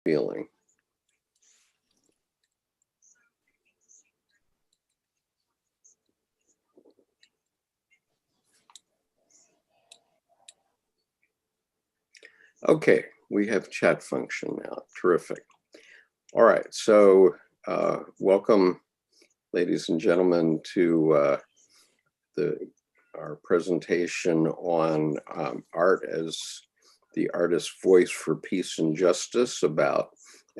feeling. Okay, we have chat function now. Terrific. All right, so welcome, ladies and gentlemen, to our presentation on art as the artist's voice for peace and justice about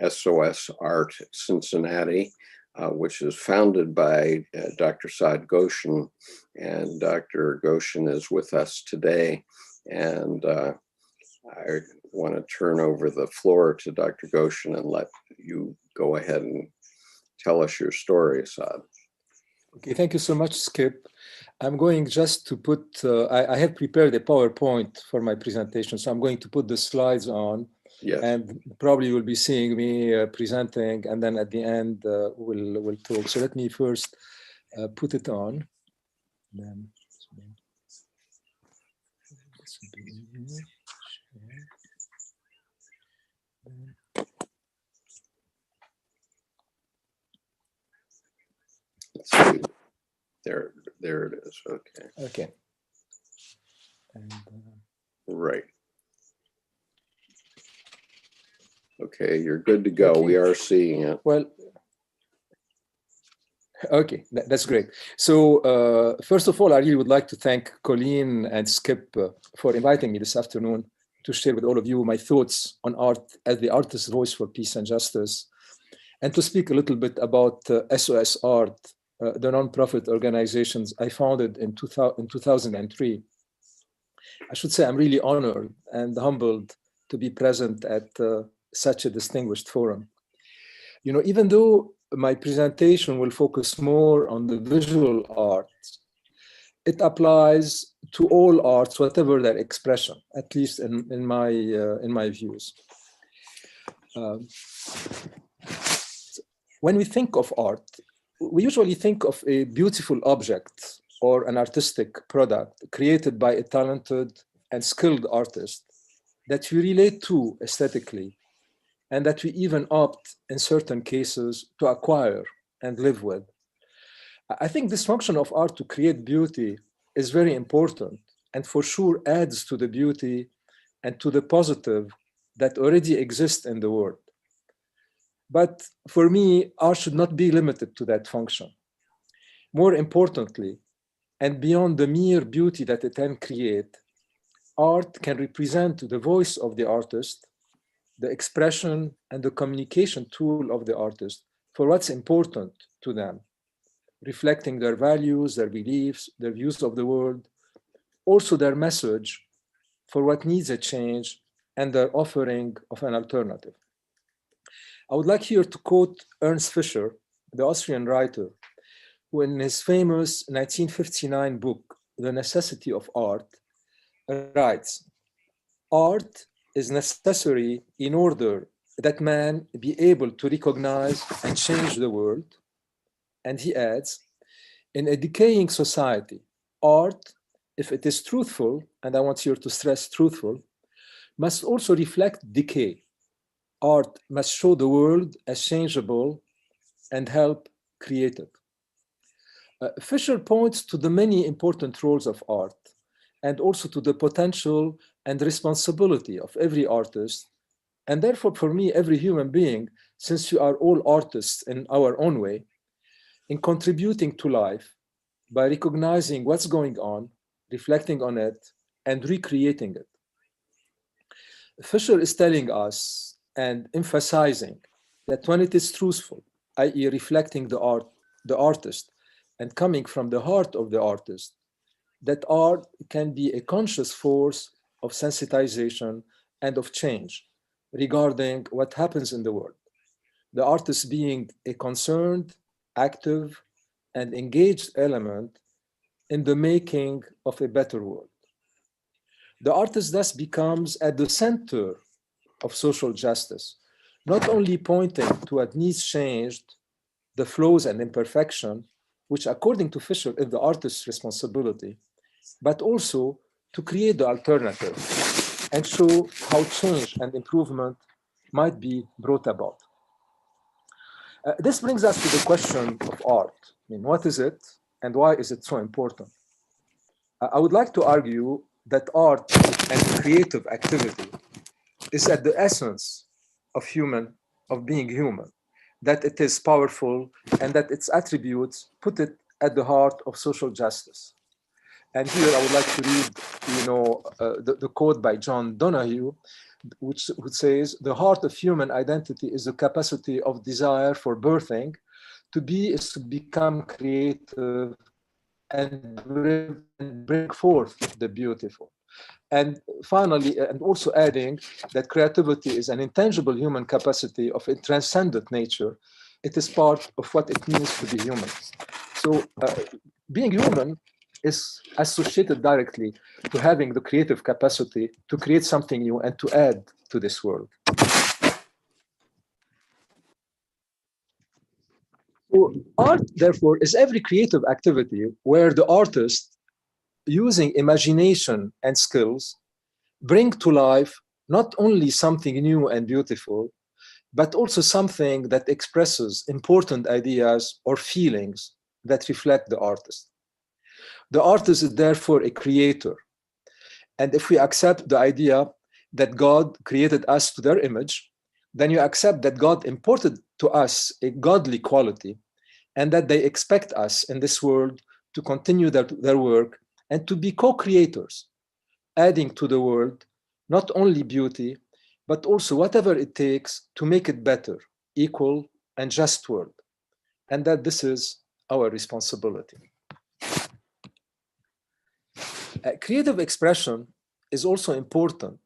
SOS Art Cincinnati, which is founded by Dr. Saad Ghosn, and Dr. Ghosn is with us today. And I want to turn over the floor to Dr. Ghosn and let you go ahead and tell us your story, Saad. Okay, thank you so much, Skip. I'm going just to put, I have prepared a PowerPoint for my presentation, so I'm going to put the slides on. Yes. And probably you'll be seeing me presenting, and then at the end we'll talk. So let me first put it on. Then, Let's see. There it is. Okay. Okay. And, right. Okay, you're good to go. Okay. We are seeing it. Well, okay, that's great. So first of all, I really would like to thank Colleen and Skip for inviting me this afternoon to share with all of you my thoughts on art as the artist's voice for peace and justice, and to speak a little bit about SOS Art, the nonprofit organizations I founded in 2003. I should say I'm really honored and humbled to be present at such a distinguished forum. You know, even though my presentation will focus more on the visual arts, it applies to all arts, whatever their expression, at least in my views. When we think of art, we usually think of a beautiful object or an artistic product created by a talented and skilled artist that we relate to aesthetically, and that we even opt, in certain cases, to acquire and live with. I think this function of art to create beauty is very important, and for sure adds to the beauty and to the positive that already exists in the world. But for me, art should not be limited to that function. More importantly, and beyond the mere beauty that it can create, art can represent the voice of the artist, the expression and the communication tool of the artist for what's important to them, reflecting their values, their beliefs, their views of the world, also their message for what needs a change, and their offering of an alternative. I would like here to quote Ernst Fischer, the Austrian writer, who in his famous 1959 book, The Necessity of Art, writes, "Art is necessary in order that man be able to recognize and change the world." And he adds, "In a decaying society, art, if it is truthful," and I want here to stress truthful, "must also reflect decay. Art must show the world as changeable and help create it." Fischer points to the many important roles of art, and also to the potential and responsibility of every artist, and therefore for me, every human being, since we are all artists in our own way, in contributing to life by recognizing what's going on, reflecting on it, and recreating it. Fischer is telling us and emphasizing that when it is truthful, i.e. reflecting the artist, and coming from the heart of the artist, that art can be a conscious force of sensitization and of change regarding what happens in the world. The artist being a concerned, active, and engaged element in the making of a better world. The artist thus becomes at the center of social justice, not only pointing to what needs changed, the flaws and imperfection, which according to Fischer is the artist's responsibility, but also to create the alternative and show how change and improvement might be brought about. This brings us to the question of art. I mean, what is it and why is it so important? I would like to argue that art and creative activity is at the essence of being human, that it is powerful and that its attributes put it at the heart of social justice. And here I would like to read, the quote by John Donahue, which says, "The heart of human identity is the capacity of desire for birthing. To be is to become creative and bring forth the beautiful." And finally, and also adding that creativity is an intangible human capacity of a transcendent nature. It is part of what it means to be human. So being human is associated directly to having the creative capacity to create something new and to add to this world. So art, therefore, is every creative activity where the artist, using imagination and skills, bring to life not only something new and beautiful, but also something that expresses important ideas or feelings that reflect the artist. The artist is therefore a creator. And if we accept the idea that God created us to their image, then you accept that God imported to us a godly quality and that they expect us in this world to continue their work and to be co-creators, adding to the world not only beauty, but also whatever it takes to make it better, equal, and just world. And that this is our responsibility. Creative expression is also important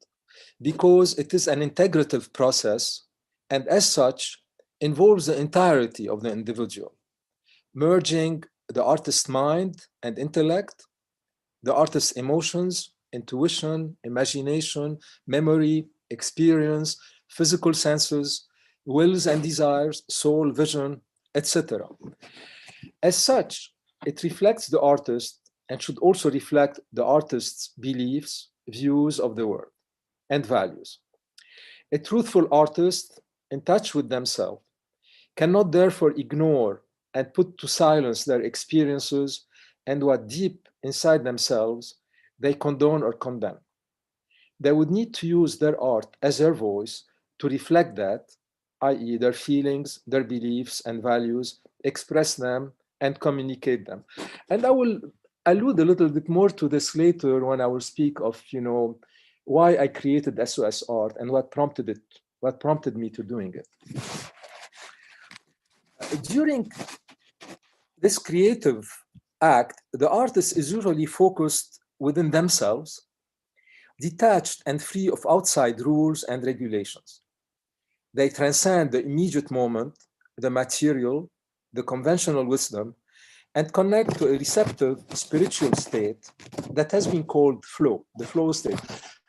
because it is an integrative process and as such involves the entirety of the individual, merging the artist's mind and intellect, the artist's emotions, intuition, imagination, memory, experience, physical senses, wills and desires, soul, vision, etc. As such, it reflects the artist and should also reflect the artist's beliefs, views of the world, and values. A truthful artist in touch with themselves cannot therefore ignore and put to silence their experiences and what deep inside themselves they condone or condemn. They would need to use their art as their voice to reflect that, i.e., their feelings, their beliefs and values, express them and communicate them. And I will allude a little bit more to this later when I will speak of, why I created SOS Art and what prompted me to doing it. During this creative act, the artist is usually focused within themselves, detached and free of outside rules and regulations. They transcend the immediate moment, the material, the conventional wisdom, and connect to a receptive spiritual state that has been called flow, the flow state.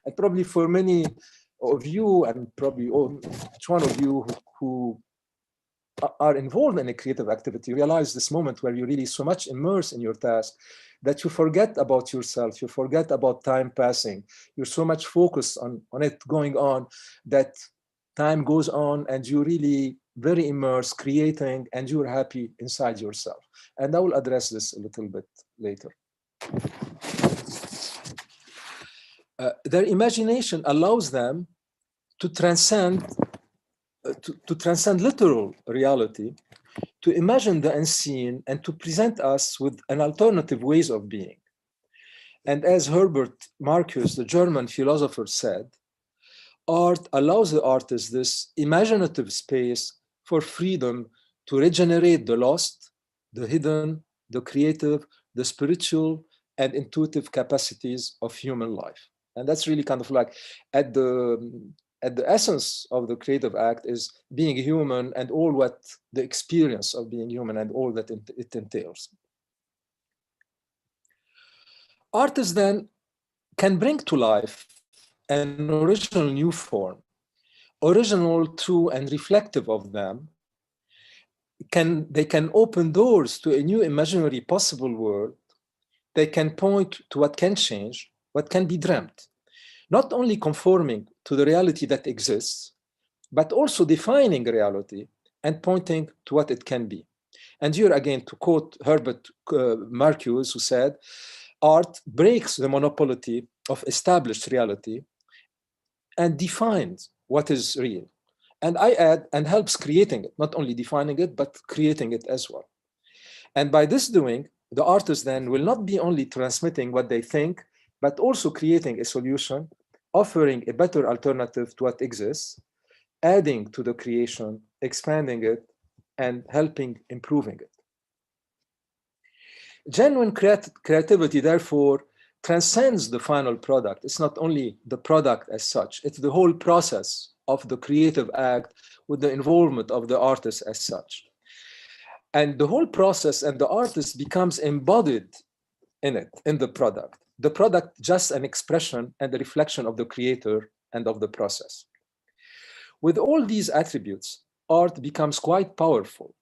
And probably for many of you, and probably each one of you who are involved in a creative activity, realize this moment where you're really so much immersed in your task that you forget about yourself, you forget about time passing. You're so much focused on it going on that time goes on and you're really very immersed, creating, and you're happy inside yourself. And I will address this a little bit later. Their imagination allows them to transcend literal reality, to imagine the unseen, and to present us with an alternative ways of being. And as Herbert Marcuse, the German philosopher, said, art allows the artist this imaginative space for freedom to regenerate the lost, the hidden, the creative, the spiritual, and intuitive capacities of human life. And that's really kind of like at the essence of the creative act is being human and all what the experience of being human and all that it entails. Artists then can bring to life an original new form, original, true, and reflective of them. They can open doors to a new imaginary possible world. They can point to what can change, what can be dreamt, not only conforming to the reality that exists, but also defining reality and pointing to what it can be. And here again, to quote Herbert Marcuse, who said, art breaks the monopoly of established reality and defines what is real. And I add, and helps creating it, not only defining it, but creating it as well. And by this doing, the artist then will not be only transmitting what they think, but also creating a solution, offering a better alternative to what exists, adding to the creation, expanding it, and helping improving it. Genuine creativity, therefore, transcends the final product. It's not only the product as such, it's the whole process of the creative act with the involvement of the artist as such. And the whole process and the artist becomes embodied in it, in the product. The product just an expression and a reflection of the creator and of the process. With all these attributes, art becomes quite powerful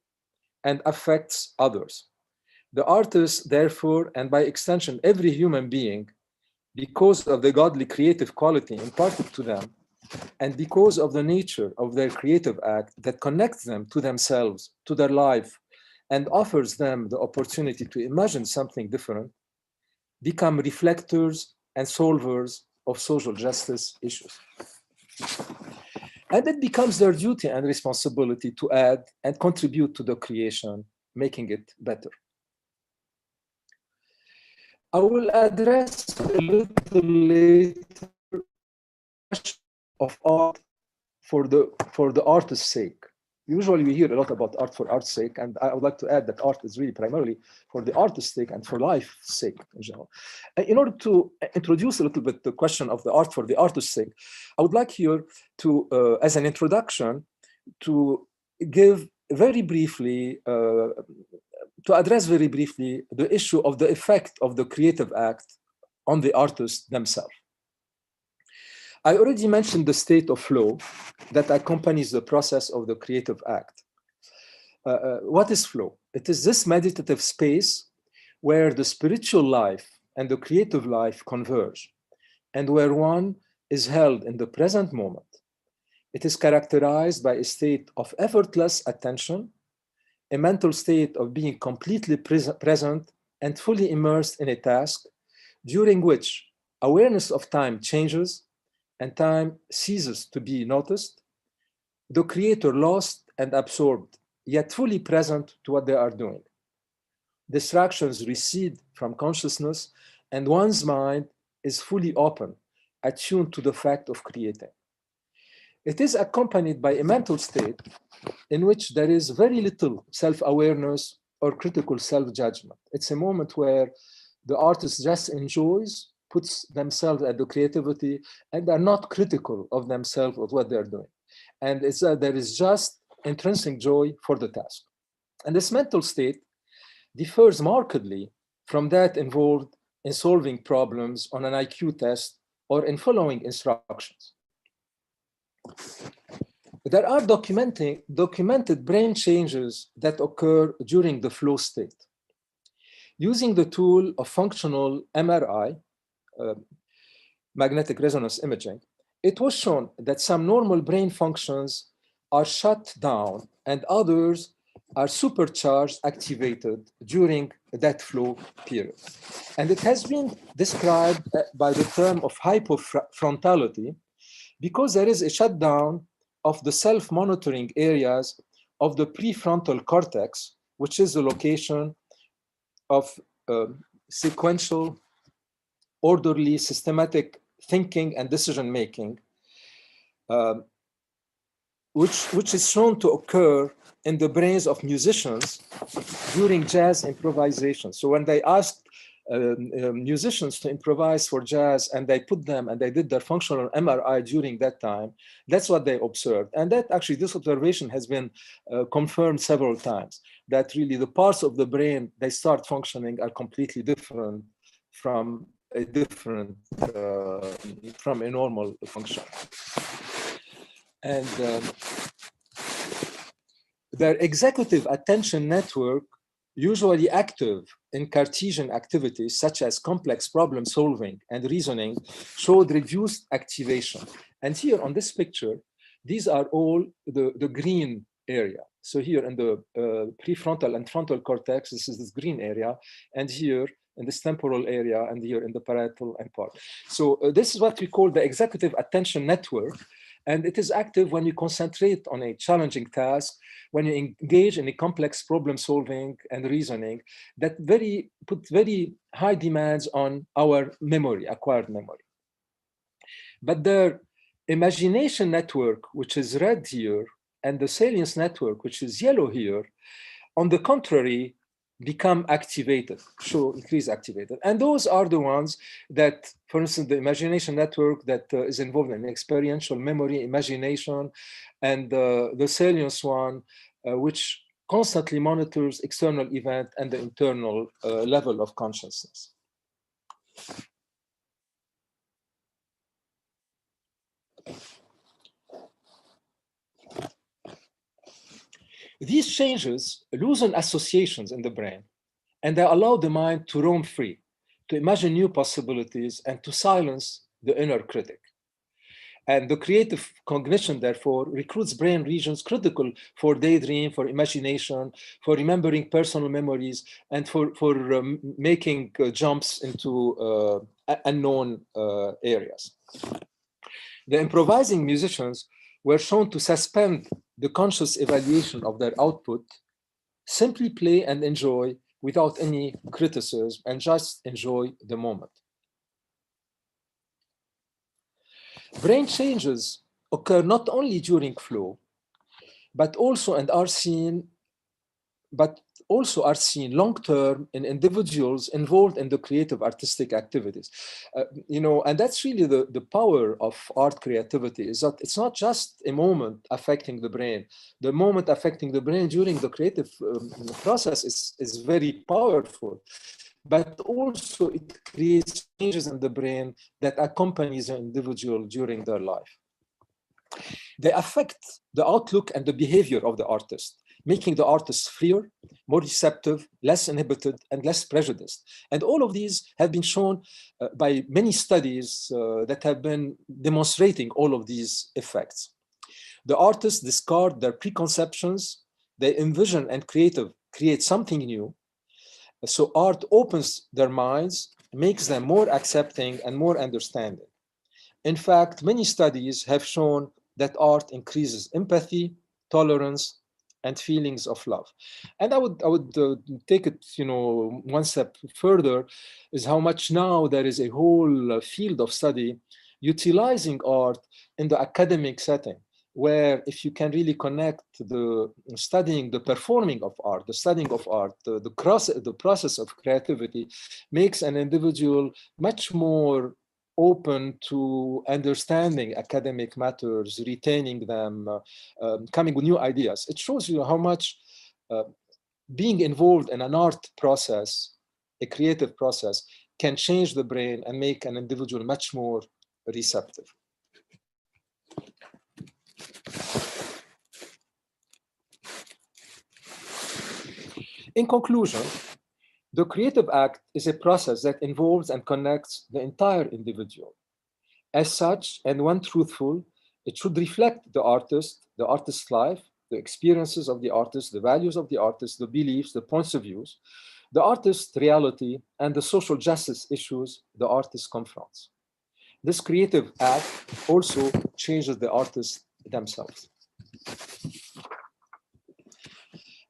and affects others. The artist, therefore, and by extension, every human being, because of the godly creative quality imparted to them, and because of the nature of their creative act that connects them to themselves, to their life, and offers them the opportunity to imagine something different, become reflectors and solvers of social justice issues. And it becomes their duty and responsibility to add and contribute to the creation, making it better. I will address a little later of art for the artist's sake. Usually we hear a lot about art for art's sake, and I would like to add that art is really primarily for the artist's sake and for life's sake in general. In order to introduce a little bit the question of the art for the artist's sake, I would like here to, as an introduction, to give very briefly, to address very briefly the issue of the effect of the creative act on the artists themselves. I already mentioned the state of flow that accompanies the process of the creative act. What is flow? It is this meditative space where the spiritual life and the creative life converge, and where one is held in the present moment. It is characterized by a state of effortless attention, a mental state of being completely present and fully immersed in a task, during which awareness of time changes and time ceases to be noticed, the creator lost and absorbed, yet fully present to what they are doing. Distractions recede from consciousness, and one's mind is fully open, attuned to the fact of creating. It is accompanied by a mental state in which there is very little self-awareness or critical self-judgment. It's a moment where the artist just enjoys, puts themselves at the creativity, and are not critical of themselves or what they're doing. And there is just intrinsic joy for the task. And this mental state differs markedly from that involved in solving problems on an IQ test or in following instructions. There are documented brain changes that occur during the flow state. Using the tool of functional MRI, magnetic resonance imaging, it was shown that some normal brain functions are shut down and others are supercharged, activated during that flow period. And it has been described by the term of hypofrontality because there is a shutdown of the self-monitoring areas of the prefrontal cortex, which is the location of sequential, orderly, systematic thinking and decision-making, which is shown to occur in the brains of musicians during jazz improvisation. So when they asked musicians to improvise for jazz and they put them and they did their functional MRI during that time, that's what they observed. And that actually, this observation has been confirmed several times, that really the parts of the brain they start functioning are completely different from a normal function. And their executive attention network, usually active in Cartesian activities such as complex problem solving and reasoning, showed reduced activation. And here on this picture, These are all the green area. So here in the prefrontal and frontal cortex, this is this green area, and here in this temporal area, and here in the parietal and part. So this is what we call the executive attention network, and it is active when you concentrate on a challenging task, when you engage in a complex problem solving and reasoning that put very high demands on our memory, acquired memory. But the imagination network, which is red here, and the salience network, which is yellow here, on the contrary, become activated, show increase activated. And those are the ones that, for instance, the imagination network that is involved in experiential memory, imagination, and the salience one, which constantly monitors external event and the internal level of consciousness. These changes loosen associations in the brain, and they allow the mind to roam free, to imagine new possibilities, and to silence the inner critic. And the creative cognition, therefore, recruits brain regions critical for daydream, for imagination, for remembering personal memories, and for making jumps into unknown areas. The improvising musicians were shown to suspend the conscious evaluation of their output, simply play and enjoy without any criticism, and just enjoy the moment. Brain changes occur not only during flow, but also are seen long-term in individuals involved in the creative artistic activities. And that's really the power of art creativity, is that it's not just a moment affecting the brain. The moment affecting the brain during the creative process is very powerful, but also it creates changes in the brain that accompanies an individual during their life. They affect the outlook and the behavior of the artist, making the artist freer, more receptive, less inhibited, and less prejudiced. And all of these have been shown by many studies that have been demonstrating all of these effects. The artists discard their preconceptions, they envision and create something new. So art opens their minds, makes them more accepting and more understanding. In fact, many studies have shown that art increases empathy, tolerance, and feelings of love. And I would take it, one step further, is how much now there is a whole field of study utilizing art in the academic setting, where if you can really connect the studying, the performing of art, the studying of art, the process of creativity makes an individual much more open to understanding academic matters, retaining them, coming with new ideas. It shows you how much being involved in an art process, a creative process, can change the brain and make an individual much more receptive. In conclusion, the creative act is a process that involves and connects the entire individual. As such, and when truthful, it should reflect the artist's life, the experiences of the artist, the values of the artist, the beliefs, the points of views, the artist's reality, and the social justice issues the artist confronts. This creative act also changes the artists themselves.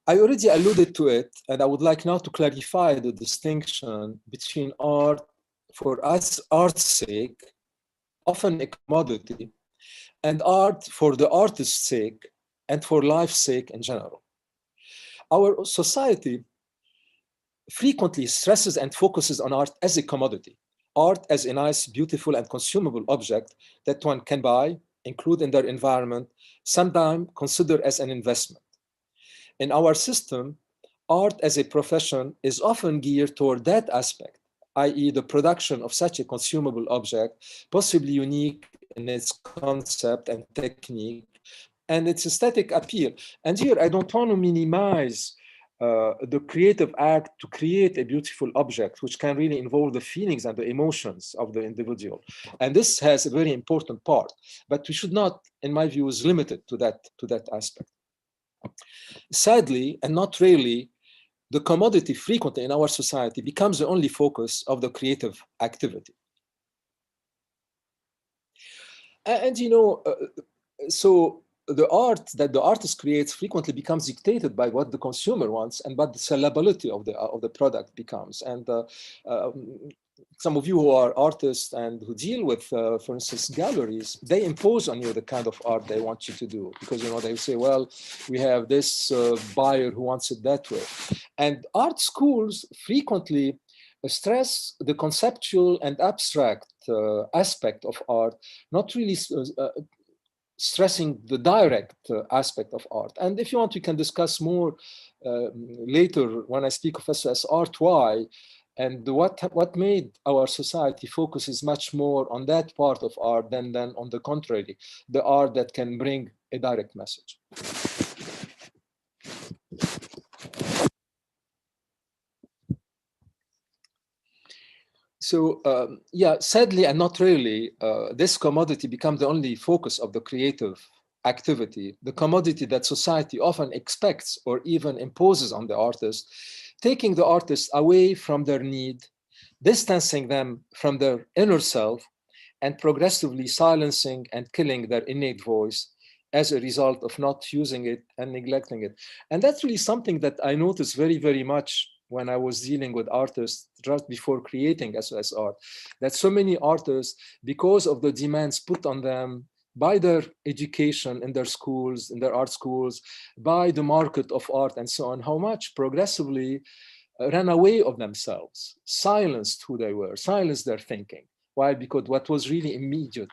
I already alluded to it, and I would like now to clarify the distinction between art for art's sake, often a commodity, and art for the artist's sake and for life's sake in general. Our society frequently stresses and focuses on art as a commodity, art as a nice, beautiful, and consumable object that one can buy, include in their environment, sometimes consider as an investment. In our system, art as a profession is often geared toward that aspect, i.e. the production of such a consumable object, possibly unique in its concept and technique, and its aesthetic appeal. And here, I don't want to minimize the creative act to create a beautiful object, which can really involve the feelings and the emotions of the individual. And this has a very important part, but we should not, in my view, is limited to that aspect. Sadly, and not rarely, the commodity frequently in our society becomes the only focus of the creative activity. And so the art that the artist creates frequently becomes dictated by what the consumer wants and what the sellability of the product becomes. And some of you who are artists and who deal with, for instance, galleries, they impose on you the kind of art they want you to do, because they say, well, we have this buyer who wants it that way. And art schools frequently stress the conceptual and abstract aspect of art, not really stressing the direct aspect of art. And if you want, we can discuss more later when I speak of SOS Art, why, and what made our society focuses much more on that part of art than on the contrary, the art that can bring a direct message. So yeah, sadly and not rarely, this commodity becomes the only focus of the creative activity, the commodity that society often expects or even imposes on the artist, taking the artist away from their need, distancing them from their inner self, and progressively silencing and killing their innate voice as a result of not using it and neglecting it. And that's really something that I noticed very, very much when I was dealing with artists just before creating SOS Art, that so many artists, because of the demands put on them by their education in their schools, in their art schools, by the market of art and so on, how much progressively ran away of themselves, silenced who they were, silenced their thinking. Why? Because what was really immediate,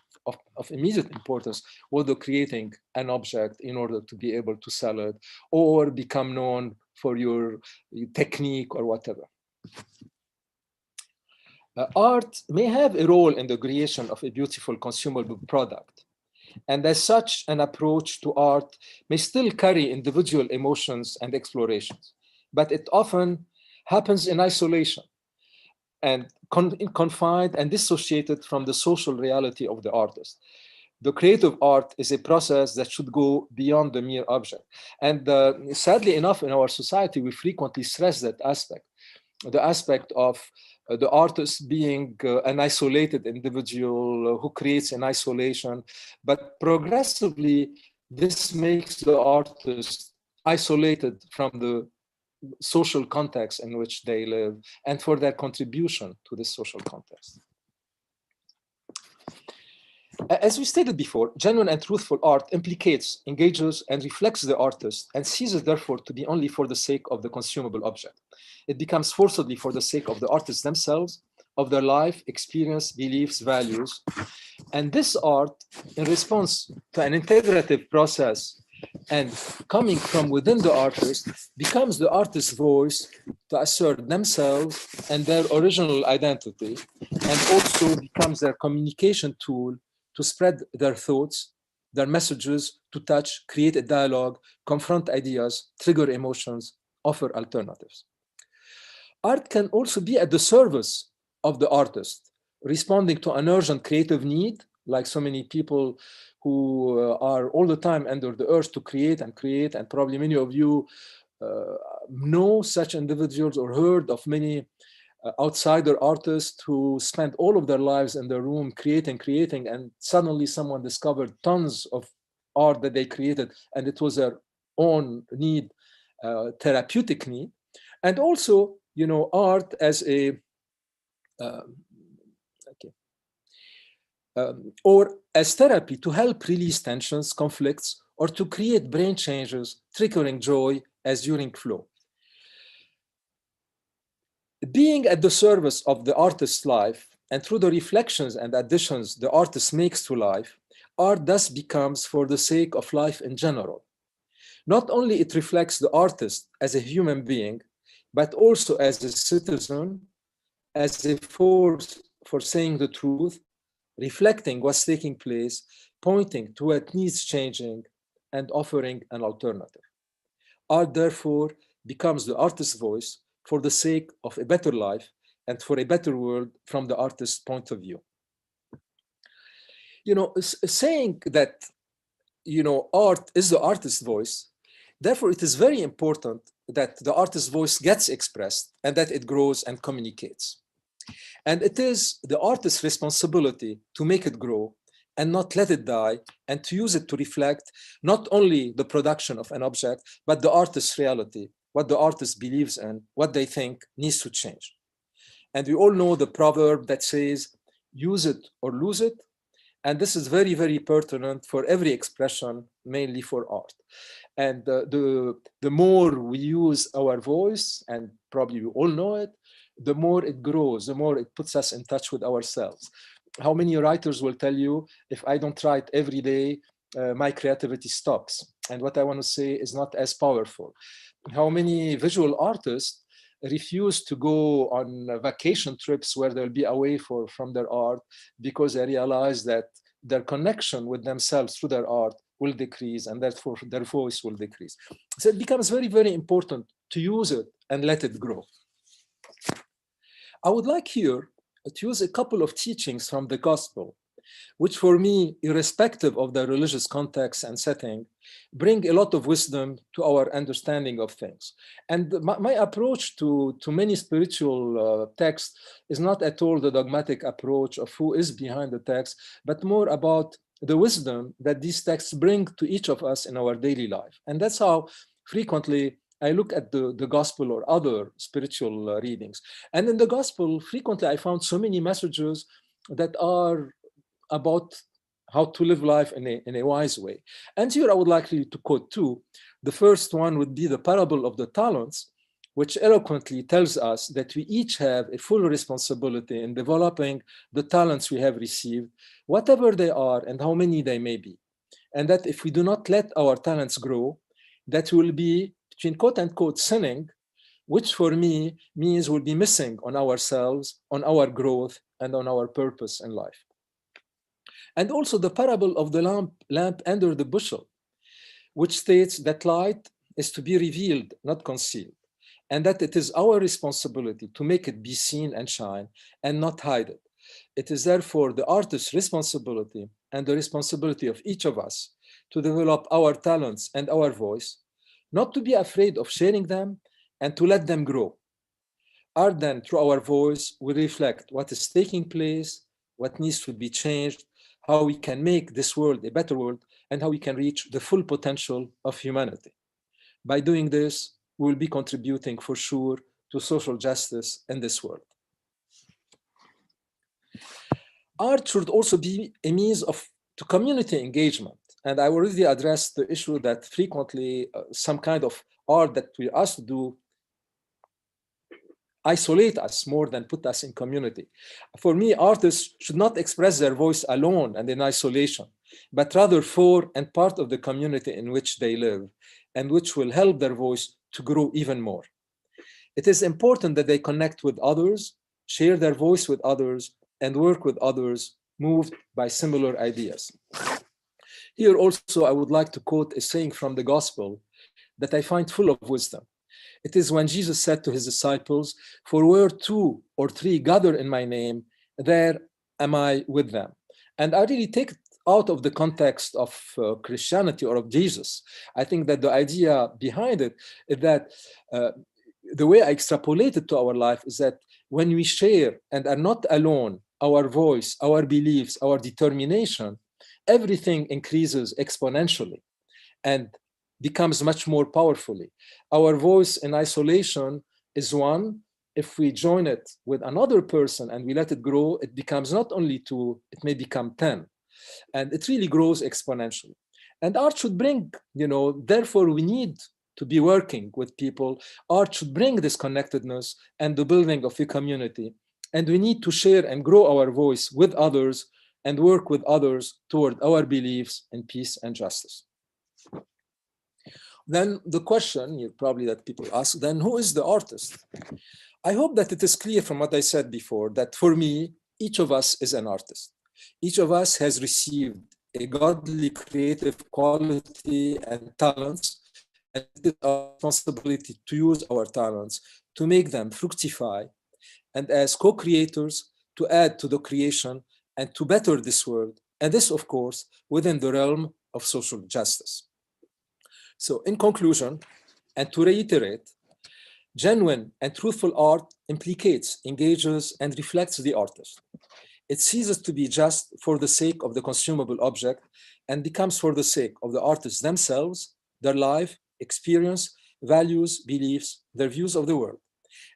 of immediate importance, was the creating an object in order to be able to sell it or become known for your technique or whatever. Art may have a role in the creation of a beautiful consumable product. And as such, an approach to art may still carry individual emotions and explorations, but it often happens in isolation and confined and dissociated from the social reality of the artist. The creative art is a process that should go beyond the mere object. And sadly enough, in our society, we frequently stress that aspect, the aspect of the artist being an isolated individual who creates in isolation. But progressively, this makes the artist isolated from the social context in which they live and for their contribution to this social context. As we stated before, genuine and truthful art implicates, engages, and reflects the artist and ceases therefore to be only for the sake of the consumable object. It becomes forcibly for the sake of the artists themselves, of their life, experience, beliefs, values. And this art, in response to an integrative process and coming from within the artist, becomes the artist's voice to assert themselves and their original identity, and also becomes their communication tool to spread their thoughts, their messages, to touch, create a dialogue, confront ideas, trigger emotions, offer alternatives. Art can also be at the service of the artist, responding to an urgent creative need, like so many people who are all the time under the urge to create, and probably many of you know such individuals or heard of many outsider artists who spent all of their lives in their room creating, and suddenly someone discovered tons of art that they created, and it was their own need, therapeutic need. And also, art as a or as therapy to help release tensions, conflicts, or to create brain changes, triggering joy as during flow. Being at the service of the artist's life, and through the reflections and additions the artist makes to life, art thus becomes for the sake of life in general. Not only it reflects the artist as a human being, but also as a citizen, as a force for saying the truth, reflecting what's taking place, pointing to what needs changing, and offering an alternative. Art, therefore, becomes the artist's voice for the sake of a better life and for a better world from the artist's point of view. Saying that, art is the artist's voice, therefore it is very important that the artist's voice gets expressed and that it grows and communicates. And it is the artist's responsibility to make it grow and not let it die, and to use it to reflect not only the production of an object, but the artist's reality, what the artist believes in, what they think needs to change. And we all know the proverb that says, use it or lose it. And this is very, very pertinent for every expression, mainly for art. And the more we use our voice, and probably we all know it, the more it grows, the more it puts us in touch with ourselves. How many writers will tell you, if I don't write every day, my creativity stops. And what I want to say is not as powerful. How many visual artists refuse to go on vacation trips where they'll be away from their art because they realize that their connection with themselves through their art will decrease, and therefore their voice will decrease. So it becomes very, very important to use it and let it grow. I would like here to use a couple of teachings from the gospel, which for me, irrespective of the religious context and setting, bring a lot of wisdom to our understanding of things. And my approach to many spiritual texts is not at all the dogmatic approach of who is behind the text, but more about the wisdom that these texts bring to each of us in our daily life. And that's how frequently I look at the gospel or other spiritual readings. And in the gospel, frequently I found so many messages that are about how to live life in a wise way. And here I would like to quote two. The first one would be the parable of the talents, which eloquently tells us that we each have a full responsibility in developing the talents we have received, whatever they are and how many they may be. And that if we do not let our talents grow, that will be, between quote unquote, sinning, which for me means we'll be missing on ourselves, on our growth, and on our purpose in life. And also the parable of the lamp under the bushel, which states that light is to be revealed, not concealed, and that it is our responsibility to make it be seen and shine and not hide it. It is therefore the artist's responsibility and the responsibility of each of us to develop our talents and our voice, not to be afraid of sharing them and to let them grow. Art then, through our voice, will reflect what is taking place, what needs to be changed, how we can make this world a better world, and how we can reach the full potential of humanity. By doing this, we will be contributing for sure to social justice in this world. Art should also be a means to community engagement. And I already addressed the issue that frequently some kind of art that we asked to do isolate us more than put us in community. For me, artists should not express their voice alone and in isolation, but rather for and part of the community in which they live, and which will help their voice to grow even more. It is important that they connect with others, share their voice with others, and work with others moved by similar ideas. Here also, I would like to quote a saying from the gospel that I find full of wisdom. It is when Jesus said to his disciples, "For where 2 or 3 gather in my name, there am I with them." And I really take it out of the context of Christianity or of Jesus. I think that the idea behind it is that the way I extrapolate it to our life is that when we share and are not alone, our voice, our beliefs, our determination, everything increases exponentially and becomes much more powerfully. Our voice in isolation is one. If we join it with another person and we let it grow, it becomes not only 2, it may become 10. And it really grows exponentially. And art should bring, therefore we need to be working with people. Art should bring this connectedness and the building of a community. And we need to share and grow our voice with others and work with others toward our beliefs in peace and justice. Then the question probably that people ask, then who is the artist? I hope that it is clear from what I said before that for me, each of us is an artist. Each of us has received a godly creative quality and talents and it is our responsibility to use our talents to make them fructify, and as co-creators to add to the creation and to better this world, and this, of course, within the realm of social justice. So in conclusion, and to reiterate, genuine and truthful art implicates, engages, and reflects the artist. It ceases to be just for the sake of the consumable object and becomes for the sake of the artists themselves, their life, experience, values, beliefs, their views of the world.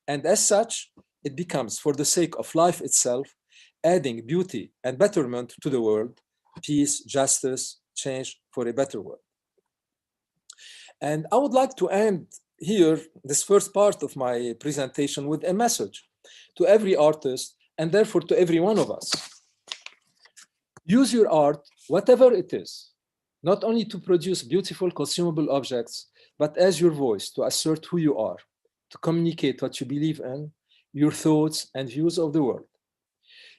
And as such, it becomes for the sake of life itself, adding beauty and betterment to the world, peace, justice, change for a better world. And I would like to end here this first part of my presentation with a message to every artist and therefore to every one of us. Use your art, whatever it is, not only to produce beautiful consumable objects, but as your voice to assert who you are, to communicate what you believe in, your thoughts and views of the world.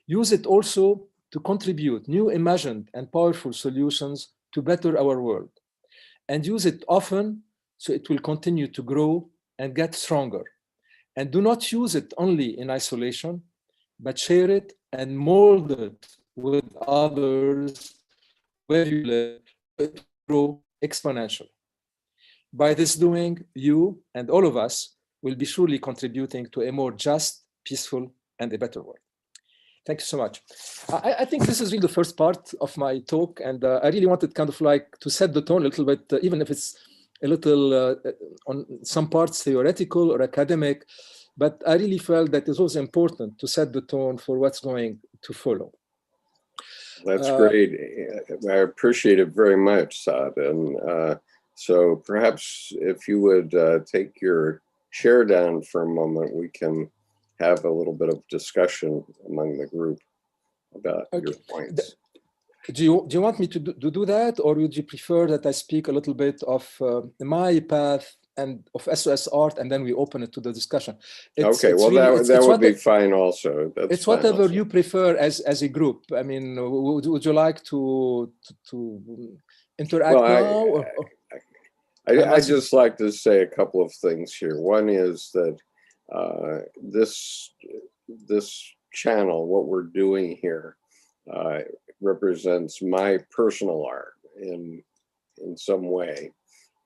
Use it also to contribute new imagined and powerful solutions to better our world. And use it often so it will continue to grow and get stronger. And do not use it only in isolation, but share it and mold it with others where you live, it will grow exponentially. By this doing, you and all of us will be surely contributing to a more just, peaceful, and a better world. Thank you so much. I think this is really the first part of my talk, and I really wanted kind of like to set the tone a little bit, even if it's a little on some parts theoretical or academic, but I really felt that it was important to set the tone for what's going to follow. That's great. I appreciate it very much, Saad. And so perhaps if you would take your chair down for a moment, we can have a little bit of discussion among the group about your points. Do you want me to do that, or would you prefer that I speak a little bit of my path and of SOS Art, and then we open it to the discussion? Okay, well, really, that would be fine also. It's whatever also you prefer as a group. I mean, would you like to interact now? I just like to say a couple of things here. One is that this channel, what we're doing here, represents my personal art in some way,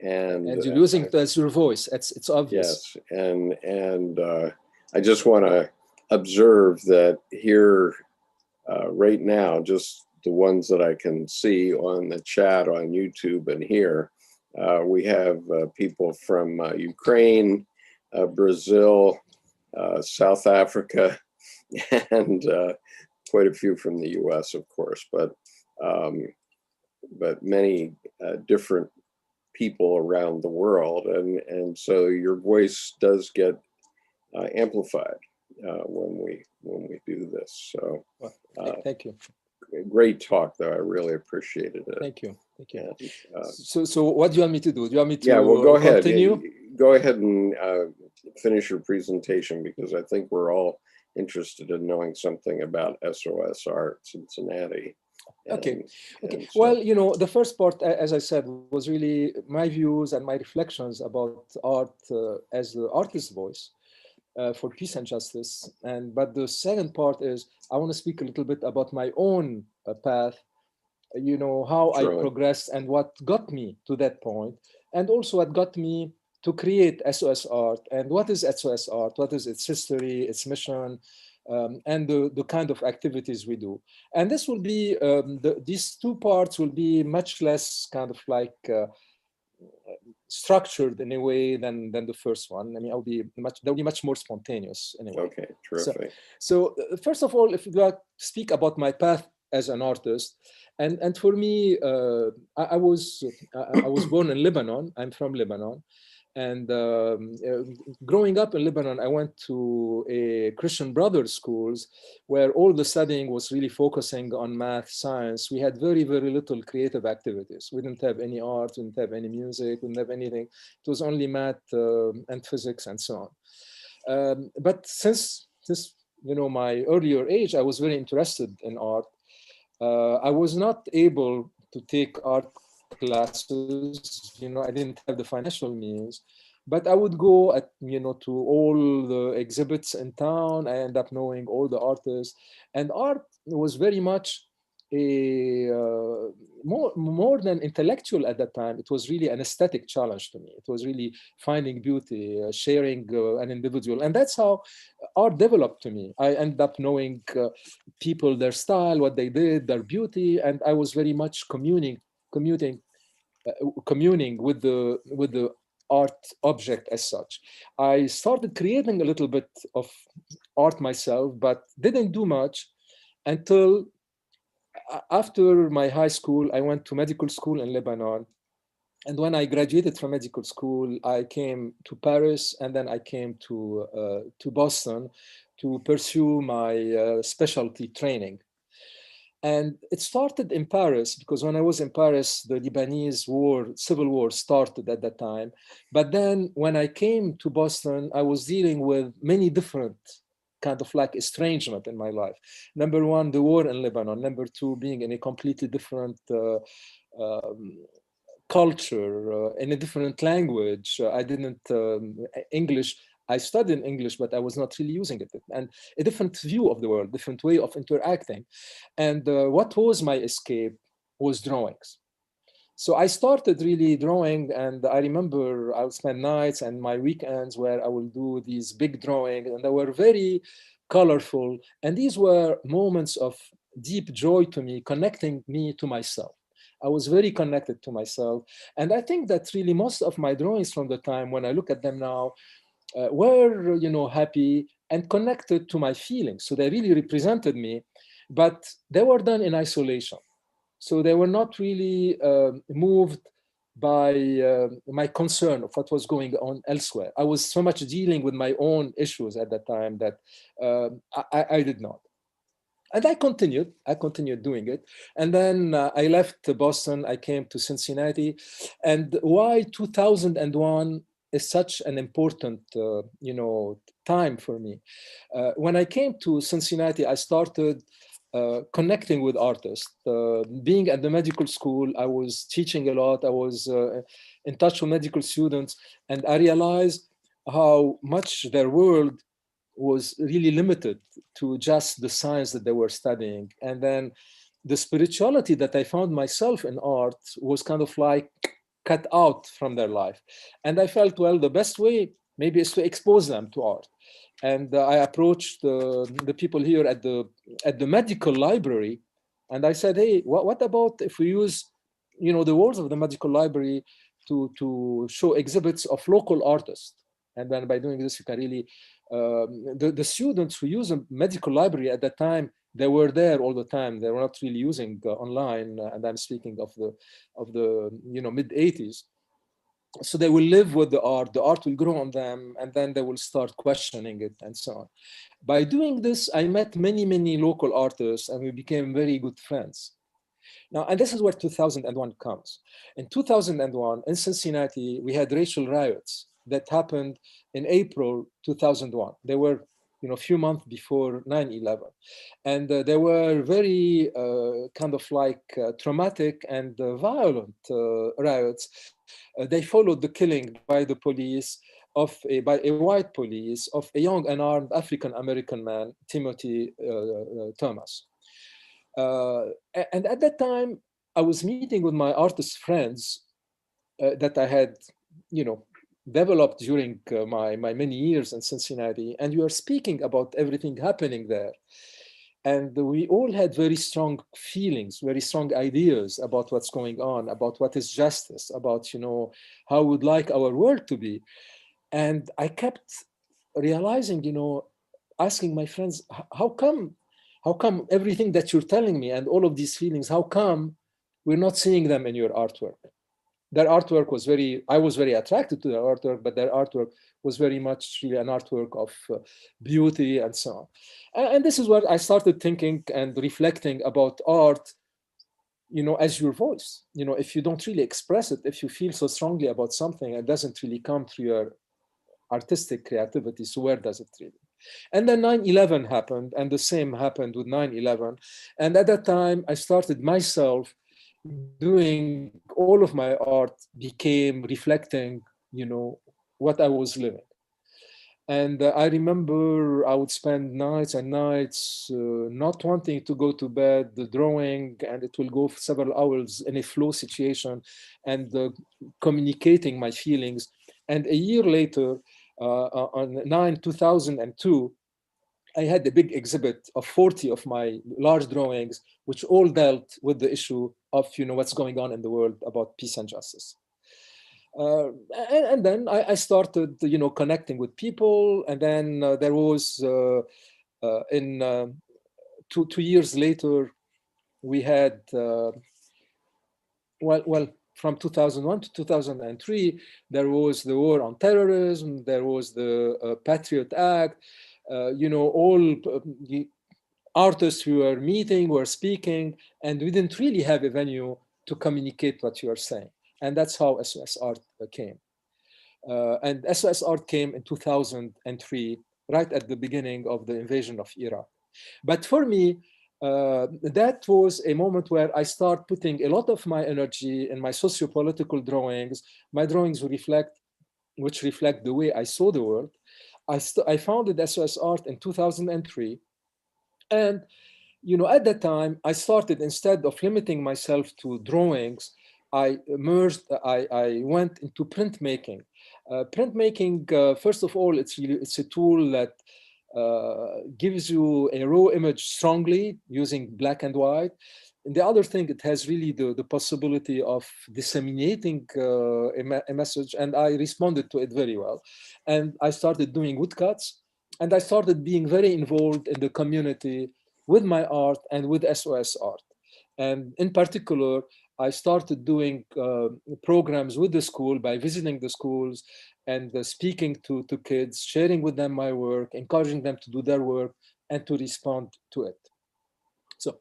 and you're using it as your voice. It's obvious. Yes, and I just want to observe that here right now, just the ones that I can see on the chat on YouTube and here, we have people from Ukraine, Brazil, South Africa, and quite a few from the US, of course, but many different people around the world, and so your voice does get amplified when we do this. So thank you. Great talk, though. I really appreciated it. Thank you. Thank you. And, so what do you want me to do? Do you want me to well, go ahead. Continue? Go ahead and finish your presentation, because I think we're all interested in knowing something about SOS Art Cincinnati. Okay. Well, you know, the first part, as I said, was really my views and my reflections about art as the artist's voice for peace and justice. But the second part is I want to speak a little bit about my own path, you know, how I progressed and what got me to that point, and also what got me to create SOS Art, and what is SOS Art, what is its history, its mission, and the kind of activities we do. And this will be, these two parts will be much less kind of like structured in a way than the first one. I mean, they'll be much more spontaneous anyway. Okay, terrific. So first of all, if you like to speak about my path as an artist, and for me, I was born in Lebanon. I'm from Lebanon. And growing up in Lebanon, I went to a Christian Brothers schools where all the studying was really focusing on math, science. We had very, very little creative activities. We didn't have any art, we didn't have any music, we didn't have anything. It was only math and physics and so on. But since you know, my earlier age, I was very interested in art. I was not able to take art classes. I didn't have the financial means, but I would go to all the exhibits in town. I end up knowing all the artists, and art was very much a more than intellectual at that time. It was really an aesthetic challenge to me. It was really finding beauty, sharing an individual, and that's how art developed to me. I ended up knowing people, their style, what they did, their beauty, and I was very much communing with the art object as such. I started creating a little bit of art myself, but didn't do much until after my high school. I went to medical school in Lebanon. And when I graduated from medical school, I came to Paris, and then I came to Boston to pursue my specialty training. And it started in Paris because when I was in Paris, the Lebanese civil war started at that time. But then when I came to Boston, I was dealing with many different kind of like estrangement in my life. Number one, the war in Lebanon. Number two, being in a completely different culture, in a different language. I didn't, English, I studied English, but I was not really using it. And a different view of the world, different way of interacting. And what was my escape was drawings. So I started really drawing, and I remember I would spend nights and my weekends where I will do these big drawings, and they were very colorful. And these were moments of deep joy to me, connecting me to myself. I was very connected to myself. And I think that really most of my drawings from the time, when I look at them now, were, happy and connected to my feelings. So they really represented me, but they were done in isolation. So they were not really moved by my concern of what was going on elsewhere. I was so much dealing with my own issues at that time that I did not. And I continued doing it. And then I left Boston, I came to Cincinnati. And why 2001 is such an important, time for me. When I came to Cincinnati, I started connecting with artists. Being at the medical school, I was teaching a lot. I was in touch with medical students, and I realized how much their world was really limited to just the science that they were studying. And then the spirituality that I found myself in art was kind of like cut out from their life. And I felt, well, the best way maybe is to expose them to art. And I approached the people here at the medical library, and I said, hey, what about if we use, the walls of the medical library to show exhibits of local artists? And then by doing this, you can really, the students who use a medical library at that time, they were there all the time. They were not really using online, and I'm speaking of the mid 80s. So they will live with the art will grow on them, and then they will start questioning it and so on. By doing this, I met many local artists, and we became very good friends. Now, and this is where 2001 comes. In 2001, in Cincinnati, we had racial riots that happened in April 2001. They were a few months before 9/11. And they were very kind of like traumatic and violent riots. They followed the killing by the police by a white police of a young unarmed African-American man, Timothy Thomas. And at that time, I was meeting with my artist friends that I had, developed during my many years in Cincinnati, and we were speaking about everything happening there. And we all had very strong feelings, very strong ideas about what's going on, about what is justice, about, how we would like our world to be. And I kept realizing, asking my friends, how come everything that you're telling me and all of these feelings, how come we're not seeing them in your artwork? Their artwork was I was very attracted to their artwork, but their artwork was very much really an artwork of beauty and so on. And this is where I started thinking and reflecting about art, as your voice. If you don't really express it, if you feel so strongly about something, it doesn't really come through your artistic creativity. So where does it really? And then 9/11 happened, and the same happened with 9/11. And at that time, I started myself doing all of my art became reflecting, what I was living. And I remember I would spend nights and nights not wanting to go to bed, the drawing, and it will go for several hours in a flow situation and communicating my feelings. And a year later, on 2002, I had a big exhibit of 40 of my large drawings, which all dealt with the issue of what's going on in the world about peace and justice. And then I started, connecting with people. And then there was, in 2 years later, we had, from 2001 to 2003, there was the war on terrorism, there was the Patriot Act, all the artists who were meeting, were speaking, and we didn't really have a venue to communicate what you are saying. And that's how SOS Art came. And SOS Art came in 2003, right at the beginning of the invasion of Iraq. But for me, that was a moment where I start putting a lot of my energy in my socio-political drawings. My drawings which reflect the way I saw the world. I founded SOS Art in 2003. And at that time, I started, instead of limiting myself to drawings, I went into printmaking. Printmaking, first of all, it's a tool that gives you a raw image strongly using black and white. And the other thing, it has really the possibility of disseminating a message, and I responded to it very well. And I started doing woodcuts, and I started being very involved in the community with my art and with SOS Art. And in particular, I started doing programs with the school by visiting the schools and speaking to kids, sharing with them my work, encouraging them to do their work and to respond to it. So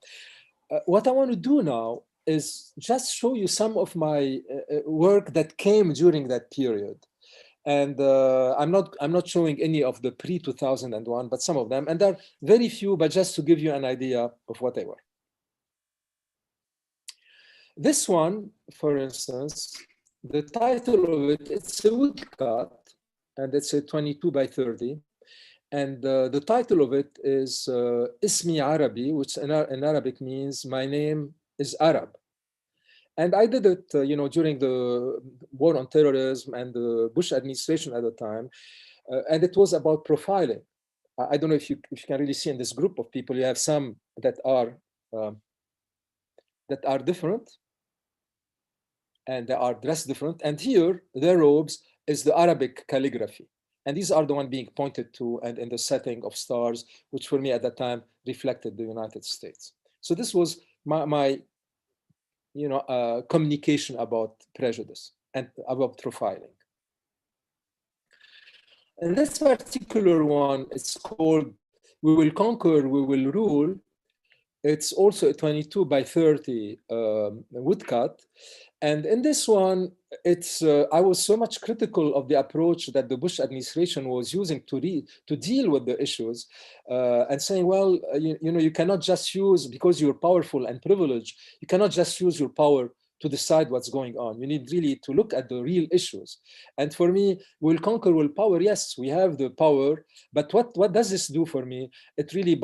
what I want to do now is just show you some of my work that came during that period. And I'm not showing any of the pre-2001, but some of them. And there are very few, but just to give you an idea of what they were. This one, for instance, the title of it, it's a woodcut, and it's a 22 by 30. And the title of it is Ismi Arabi, which in Arabic means my name is Arab. And I did it, during the war on terrorism and the Bush administration at the time. And it was about profiling. I don't know if you can really see in this group of people, you have some that are different, and they are dressed different. And here, their robes is the Arabic calligraphy. And these are the one being pointed to and in the setting of stars, which for me at that time reflected the United States. So this was my communication about prejudice and about profiling. And this particular one, it's called We Will Conquer, We Will Rule. It's also a 22 by 30 woodcut. And in this one, I was so much critical of the approach that the Bush administration was using to deal with the issues, and saying, well, you cannot just use, because you're powerful and privileged, you cannot just use your power to decide what's going on. You need really to look at the real issues. And for me, Will Conquer Will Power, yes, we have the power, but what does this do for me? It really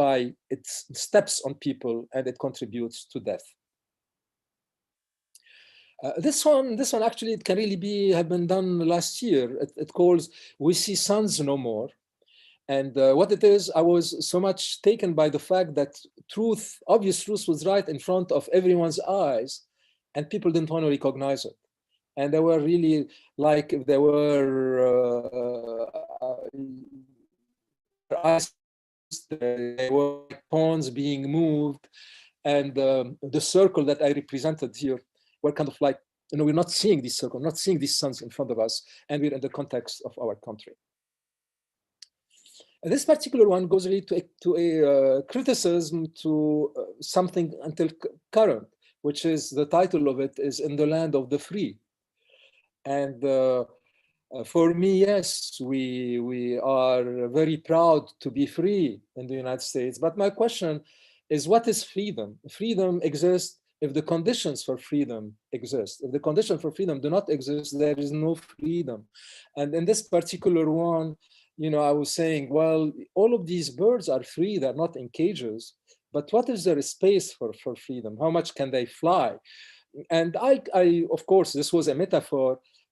it steps on people and it contributes to death. This one actually, it can really have been done last year. It calls We See Suns No More. And what it is, I was so much taken by the fact that obvious truth was right in front of everyone's eyes, and people didn't want to recognize it. And they were really like, if they were they were like pawns being moved. And the circle that I represented here were kind of like, we're not seeing this circle, not seeing these suns in front of us, and we're in the context of our country. And this particular one goes really to a criticism to something until current, which is, the title of it is In the Land of the Free. And for me, yes, we are very proud to be free in the United States. But my question is, what is freedom? Freedom exists if the conditions for freedom exist. If the conditions for freedom do not exist, there is no freedom. And in this particular one, I was saying, well, all of these birds are free, they're not in cages, but what is their space for freedom? How much can they fly? And I, of course, this was a metaphor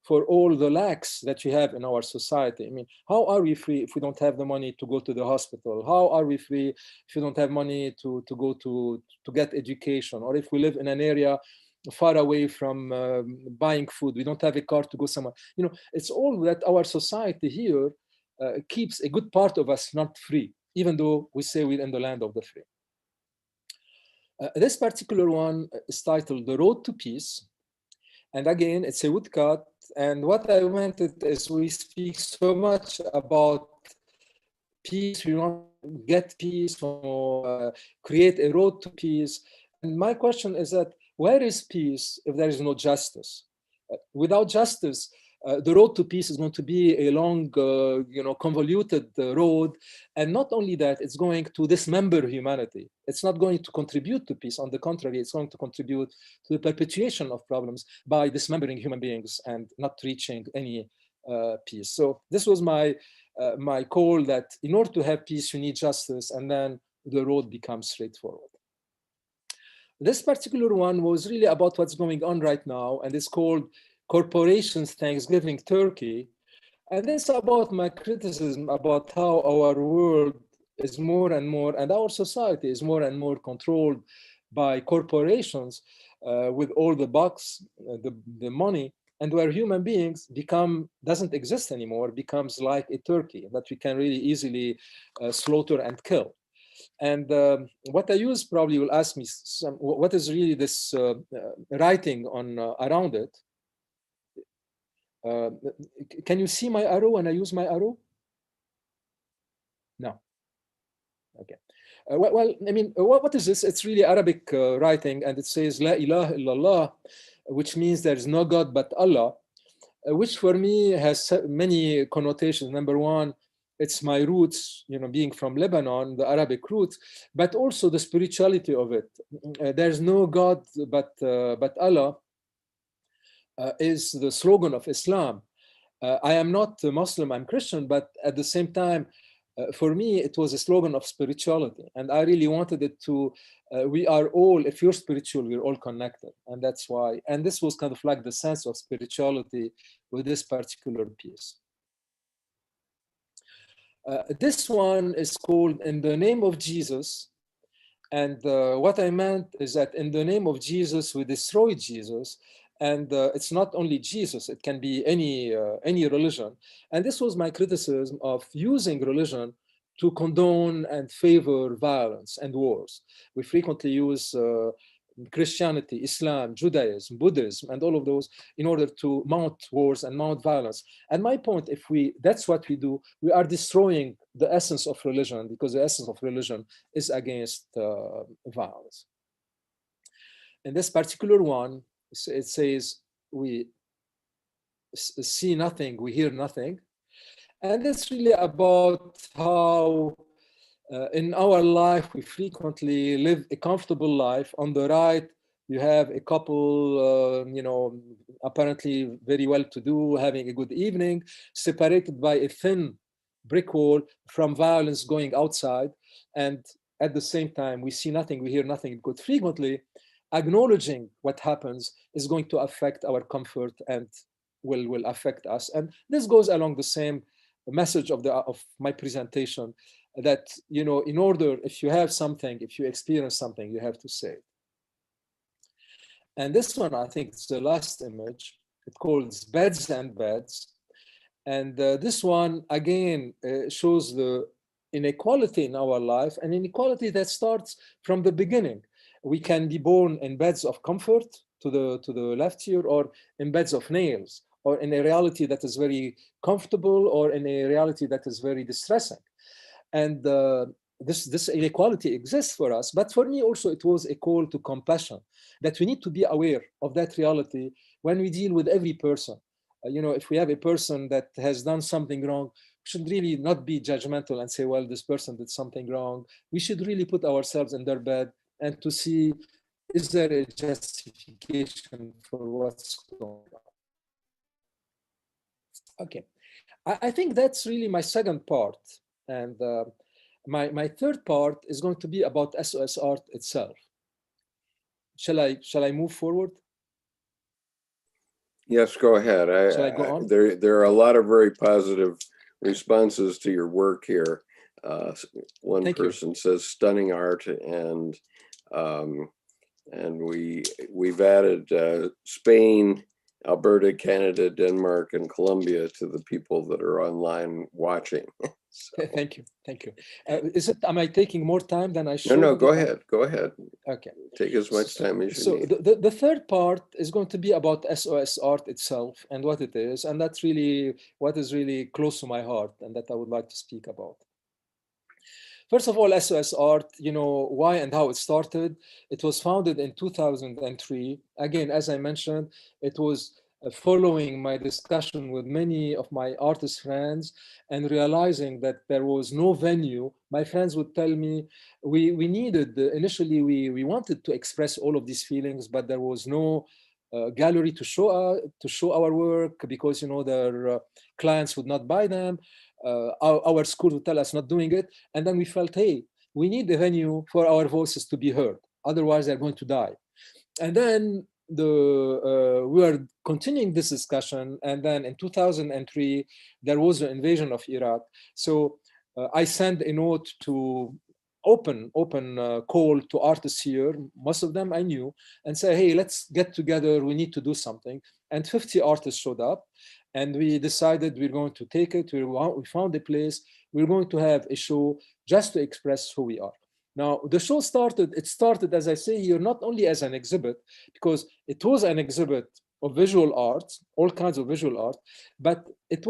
for all the lacks that you have in our society. I mean, how are we free if we don't have the money to go to the hospital? How are we free if we don't have money to go to get education? Or if we live in an area far away from buying food, we don't have a car to go somewhere. It's all that our society here keeps a good part of us not free, even though we say we're in the land of the free. This particular one is titled The Road to Peace. And again, it's a woodcut. And what I wanted is we speak so much about peace, we want to get peace, or create a road to peace. And my question is that where is peace if there is no justice? Without justice, the road to peace is going to be a long, convoluted road. And not only that, it's going to dismember humanity. It's not going to contribute to peace. On the contrary, it's going to contribute to the perpetuation of problems by dismembering human beings and not reaching any peace. So this was my call, that in order to have peace, you need justice, and then the road becomes straightforward. This particular one was really about what's going on right now, and it's called Corporations Thanksgiving Turkey. And it's about my criticism about how our world is more and more, and our society is more and more controlled by corporations with all the bucks, the money, and where human beings doesn't exist anymore, becomes like a turkey that we can really easily slaughter and kill. And what I use, probably will ask me, what is really this writing on around it? Can you see my arrow when I use my arrow? No. Okay. Well, I mean, what is this? It's really Arabic writing, and it says La ilaha illallah, which means there is no God but Allah, which for me has many connotations. Number one, it's my roots, being from Lebanon, the Arabic roots, but also the spirituality of it. There's no God but Allah. Is the slogan of Islam. I am not a Muslim, I'm Christian, but at the same time, for me, it was a slogan of spirituality. And I really wanted it to, we are all, if you're spiritual, we're all connected. And that's why, and this was kind of like the sense of spirituality with this particular piece. This one is called In the Name of Jesus. And what I meant is that in the name of Jesus, we destroy Jesus. And it's not only Jesus, it can be any religion. And this was my criticism of using religion to condone and favor violence and wars. We frequently use Christianity, Islam, Judaism, Buddhism, and all of those in order to mount wars and mount violence. And my point, that's what we do, we are destroying the essence of religion, because the essence of religion is against violence. In this particular one, it says, we see nothing, we hear nothing. And it's really about how in our life, we frequently live a comfortable life. On the right, you have a couple, apparently very well-to-do, having a good evening, separated by a thin brick wall from violence going outside. And at the same time, we see nothing, we hear nothing, because frequently, acknowledging what happens is going to affect our comfort and will affect us. And this goes along the same message of my presentation, that, in order, if you have something, if you experience something, you have to say it. And this one, I think, is the last image. It calls Beds and Beds. And this one, again, shows the inequality in our life, an inequality that starts from the beginning. We can be born in beds of comfort to the left here, or in beds of nails, or in a reality that is very comfortable, or in a reality that is very distressing. And this inequality exists for us. But for me also, it was a call to compassion, that we need to be aware of that reality when we deal with every person. If we have a person that has done something wrong, we should really not be judgmental and say, well, this person did something wrong. We should really put ourselves in their bed and to see, is there a justification for what's going on? Okay, I think that's really my second part. And my third part is going to be about SOS Art itself. Shall I move forward? Yes, go ahead. Shall I go on? There are a lot of very positive responses to your work here. One Thank person you. says stunning art, and we've added Spain, Alberta, Canada, Denmark, and Colombia to the people that are online watching. So. Thank you. Am I taking more time than I should? No, go ahead. Go ahead. Okay. Take as much time as you need. So the third part is going to be about SOS Art itself and what it is. And that's really what is really close to my heart and that I would like to speak about. First of all, SOS Art, why and how it started. It was founded in 2003. Again, as I mentioned, it was following my discussion with many of my artist friends and realizing that there was no venue. My friends would tell me we needed, initially we wanted to express all of these feelings, but there was no gallery to show our work because their clients would not buy them. Our school would tell us not doing it. And then we felt, hey, we need a venue for our voices to be heard. Otherwise, they're going to die. And then we were continuing this discussion. And then in 2003, there was an invasion of Iraq. So I sent a note to open call to artists here. Most of them I knew, and say, hey, let's get together. We need to do something. And 50 artists showed up. And we decided we're going to take it. We found a place. We're going to have a show just to express who we are. Now, the show started, as I say here, not only as an exhibit, because it was an exhibit of visual art, all kinds of visual art, but it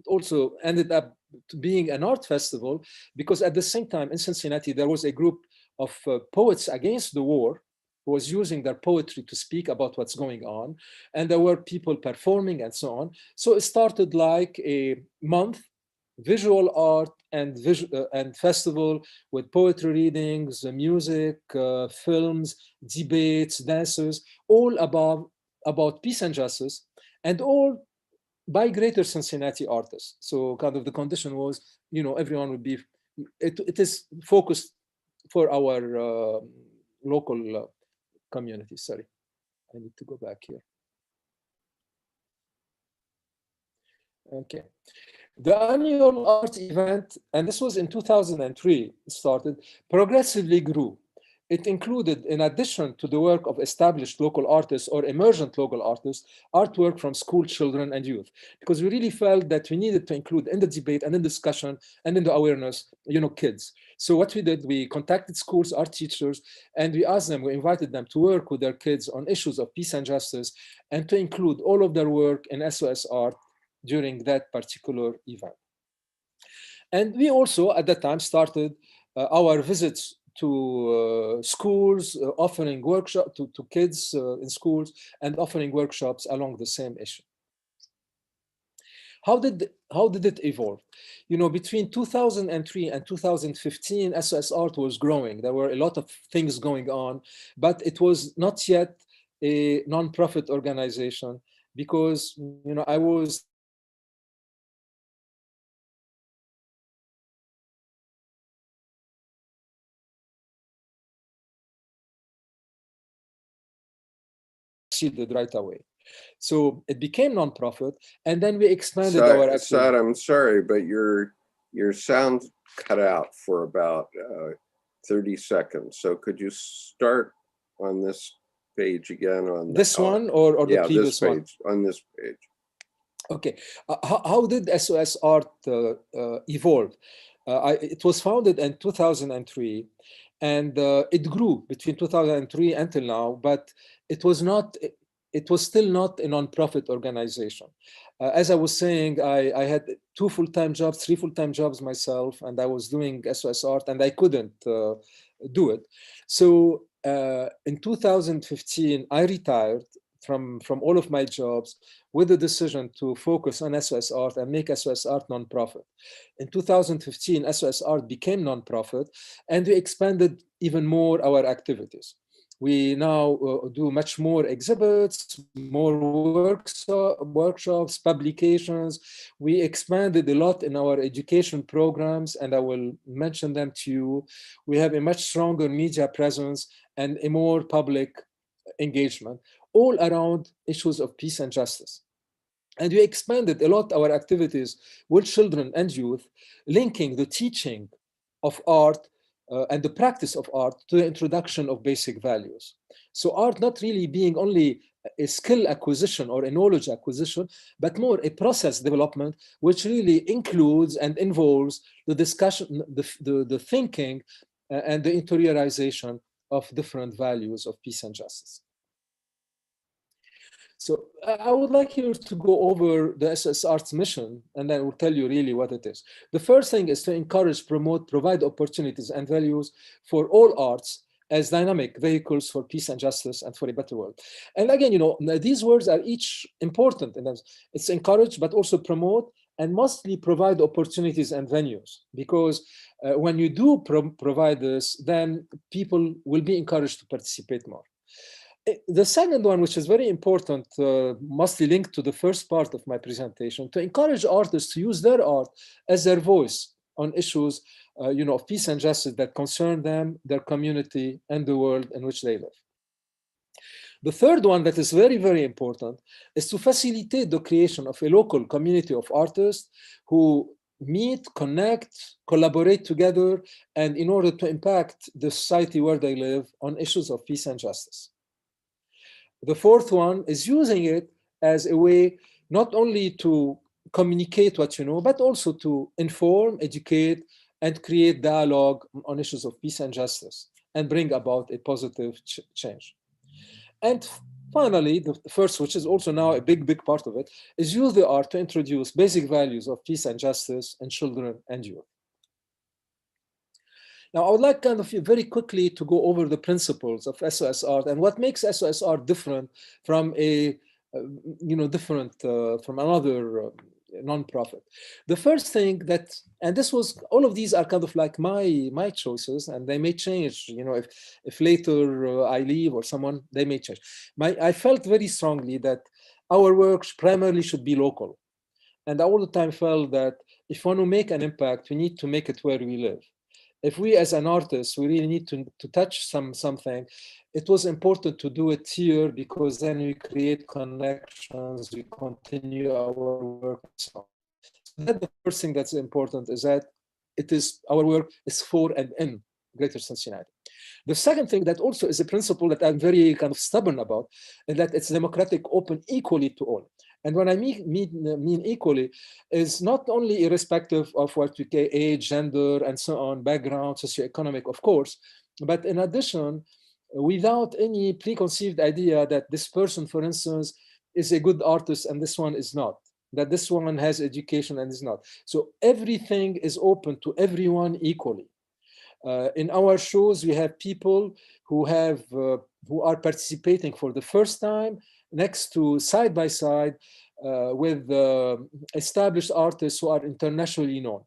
also ended up to being an art festival, because at the same time in Cincinnati, there was a group of poets against the war who was using their poetry to speak about what's going on. And there were people performing and so on. So it started like a month, visual art and festival with poetry readings, music, films, debates, dances, all about peace and justice, and all by greater Cincinnati artists. So kind of the condition was, everyone would be, it is focused for our local community. Sorry, I need to go back here. Okay. The annual art event, and this was in 2003, started, progressively grew. It included, in addition to the work of established local artists or emergent local artists, artwork from school children and youth, because we really felt that we needed to include in the debate and in discussion and in the awareness, kids. So what we did, we contacted schools, art teachers, and we invited them to work with their kids on issues of peace and justice, and to include all of their work in SOS Art during that particular event. And we also, at that time, started our visits to schools, offering workshops to kids in schools, and offering workshops along the same issue. How did it evolve? Between 2003 and 2015, SOS Art was growing. There were a lot of things going on, but it was not yet a nonprofit organization, because I was succeeded right away. So it became nonprofit, and then we expanded our activity. Saad, I'm sorry, but your sound cut out for about 30 seconds. So could you start on this page again? On this one or the previous this page, one? on this page. Okay. How did SOS Art evolve? It was founded in 2003, and it grew between 2003 until now, but it was still not a nonprofit organization. As I was saying, I had 2 full-time jobs, 3 full-time jobs myself, and I was doing SOS Art, and I couldn't do it. So in 2015, I retired from all of my jobs with the decision to focus on SOS Art and make SOS Art nonprofit. In 2015, SOS Art became nonprofit, and we expanded even more our activities. We now do much more exhibits, more workshops, publications. We expanded a lot in our education programs, and I will mention them to you. We have a much stronger media presence and a more public engagement, all around issues of peace and justice. And we expanded a lot our activities with children and youth, linking the teaching of art and the practice of art to the introduction of basic values. So art not really being only a skill acquisition or a knowledge acquisition, but more a process development, which really includes and involves the discussion, the thinking, and the interiorization of different values of peace and justice. So I would like here to go over the SOS Art's mission, and I will tell you really what it is. The first thing is to encourage, promote, provide opportunities and values for all arts as dynamic vehicles for peace and justice and for a better world. And again, you know, these words are each important, and it's encourage, but also promote, and mostly provide opportunities and venues, because when you do provide this, then people will be encouraged to participate more. The second one, which is very important, mostly linked to the first part of my presentation, to encourage artists to use their art as their voice on issues, you know, of peace and justice that concern them, their community, and the world in which they live. The third one that is very, very important is to facilitate the creation of a local community of artists who meet, connect, collaborate together, and in order to impact the society where they live on issues of peace and justice. The fourth one is using it as a way not only to communicate what you know, but also to inform, educate, and create dialogue on issues of peace and justice and bring about a positive change. And finally, the first, which is also now a big, big part of it, is use the art to introduce basic values of peace and justice in children and youth. Now, I would like kind of very quickly to go over the principles of SOS Art and what makes SOS Art different from a, from another nonprofit. The first thing that, and this was, all of these are kind of like my choices, and they may change, you know, if later I leave or someone, they may change. I felt very strongly that our work primarily should be local. And I all the time felt that if we want to make an impact, we need to make it where we live. If we as an artist, we really need to touch something, it was important to do it here, because then we create connections, we continue our work. So that's the first thing that's important, is that our work is for and in Greater Cincinnati. The second thing that also is a principle that I'm very kind of stubborn about, is that it's democratic, open, equally to all. And when I mean equally, is not only irrespective of what we say, age, gender, and so on, background, socioeconomic, of course, but in addition, without any preconceived idea that this person, for instance, is a good artist and this one is not, that this one has education and is not. So everything is open to everyone equally. In our shows, we have people who are participating for the first time, next to side by side with established artists who are internationally known.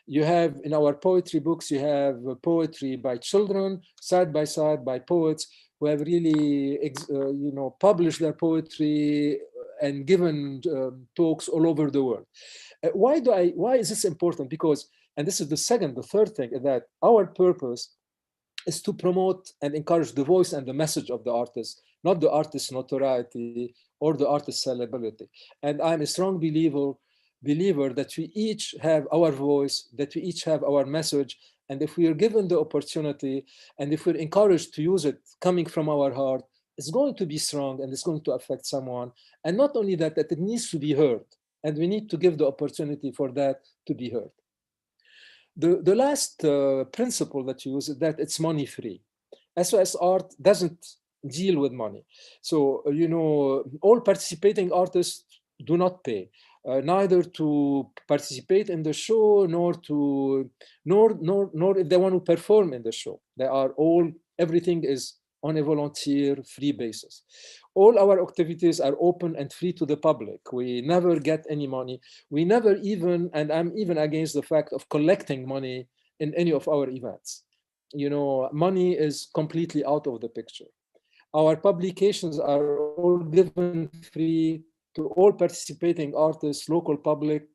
You have in our poetry books, you have poetry by children, side by side by poets who have really, published their poetry and given talks all over the world. Why is this important? Because, and this is the third thing, is that our purpose is to promote and encourage the voice and the message of the artist, not the artist's notoriety or the artist's celebrity. And I'm a strong believer that we each have our voice, that we each have our message. And if we are given the opportunity, and if we're encouraged to use it coming from our heart, it's going to be strong and it's going to affect someone. And not only that, that it needs to be heard. And we need to give the opportunity for that to be heard. The last principle that you use is that it's money free. SOS Art doesn't deal with money. So, all participating artists do not pay, neither to participate in the show, nor if they want to perform in the show. Everything is on a volunteer free basis. All our activities are open and free to the public. We never get any money. We never even, and I'm even against the fact of collecting money in any of our events. You know, money is completely out of the picture. Our publications are all given free to all participating artists, local public,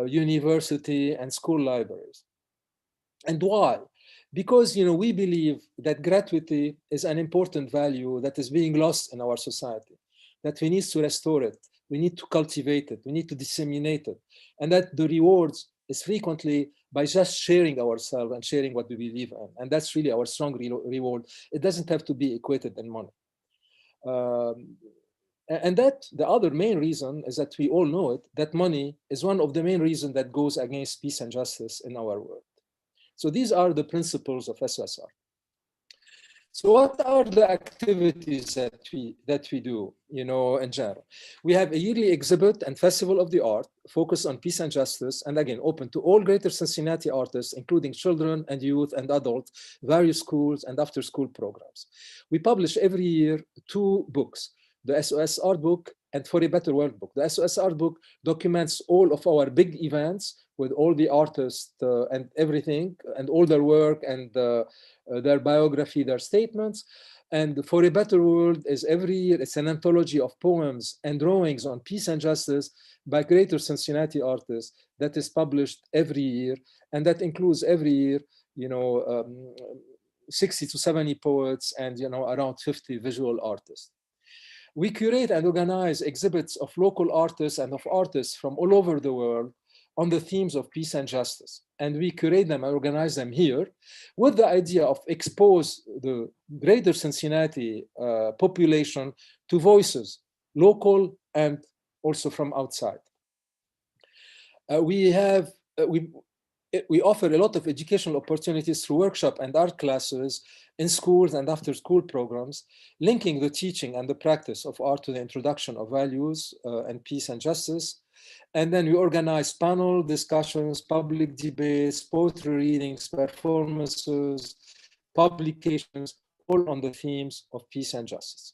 university, and school libraries. And why? Because, you know, we believe that gratuity is an important value that is being lost in our society, that we need to restore it, we need to cultivate it, we need to disseminate it, and that the rewards is frequently by just sharing ourselves and sharing what we believe in. And that's really our strong reward. It doesn't have to be equated in money. And that the other main reason is that we all know it, that money is one of the main reasons that goes against peace and justice in our world. So these are the principles of SOS Art. So what are the activities that we do, you know, in general? We have a yearly exhibit and festival of the art focused on peace and justice, and again, open to all Greater Cincinnati artists, including children and youth and adults, various schools and after-school programs. We publish every year 2 books, the SOS Art book and For a Better World book. The SOS Art book documents all of our big events with all the artists and everything, and all their work and their biography, their statements. And For a Better World is every year, it's an anthology of poems and drawings on peace and justice by Greater Cincinnati artists that is published every year. And that includes every year, you know, 60 to 70 poets and, you know, around 50 visual artists. We curate and organize exhibits of local artists and of artists from all over the world on the themes of peace and justice. And we curate them and organize them here with the idea of expose the Greater Cincinnati population to voices, local and also from outside. We offer a lot of educational opportunities through workshop and art classes in schools and after school programs, linking the teaching and the practice of art to the introduction of values and peace and justice. And then we organize panel discussions, public debates, poetry readings, performances, publications, all on the themes of peace and justice.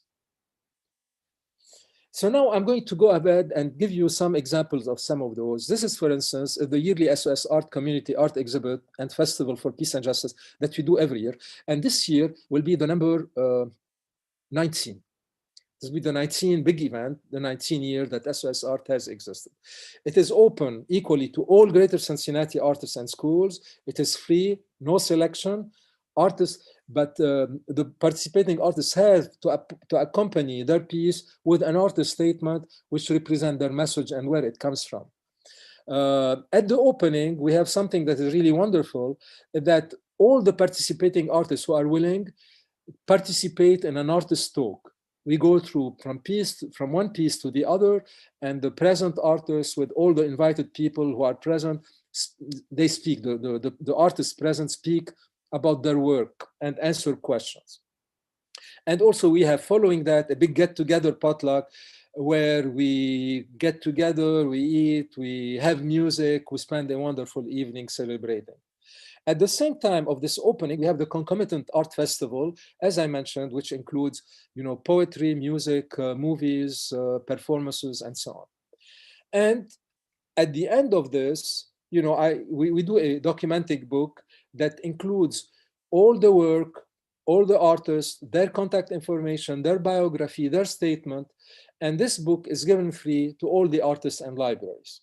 So now I'm going to go ahead and give you some examples of some of those. This is, for instance, the yearly SOS Art Community Art Exhibit and Festival for Peace and Justice that we do every year. And this year will be the number 19. This will be the 19 big event, the 19 year that SOS Art has existed. It is open equally to all Greater Cincinnati artists and schools. It is free, no selection. Artists, but the participating artists have to accompany their piece with an artist statement which represent their message and where it comes from. At the opening, we have something that is really wonderful, that all the participating artists who are willing participate in an artist talk. We go through from one piece to the other, and the present artists with all the invited people who are present, they speak, the artists present speak about their work and answer questions. And also we have, following that, a big get-together potluck where we get together, we eat, we have music, we spend a wonderful evening celebrating. At the same time of this opening, we have the concomitant art festival, as I mentioned, which includes, you know, poetry, music, movies, performances, and so on. And at the end of this, you know, we do a documenting book that includes all the work, all the artists, their contact information, their biography, their statement, and this book is given free to all the artists and libraries.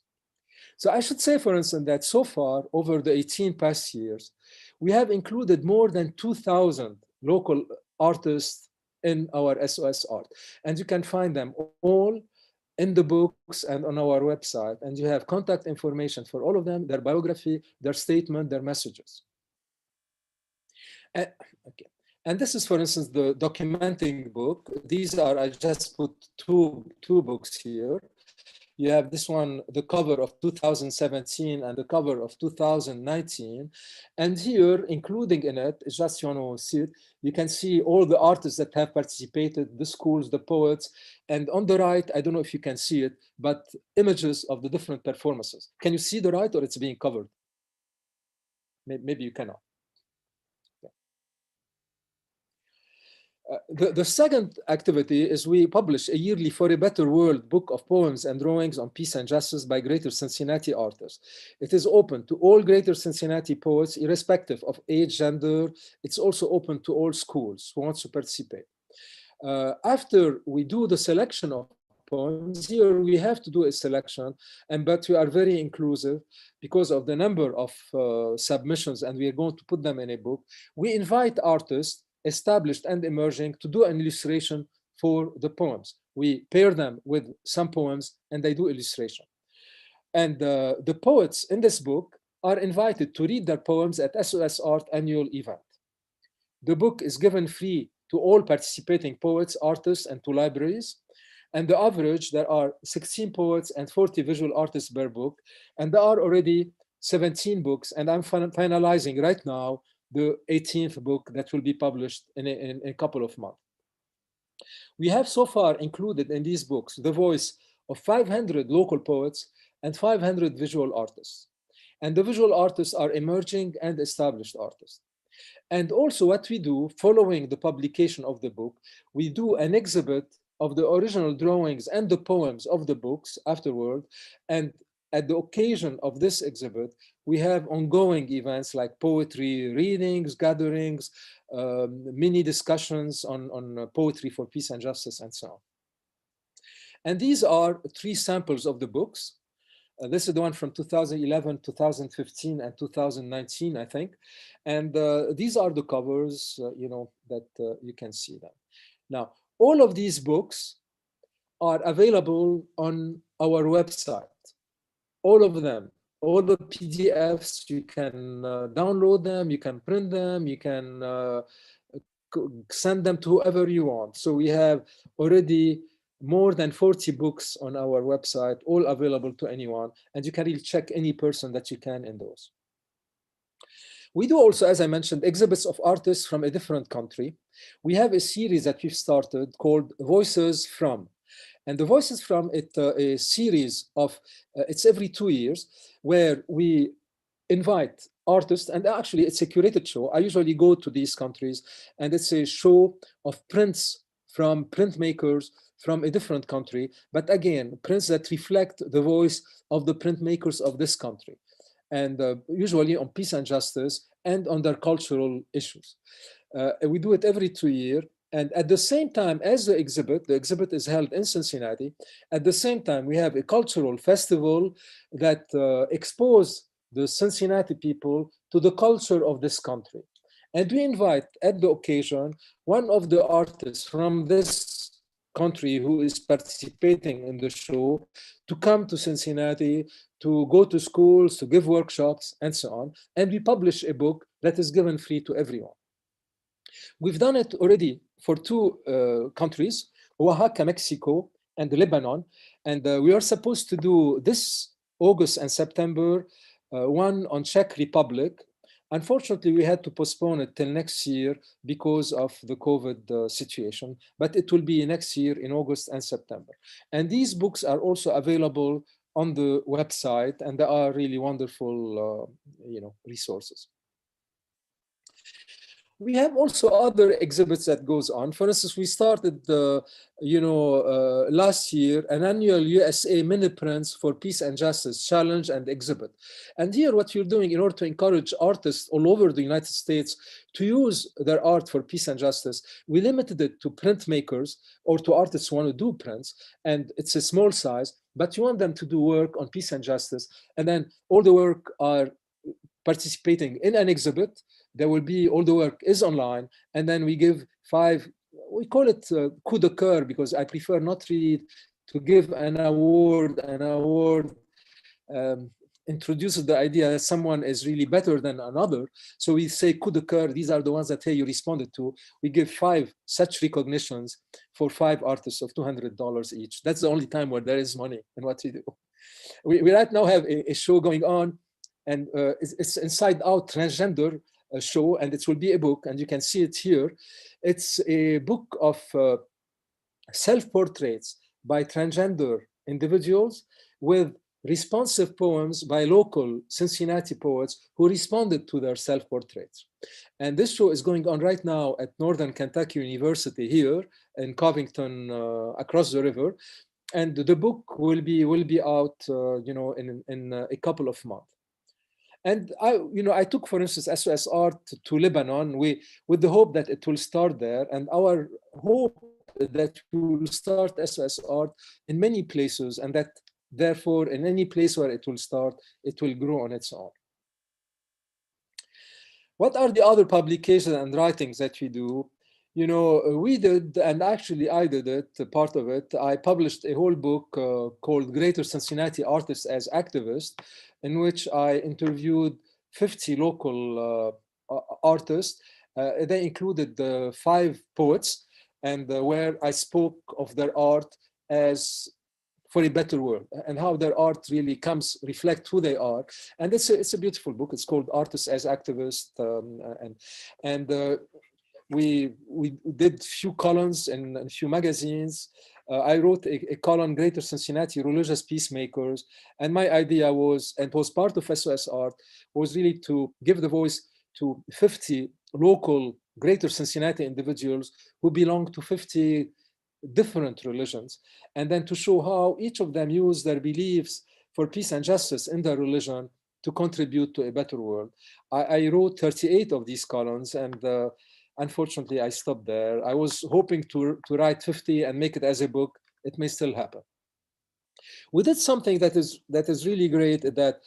So I should say, for instance, that so far, over the 18 past years, we have included more than 2,000 local artists in our SOS Art. And you can find them all in the books and on our website. And you have contact information for all of them, their biography, their statement, their messages. Okay. And this is, for instance, the documenting book. These are, I just put two books here. You have this one, the cover of 2017 and the cover of 2019. And here, including in it, just you want to see it, you can see all the artists that have participated, the schools, the poets. And on the right, I don't know if you can see it, but images of the different performances. Can you see the right, or it's being covered? Maybe you cannot. The second activity is we publish a yearly For a Better World book of poems and drawings on peace and justice by Greater Cincinnati artists. It is open to all Greater Cincinnati poets, irrespective of age, gender. It's also open to all schools who want to participate. After we do the selection of poems, here we have to do a selection, but we are very inclusive because of the number of submissions, and we are going to put them in a book. We invite artists, established and emerging, to do an illustration for the poems. We pair them with some poems and they do illustration. And the poets in this book are invited to read their poems at SOS Art annual event. The book is given free to all participating poets, artists, and to libraries. And the average, there are 16 poets and 40 visual artists per book. And there are already 17 books. And I'm finalizing right now the 18th book that will be published in a couple of months. We have so far included in these books the voice of 500 local poets and 500 visual artists. And the visual artists are emerging and established artists. And also what we do, following the publication of the book, we do an exhibit of the original drawings and the poems of the books afterward. And at the occasion of this exhibit, we have ongoing events like poetry readings, gatherings, mini discussions on poetry for peace and justice, and so on. And these are 3 samples of the books. This is the one from 2011, 2015, and 2019, I think. And these are the covers, that you can see them. Now, all of these books are available on our website. All of them, all the PDFs, you can download them, you can print them, you can send them to whoever you want. So we have already more than 40 books on our website, all available to anyone. And you can really check any person that you can in those. We do also, as I mentioned, exhibits of artists from a different country. We have a series that we've started called Voices From. And the Voices From, it's a series of, it's every 2 years, where we invite artists, and actually it's a curated show. I usually go to these countries, and it's a show of prints from printmakers from a different country, but again, prints that reflect the voice of the printmakers of this country, and usually on peace and justice and on their cultural issues. We do it every 2 years. And at the same time as the exhibit is held in Cincinnati. At the same time, we have a cultural festival that exposes the Cincinnati people to the culture of this country. And we invite, at the occasion, one of the artists from this country who is participating in the show to come to Cincinnati, to go to schools, to give workshops, and so on. And we publish a book that is given free to everyone. We've done it already for 2 countries, Oaxaca, Mexico, and Lebanon. And we are supposed to do this August and September, one on Czech Republic. Unfortunately, we had to postpone it till next year because of the COVID situation, but it will be next year in August and September. And these books are also available on the website, and they are really wonderful resources. We have also other exhibits that goes on. For instance, we started, last year, an annual USA mini prints for peace and justice challenge and exhibit. And here, what you're doing in order to encourage artists all over the United States to use their art for peace and justice, we limited it to printmakers or to artists who want to do prints. And it's a small size, but you want them to do work on peace and justice. And then all the work are participating in an exhibit. There will be, all the work is online, and then we give 5, we call it coup de coeur, because I prefer not really to give an award. An award introduces the idea that someone is really better than another. So we say coup de coeur, these are the ones that, hey, you responded to. We give 5 such recognitions for 5 artists of $200 each. That's the only time where there is money in what we do. We right now have a show going on, and it's Inside Out Transgender show, and it will be a book, and you can see it here. It's a book of self-portraits by transgender individuals with responsive poems by local Cincinnati poets who responded to their self-portraits. And this show is going on right now at Northern Kentucky University here in Covington, across the river. And the book will be out, in a couple of months. And I took, for instance, SOS Art to Lebanon, with the hope that it will start there. And our hope is that we will start SOS Art in many places, and that therefore, in any place where it will start, it will grow on its own. What are the other publications and writings that we do? We did, and actually I did it, part of it. I published a whole book called Greater Cincinnati Artists as Activists, in which I interviewed 50 local artists. They included 5 poets, and where I spoke of their art as for a better world, and how their art really reflect who they are. And it's a beautiful book. It's called Artists as Activists, we did few columns in a few magazines. I wrote a column, Greater Cincinnati Religious Peacemakers, and my idea was, and was part of SOS Art, was really to give the voice to 50 local Greater Cincinnati individuals who belong to 50 different religions, and then to show how each of them use their beliefs for peace and justice in their religion to contribute to a better world. I wrote 38 of these columns, and unfortunately I stopped there. I was hoping to write 50 and make it as a book. It may still happen. We did something that is really great, that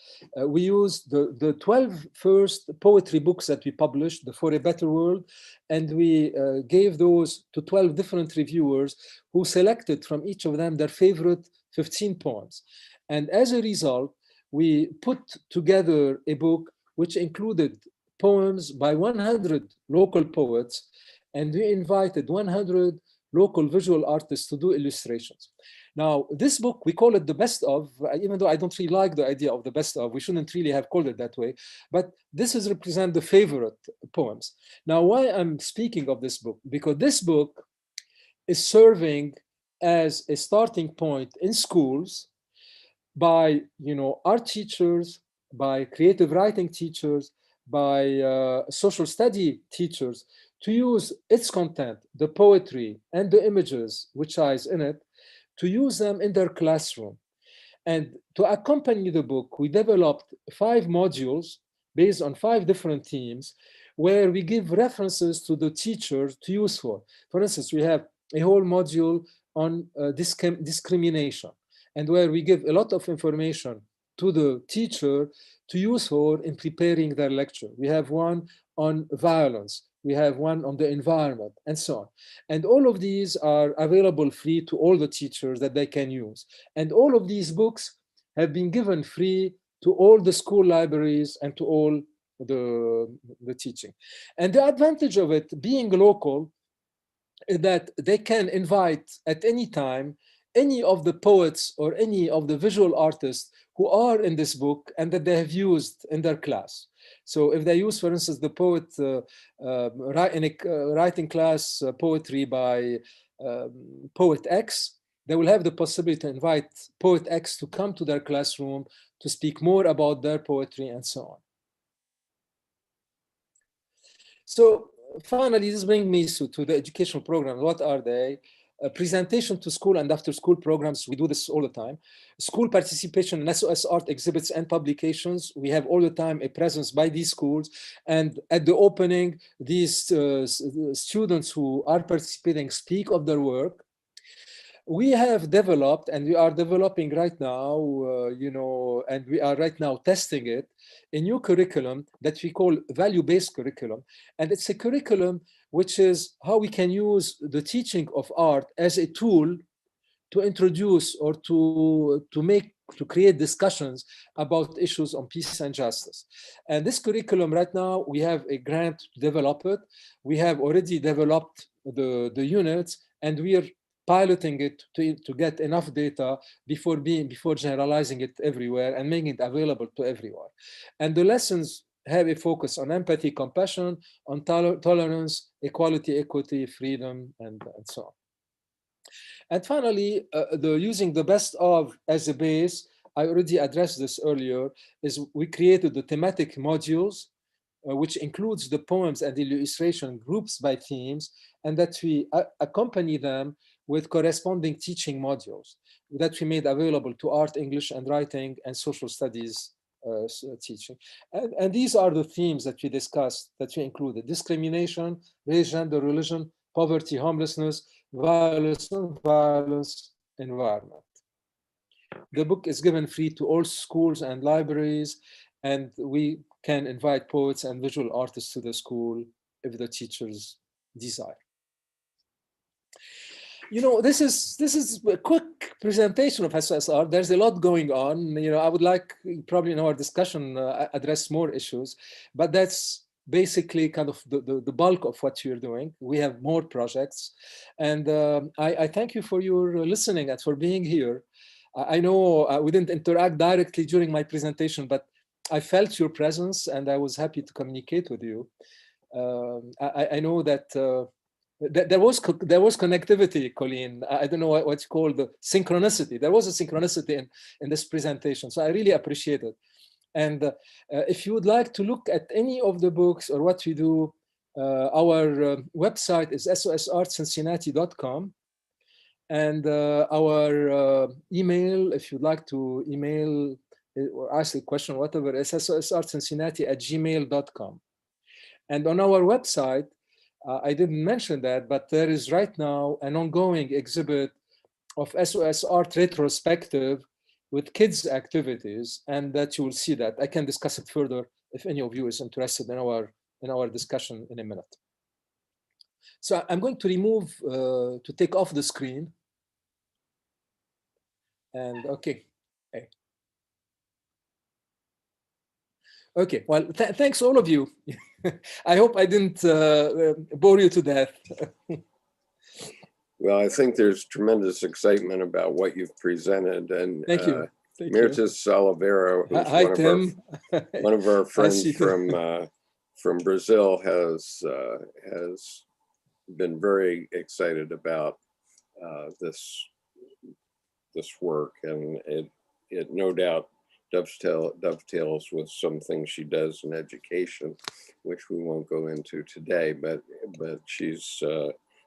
we used the 12 first poetry books that we published, For a Better World, and we gave those to 12 different reviewers who selected from each of them their favorite 15 poems. And as a result, we put together a book which included poems by 100 local poets, and we invited 100 local visual artists to do illustrations. Now, this book, we call it the best of, even though I don't really like the idea of the best of. We shouldn't really have called it that way, but this is represent the favorite poems. Now, why I'm speaking of this book? Because this book is serving as a starting point in schools by, art teachers, by creative writing teachers, by social study teachers, to use its content, the poetry and the images which is in it, to use them in their classroom. And to accompany the book, we developed 5 modules based on 5 different themes, where we give references to the teachers to use for. For instance, we have a whole module on discrimination, and where we give a lot of information to the teacher to use for in preparing their lecture. We have one on violence. We have one on the environment, and so on. And all of these are available free to all the teachers that they can use. And all of these books have been given free to all the school libraries and to all the teaching. And the advantage of it being local is that they can invite at any time any of the poets or any of the visual artists who are in this book and that they have used in their class. So if they use, for instance, the poet in a writing class, poetry by poet X, they will have the possibility to invite poet X to come to their classroom to speak more about their poetry and so on. So finally, this brings me to the educational programs. What are they? Presentation to school and after school programs, we do this all the time. School participation in SOS Art exhibits and publications, we have all the time a presence by these schools. And at the opening, these students who are participating speak of their work. We have developed, and we are developing right now, and we are right now testing it, a new curriculum that we call value-based curriculum. And it's a curriculum which is how we can use the teaching of art as a tool to introduce or to create discussions about issues on peace and justice. And this curriculum right now, we have a grant to develop it. We have already developed the units, and we are piloting it to get enough data before generalizing it everywhere and making it available to everyone. And the lessons have a focus on empathy, compassion, on tolerance, equality, equity, freedom, and so on. And finally, using the best of as a base, I already addressed this earlier, is we created the thematic modules, which includes the poems and the illustration groups by themes, and that we accompany them with corresponding teaching modules that we made available to art, English, and writing, and social studies teaching. And these are the themes that we discussed, that we included: discrimination, race, gender, religion, poverty, homelessness, violence, non-violence, environment. The book is given free to all schools and libraries, and we can invite poets and visual artists to the school if the teachers desire. You know, this is a quick presentation of SOS Art. There's a lot going on. You know, I would like, probably in our discussion, address more issues, but that's basically kind of the bulk of what you're doing. We have more projects, and I thank you for your listening and for being here. I know we didn't interact directly during my presentation, but I felt your presence and I was happy to communicate with you. I know that there was connectivity, Colleen. I don't know what's called the synchronicity. There was a synchronicity in this presentation, so I really appreciate it. And if you would like to look at any of the books or what we do, our website is sosartcincinnati.com. And our email, if you'd like to email or ask a question, whatever, is sosartcincinnati@gmail.com. And on our website, I didn't mention that, but there is right now an ongoing exhibit of SOS Art retrospective with kids' activities, and that you will see that. I can discuss it further if any of you is interested in our discussion in a minute. So I'm going to remove, to take off the screen. And okay. Okay, well, thanks all of you. I hope I didn't bore you to death. Well, I think there's tremendous excitement about what you've presented. And thank you. Emeritus Olivero, who's Hi, Tim. One of our friends from Brazil, has been very excited about this work, and it no doubt dovetails with some things she does in education, which we won't go into today, but she's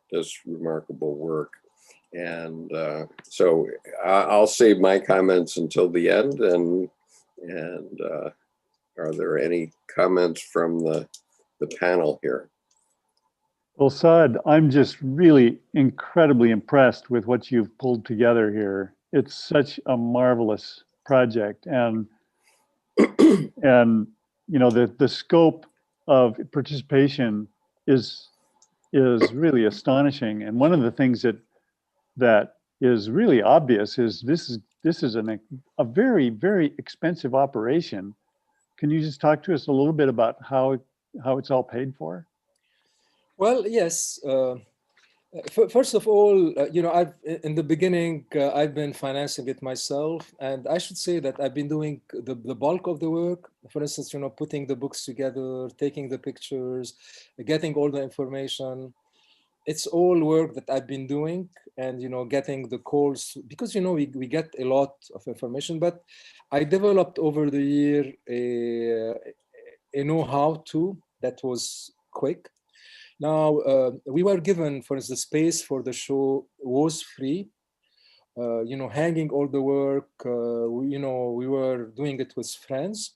does remarkable work. And so I'll save my comments until the end. And are there any comments from the panel here? Well, Saad, I'm just really incredibly impressed with what you've pulled together here. It's such a marvelous project, and you know, the scope of participation is really astonishing. And one of the things that is really obvious is this is a very, very expensive operation. Can you just talk to us a little bit about how it's all paid for? Well, yes. First of all, you know, in the beginning, I've been financing it myself, and I should say that I've been doing the bulk of the work. For instance, you know, putting the books together, taking the pictures, getting all the information. It's all work that I've been doing, and you know, getting the calls, because you know we get a lot of information. But I developed over the year a know-how too that was quick. Now, we were given, for instance, the space for the show was free. You know, hanging all the work, you know, we were doing it with friends.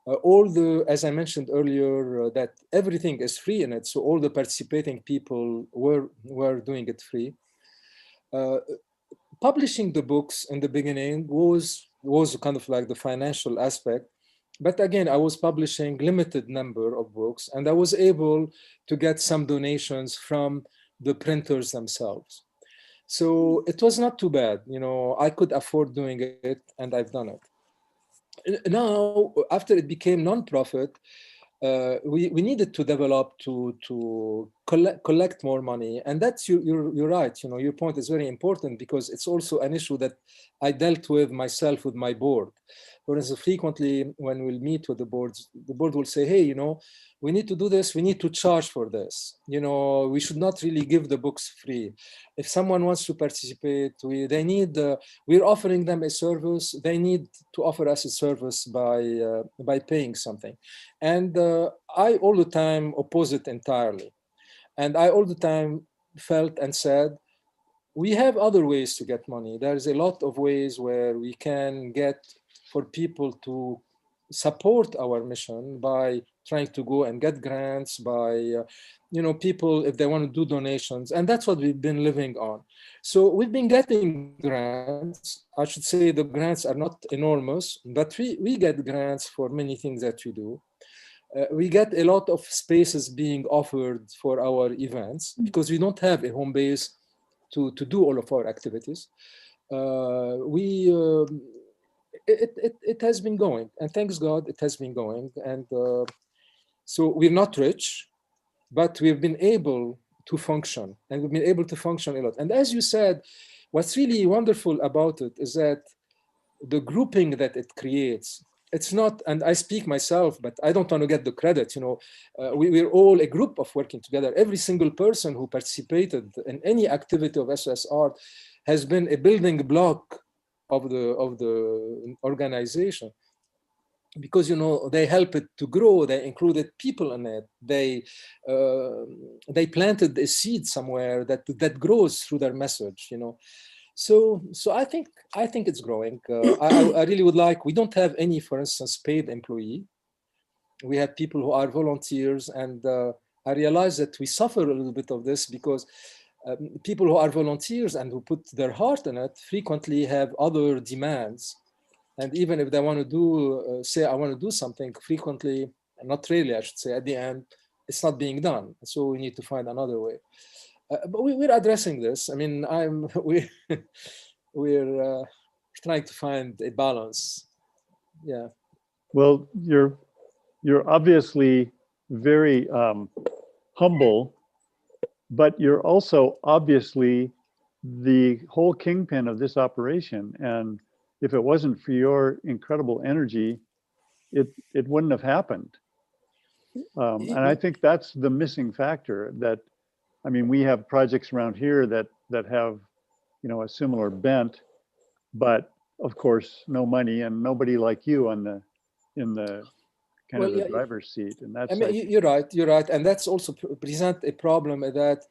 As I mentioned earlier, that everything is free in it. So all the participating people were doing it free. Publishing the books in the beginning was kind of like the financial aspect. But again, I was publishing limited number of books, and I was able to get some donations from the printers themselves. So it was not too bad. You know, I could afford doing it, and I've done it. Now, after it became non-profit, we needed to develop to collect more money. And that's you're right. You know, your point is very important, because it's also an issue that I dealt with myself with my board. For instance, frequently when we'll meet with the board will say, hey, you know, we need to do this, we need to charge for this. You know, we should not really give the books free. If someone wants to participate, we're offering them a service, they need to offer us a service by paying something. And I all the time oppose it entirely. And I all the time felt and said, we have other ways to get money. There's a lot of ways where we can get for people to support our mission by trying to go and get grants, by, you know, people, if they want to do donations. And that's what we've been living on. So we've been getting grants. I should say the grants are not enormous, but we get grants for many things that we do. We get a lot of spaces being offered for our events, because we don't have a home base to do all of our activities. It has been going, and thanks God it has been going. And so we're not rich, but we've been able to function, and we've been able to function a lot. And as you said, what's really wonderful about it is that the grouping that it creates, it's not, and I speak myself, but I don't want to get the credit, you know, we're all a group of working together. Every single person who participated in any activity of SOS Art has been a building block of the organization, because, you know, they help it to grow. They included people in it. They planted a seed somewhere that grows through their message, you know. So I think it's growing. I really would like, we don't have any, for instance, paid employee. We have people who are volunteers, and I realize that we suffer a little bit of this, because people who are volunteers and who put their heart in it frequently have other demands. And even if they want to do, say, I want to do something, frequently, not really, I should say, at the end, it's not being done. So we need to find another way. But we're addressing this. I mean, we're trying to find a balance. Yeah. Well, you're obviously very humble, but you're also obviously the whole kingpin of this operation. And if it wasn't for your incredible energy, it wouldn't have happened. And I think that's the missing factor. That, I mean, we have projects around here that have, you know, a similar bent, but of course, no money and nobody like you in the kind of the driver's seat. And that's, I mean, you're right. And that's also present a problem that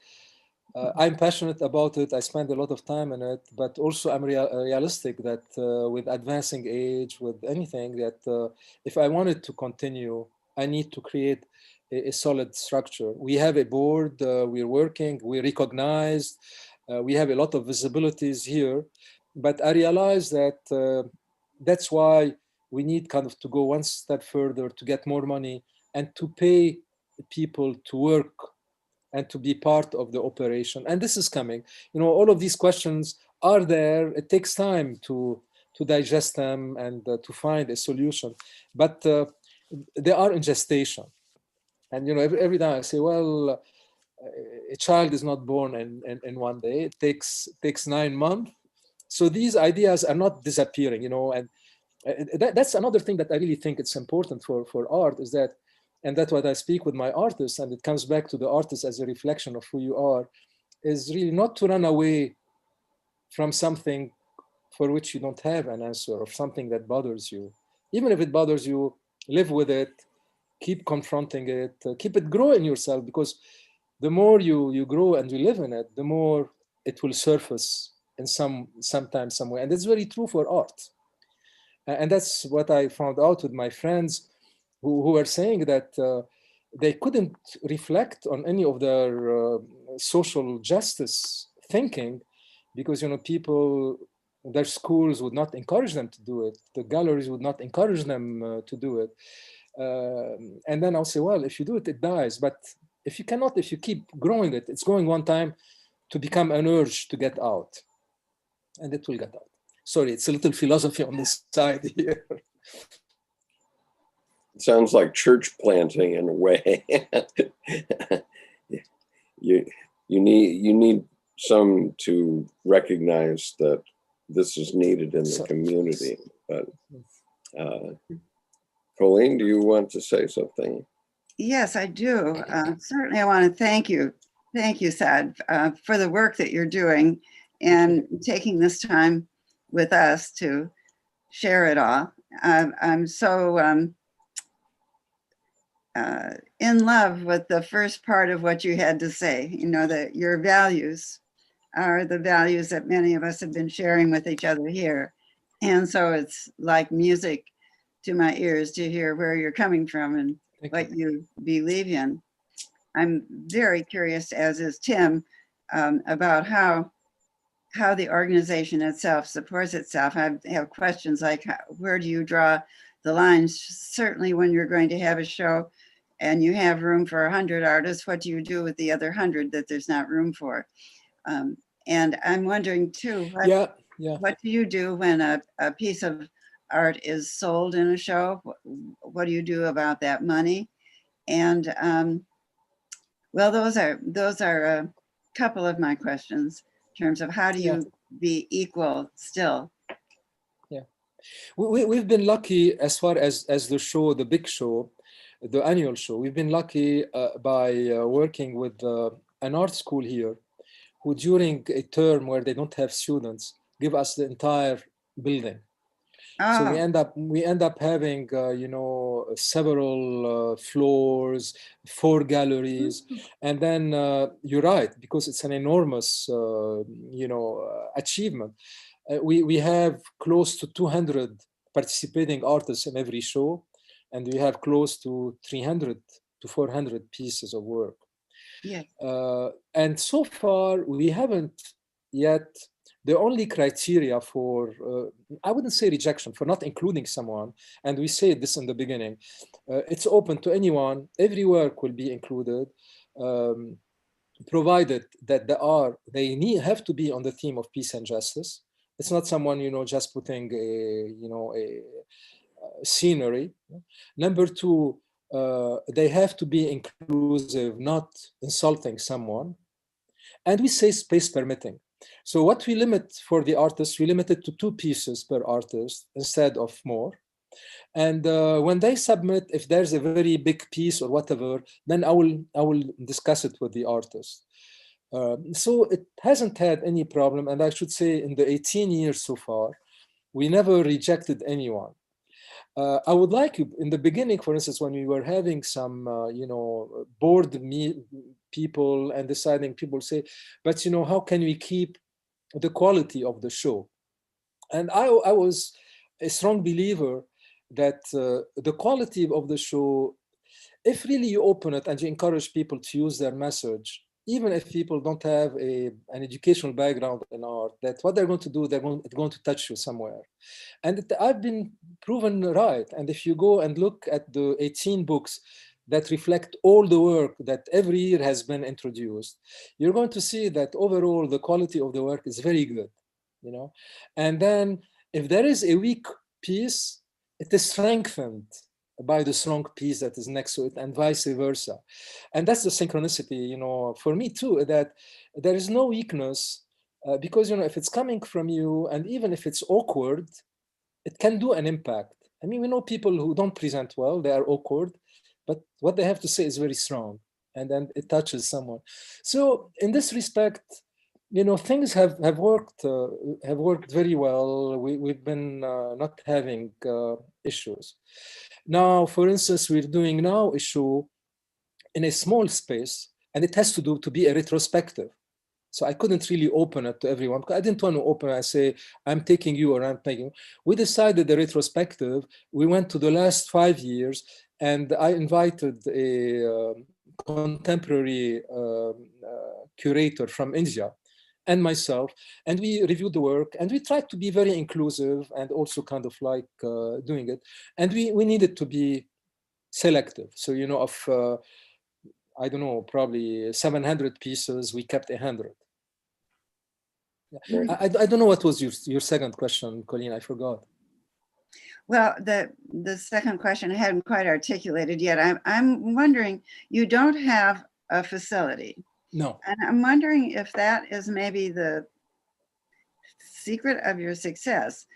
I'm passionate about it. I spend a lot of time in it, but also I'm realistic that with advancing age, with anything, that if I wanted to continue, I need to create a solid structure. We have a board, we're working, we're recognized, we have a lot of visibilities here, but I realize that that's why we need kind of to go one step further to get more money and to pay people to work and to be part of the operation. And this is coming. You know, all of these questions are there. It takes time to digest them and to find a solution, but they are in gestation. And, you know, every time I say, well, a child is not born in one day. It takes 9 months. So these ideas are not disappearing, you know, and that's another thing that I really think it's important for art, is that, and that's what I speak with my artists, and it comes back to the artist as a reflection of who you are, is really not to run away from something for which you don't have an answer, or something that bothers you. Even if it bothers you, live with it, keep confronting it, keep it growing yourself, because the more you grow and you live in it, the more it will surface in sometimes, some way. And that's very true for art. And that's what I found out with my friends who were saying that they couldn't reflect on any of their social justice thinking, because, you know, people, their schools would not encourage them to do it. The galleries would not encourage them to do it. And then I'll say, well, if you do it, it dies. But if you keep growing it, it's going one time to become an urge to get out. And it will get out. Sorry, it's a little philosophy on this side here. It sounds like church planting in a way. you need some to recognize that this is needed in the community. But Colleen, do you want to say something? Yes, I do. Certainly, I want to thank you. Thank you, Saad, for the work that you're doing and taking this time with us to share it all. I'm so in love with the first part of what you had to say, you know, that your values are the values that many of us have been sharing with each other here. And so it's like music to my ears to hear where you're coming from and what you believe in. I'm very curious, as is Tim, about how the organization itself supports itself. I have questions like, where do you draw the lines? Certainly when you're going to have a show and you have room for 100 artists, what do you do with the other 100 that there's not room for? And I'm wondering too, what do you do when a piece of art is sold in a show? What do you do about that money? And well, those are a couple of my questions in terms of how do you be equal still? Yeah, we've been lucky as far as the show, the big show, the annual show. We've been lucky by working with an art school here, who during a term where they don't have students, give us the entire building. Oh. So we end up having you know, several floors, 4 galleries, and then you're right, because it's an enormous you know, achievement. We have close to 200 participating artists in every show, and we have close to 300 to 400 pieces of work. Yeah. And so far, we haven't yet, the only criteria for, I wouldn't say rejection, for not including someone, and we say this in the beginning, it's open to anyone, every work will be included, provided that they have to be on the theme of peace and justice. It's not someone, you know, just putting a, you know, a scenery. Number 2, they have to be inclusive, not insulting someone. And we say space permitting. So what we limit for the artists, we limit it to 2 pieces per artist instead of more. And when they submit, if there's a very big piece or whatever, then I will discuss it with the artist. So it hasn't had any problem. And I should say in the 18 years so far, we never rejected anyone. I would like you, in the beginning, for instance, when we were having some, you know, board people and deciding, people say, but, you know, how can we keep the quality of the show? And I was a strong believer that the quality of the show, if really you open it and you encourage people to use their message, even if people don't have an educational background in art, that what they're going to do, it's going to touch you somewhere. And I've been proven right. And if you go and look at the 18 books that reflect all the work that every year has been introduced, you're going to see that overall the quality of the work is very good, you know. And then if there is a weak piece, it is strengthened by the strong piece that is next to it, and vice versa. And that's the synchronicity, you know, for me too, that there is no weakness because, you know, if it's coming from you, and even if it's awkward, it can do an impact. I mean, we know people who don't present well, they are awkward, but what they have to say is very strong, and then it touches someone. So in this respect, you know, things have worked very well. We've been not having issues. Now, for instance, we're doing now a show in a small space, and it has to be a retrospective. So I couldn't really open it to everyone, because I didn't want to open it and say, I'm taking you or I'm taking you. We decided the retrospective. We went to the last 5 years, and I invited a contemporary curator from India and myself, and we reviewed the work, and we tried to be very inclusive and also kind of like doing it. And we needed to be selective. So, you know, of, I don't know, probably 700 pieces, we kept 100. Yeah. I don't know what was your second question, Colleen, I forgot. Well, the second question I hadn't quite articulated yet. I'm wondering, you don't have a facility. No. And I'm wondering if that is maybe the secret of your success.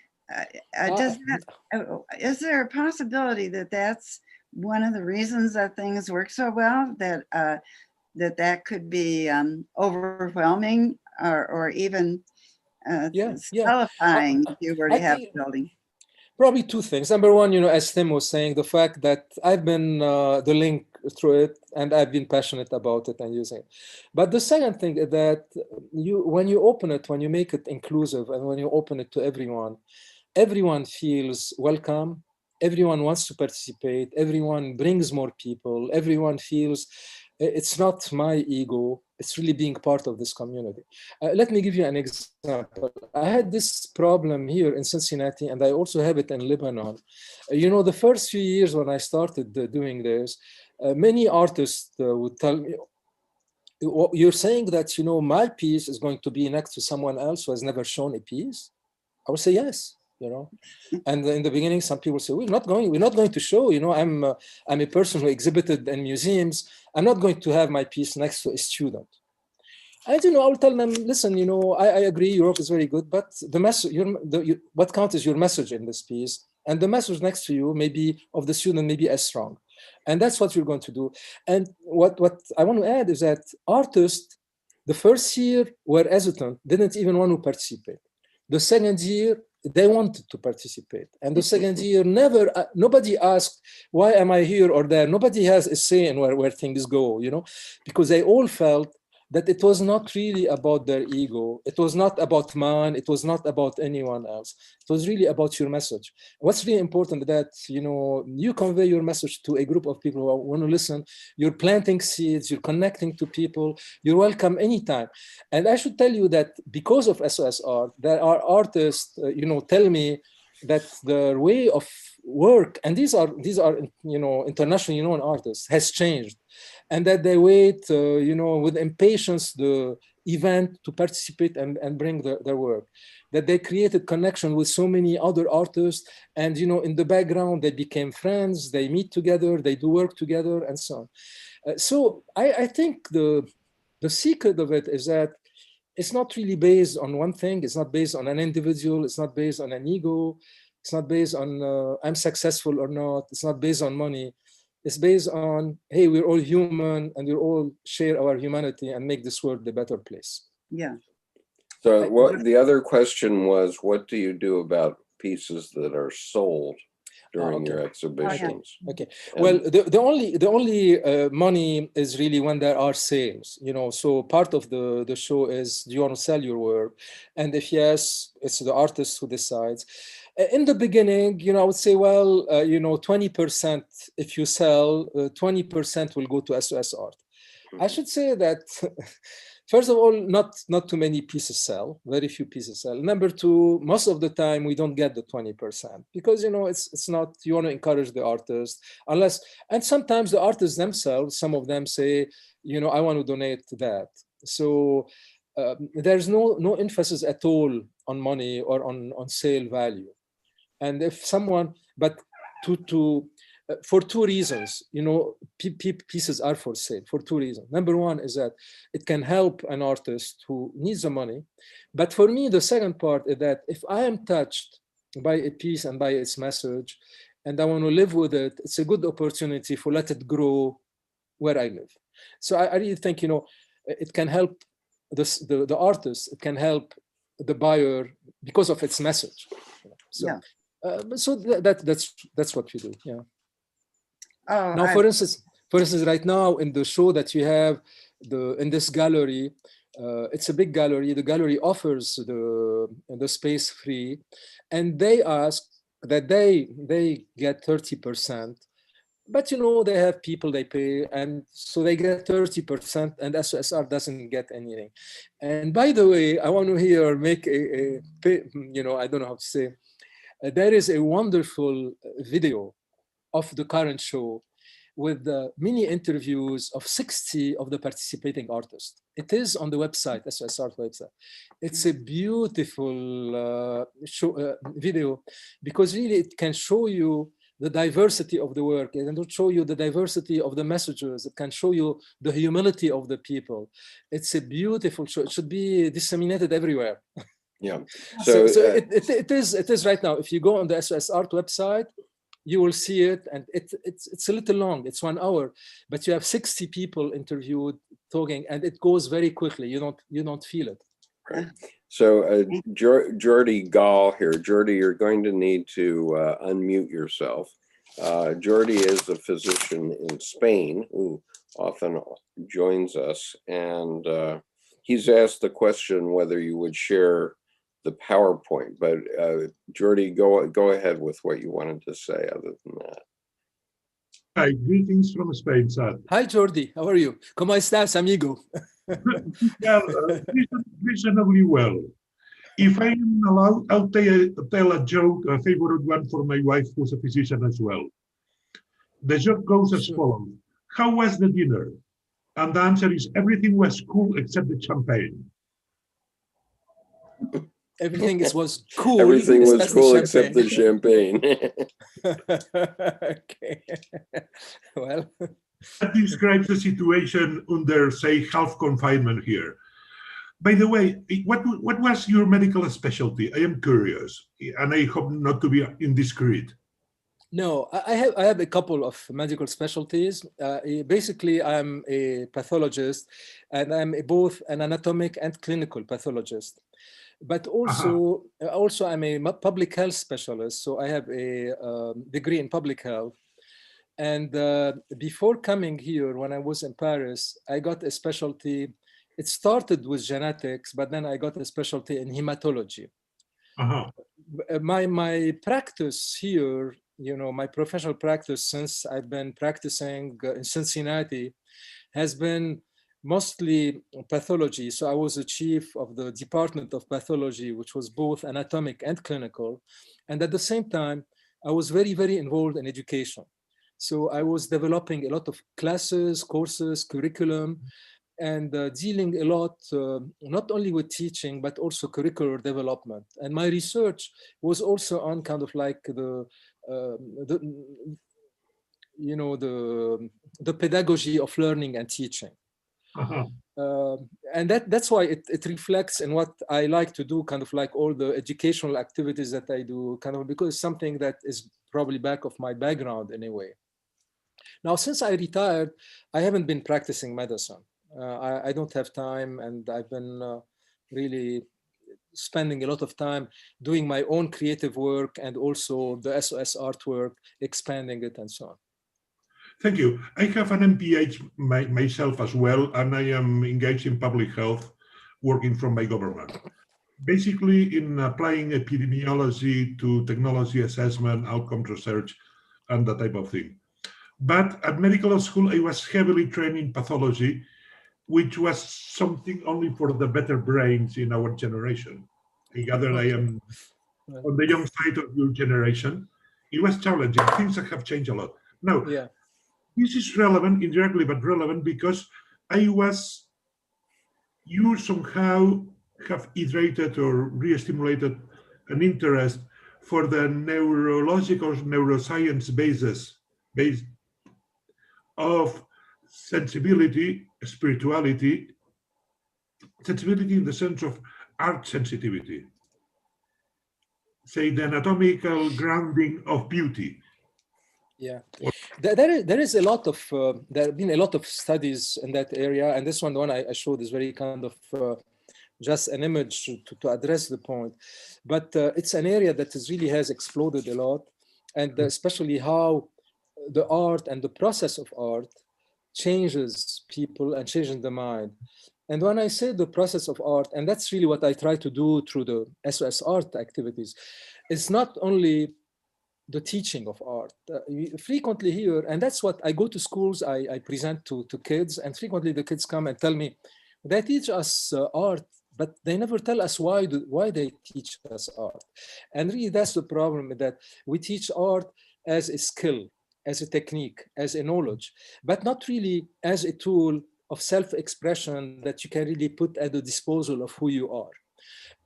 Is there a possibility that that's one of the reasons that things work so well, that that could be overwhelming or even qualifying if you were to have a building? Probably two things. Number one, as Tim was saying, the fact that I've been the link through it, and I've been passionate about it and using it. But the second thing is that when you open it, when you make it inclusive, and when you open it to everyone, everyone feels welcome. Everyone wants to participate. Everyone brings more people. Everyone feels it's not my ego. It's really being part of this community. Let me give you an example. I had this problem here in Cincinnati, and I also have it in Lebanon. The first few years when I started doing this, many artists would tell me, you're saying that, my piece is going to be next to someone else who has never shown a piece? I would say yes. And in the beginning, some people say, we're not going to show, I'm a person who exhibited in museums. I'm not going to have my piece next to a student. And, I will tell them, listen, I agree, your work is very good, but the message, what counts is your message in this piece. And the message next to you, maybe of the student, may be as strong. And that's what we're going to do. And what I want to add is that artists, the first year were hesitant, didn't even want to participate. The second year, they wanted to participate. And the second year, nobody asked, why am I here or there? Nobody has a say in where things go, because they all felt that it was not really about their ego. It was not about man. It was not about anyone else. It was really about your message. What's really important that, you convey your message to a group of people who want to listen. You're planting seeds, you're connecting to people, you're welcome anytime. And I should tell you that because of SOS Art, there are artists, tell me that their way of work, and these are internationally known artists, has changed. And that they wait, with impatience the event to participate and bring their work. That they created connection with so many other artists, and in the background they became friends. They meet together, they do work together, and so on. So I think the secret of it is that it's not really based on one thing. It's not based on an individual. It's not based on an ego. It's not based on I'm successful or not. It's not based on money. It's based on, hey, we're all human and we all share our humanity and make this world a better place. Yeah. So the other question was, what do you do about pieces that are sold during your exhibitions? Okay. Well, the only money is really when there are sales. So part of the show is, do you want to sell your work? And if yes, it's the artist who decides. In the beginning, I would say, well, 20% if you sell, 20% will go to SOS Art. I should say that, first of all, not too many pieces sell, very few pieces sell. Number two, most of the time we don't get the 20% because, it's not, you want to encourage the artist unless, and sometimes the artists themselves, some of them say, I want to donate to that. So there's no emphasis at all on money or on sale value. And if someone, but for two reasons, pieces are for sale for two reasons. Number one is that it can help an artist who needs the money. But for me, the second part is that if I am touched by a piece and by its message, and I want to live with it, it's a good opportunity for let it grow where I live. So I really think, it can help the artist, it can help the buyer because of its message. So, yeah. So that's what we do. Yeah. Oh, now, for instance, right now in the show that you have in this gallery, it's a big gallery. The gallery offers the space free, and they ask that they get 30%. But they have people they pay, and so they get 30%, and SOS Art doesn't get anything. And by the way, I want to here make I don't know how to say. There is a wonderful video of the current show with mini interviews of 60 of the participating artists. It is on the website, SOS Art website. It's a beautiful video because really it can show you the diversity of the work. It can show you the diversity of the messages. It can show you the humility of the people. It's a beautiful show. It should be disseminated everywhere. Yeah. So it is right now. If you go on the SOS Art website, you will see it, and it's a little long. It's 1 hour, but you have 60 people interviewed, talking, and it goes very quickly. You don't feel it. Right. So Jordi Gall here. Jordi, you're going to need to unmute yourself. Jordi is a physician in Spain who often joins us, and he's asked the question whether you would share the PowerPoint, but Jordi, go ahead with what you wanted to say other than that. Hi, greetings from Spain, Saad. Hi, Jordi. How are you? ¿Cómo estás, amigo? Yeah, reasonably well. If I am allowed, I'll tell a joke, a favorite one for my wife, who's a physician as well. The joke goes as follows. How was the dinner? And the answer is, everything was cool except the champagne. Everything was cool. Everything was cool except the champagne. Okay. Well, That describes the situation under, say, half confinement here. By the way, what was your medical specialty? I am curious, and I hope not to be indiscreet. no, I have a couple of medical specialties. Basically, I'm a pathologist, and I'm both an anatomic and clinical pathologist. But also I'm a public health specialist. So I have a degree in public health. And before coming here, when I was in Paris, I got a specialty. It started with genetics, but then I got a specialty in hematology. My practice here, my professional practice since I've been practicing in Cincinnati has been mostly pathology. So I was the chief of the department of pathology, which was both anatomic and clinical. And at the same time, I was very, very involved in education. So I was developing a lot of classes, courses, curriculum, and dealing a lot, not only with teaching, but also curricular development. And my research was also on kind of like the pedagogy of learning and teaching. And that's why it reflects in what I like to do, kind of like all the educational activities that I do, kind of because it's something that is probably back of my background in a way. Now, since I retired, I haven't been practicing medicine. I don't have time, and I've been really spending a lot of time doing my own creative work and also the SOS Art work, expanding it and so on. Thank you. I have an MPH myself as well, and I am engaged in public health, working from my government. Basically in applying epidemiology to technology assessment, outcome research, and that type of thing. But at medical school, I was heavily trained in pathology, which was something only for the better brains in our generation. I gather I am on the young side of your generation. It was challenging. Things have changed a lot. Now, this is relevant, indirectly, but relevant because you somehow have iterated or re-stimulated an interest for the neurological neuroscience base of sensibility, spirituality, sensibility in the sense of art sensitivity, say the anatomical grounding of beauty. Yeah, there is a lot of there have been a lot of studies in that area, and this one, the one I showed, is very kind of just an image to address the point. But it's an area that really has exploded a lot, and especially how the art and the process of art changes people and changes the mind. And when I say the process of art, and that's really what I try to do through the SOS Art activities, it's not only the teaching of art. Frequently here, and that's what I go to schools, I present to kids, and frequently the kids come and tell me, they teach us art, but they never tell us why they teach us art. And really that's the problem, that we teach art as a skill, as a technique, as a knowledge, but not really as a tool of self-expression that you can really put at the disposal of who you are.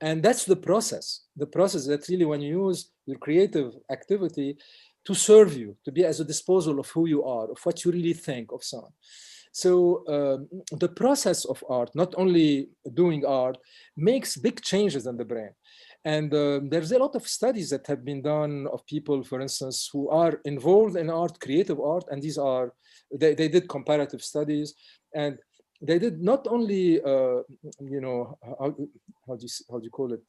And that's the process that really, when you use your creative activity, to serve you, to be as a disposal of who you are, of what you really think, of so on. So the process of art, not only doing art, makes big changes in the brain. And there's a lot of studies that have been done of people, for instance, who are involved in art, creative art, and these are, they did comparative studies, and they did not only, you know, how do you call it?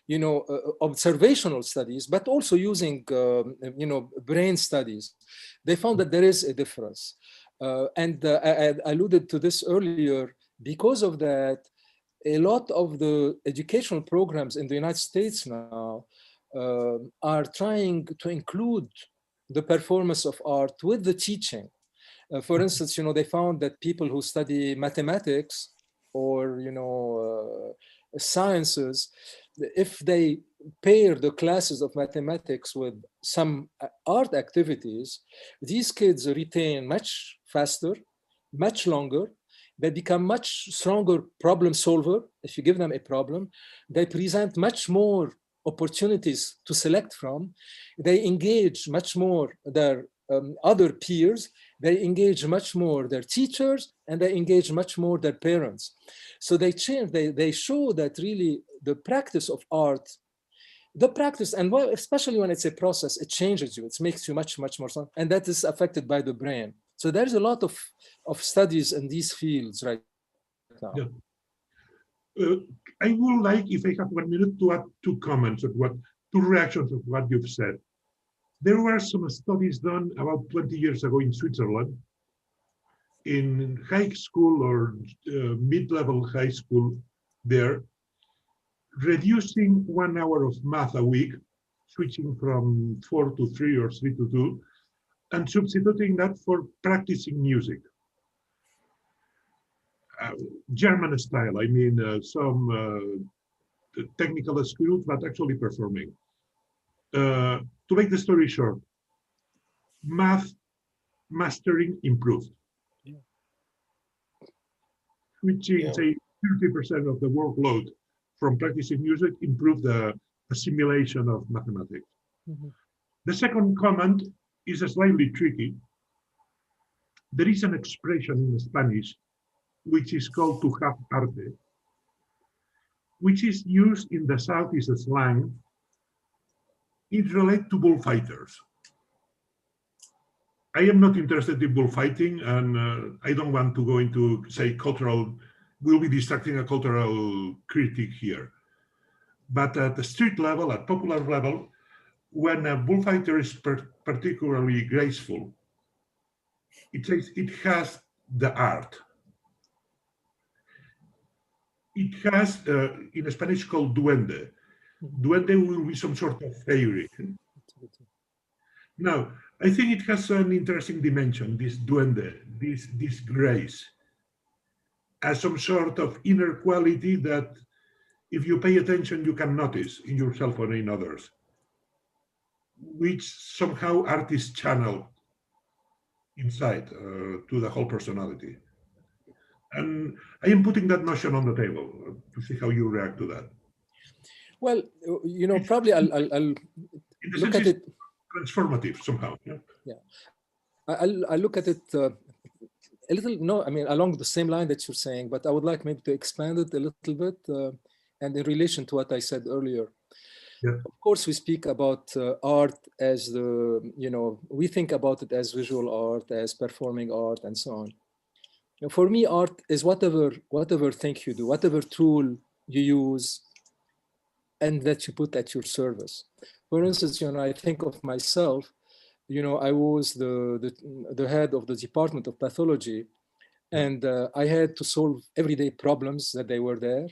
You know, observational studies, but also using, you know, brain studies. They found that there is a difference. I alluded to this earlier. Because of that, a lot of the educational programs in the United States now are trying to include the performance of art with the teaching. For instance, you know, they found that people who study mathematics or, you know, sciences, if they pair the classes of mathematics with some art activities, these kids retain much faster, much longer. They become much stronger problem solver. If you give them a problem, they present much more opportunities to select from. They engage much more their other peers. They engage much more their teachers, and they engage much more their parents. So they change, they show that really the practice of art, the practice, and especially when it's a process, it changes you, it makes you much, much more strong, and that is affected by the brain. So there's a lot of studies in these fields right now. Yeah. I would like, if I have 1 minute, to add two comments of two reactions of what you've said. There were some studies done about 20 years ago in Switzerland, in high school or mid-level high school there, reducing 1 hour of math a week, switching from 4 to 3 or 3 to 2, and substituting that for practicing music. German style, I mean, some technical skills, but actually performing. To make the story short, math mastering improved. Yeah. Switching, say, 30% of the workload from practicing music improved the assimilation of mathematics. Mm-hmm. The second comment is slightly tricky. There is an expression in Spanish which is called to have arte, which is used in the Southeast slang. It relates to bullfighters. I am not interested in bullfighting, and I don't want to go into, say, cultural, we'll be distracting a cultural critique here. But at the street level, at popular level, when a bullfighter is particularly graceful, it says it has the art. It has, in Spanish, called duende. Duende will be some sort of fairy. Now, I think it has an interesting dimension, this duende, this grace, as some sort of inner quality that, if you pay attention, you can notice in yourself or in others, which somehow artists channel inside to the whole personality. And I am putting that notion on the table to see how you react to that. Well, you know, probably I'll look at it transformative somehow. Yeah. Yeah, I look at it a little. No, I mean along the same line that you're saying, but I would like maybe to expand it a little bit, and in relation to what I said earlier. Yeah. Of course, we speak about art as the, you know, we think about it as visual art, as performing art, and so on. You know, for me, art is whatever thing you do, whatever tool you use, and that you put at your service. For instance, you know, I think of myself, you know, I was the head of the Department of Pathology, and I had to solve everyday problems that they were there.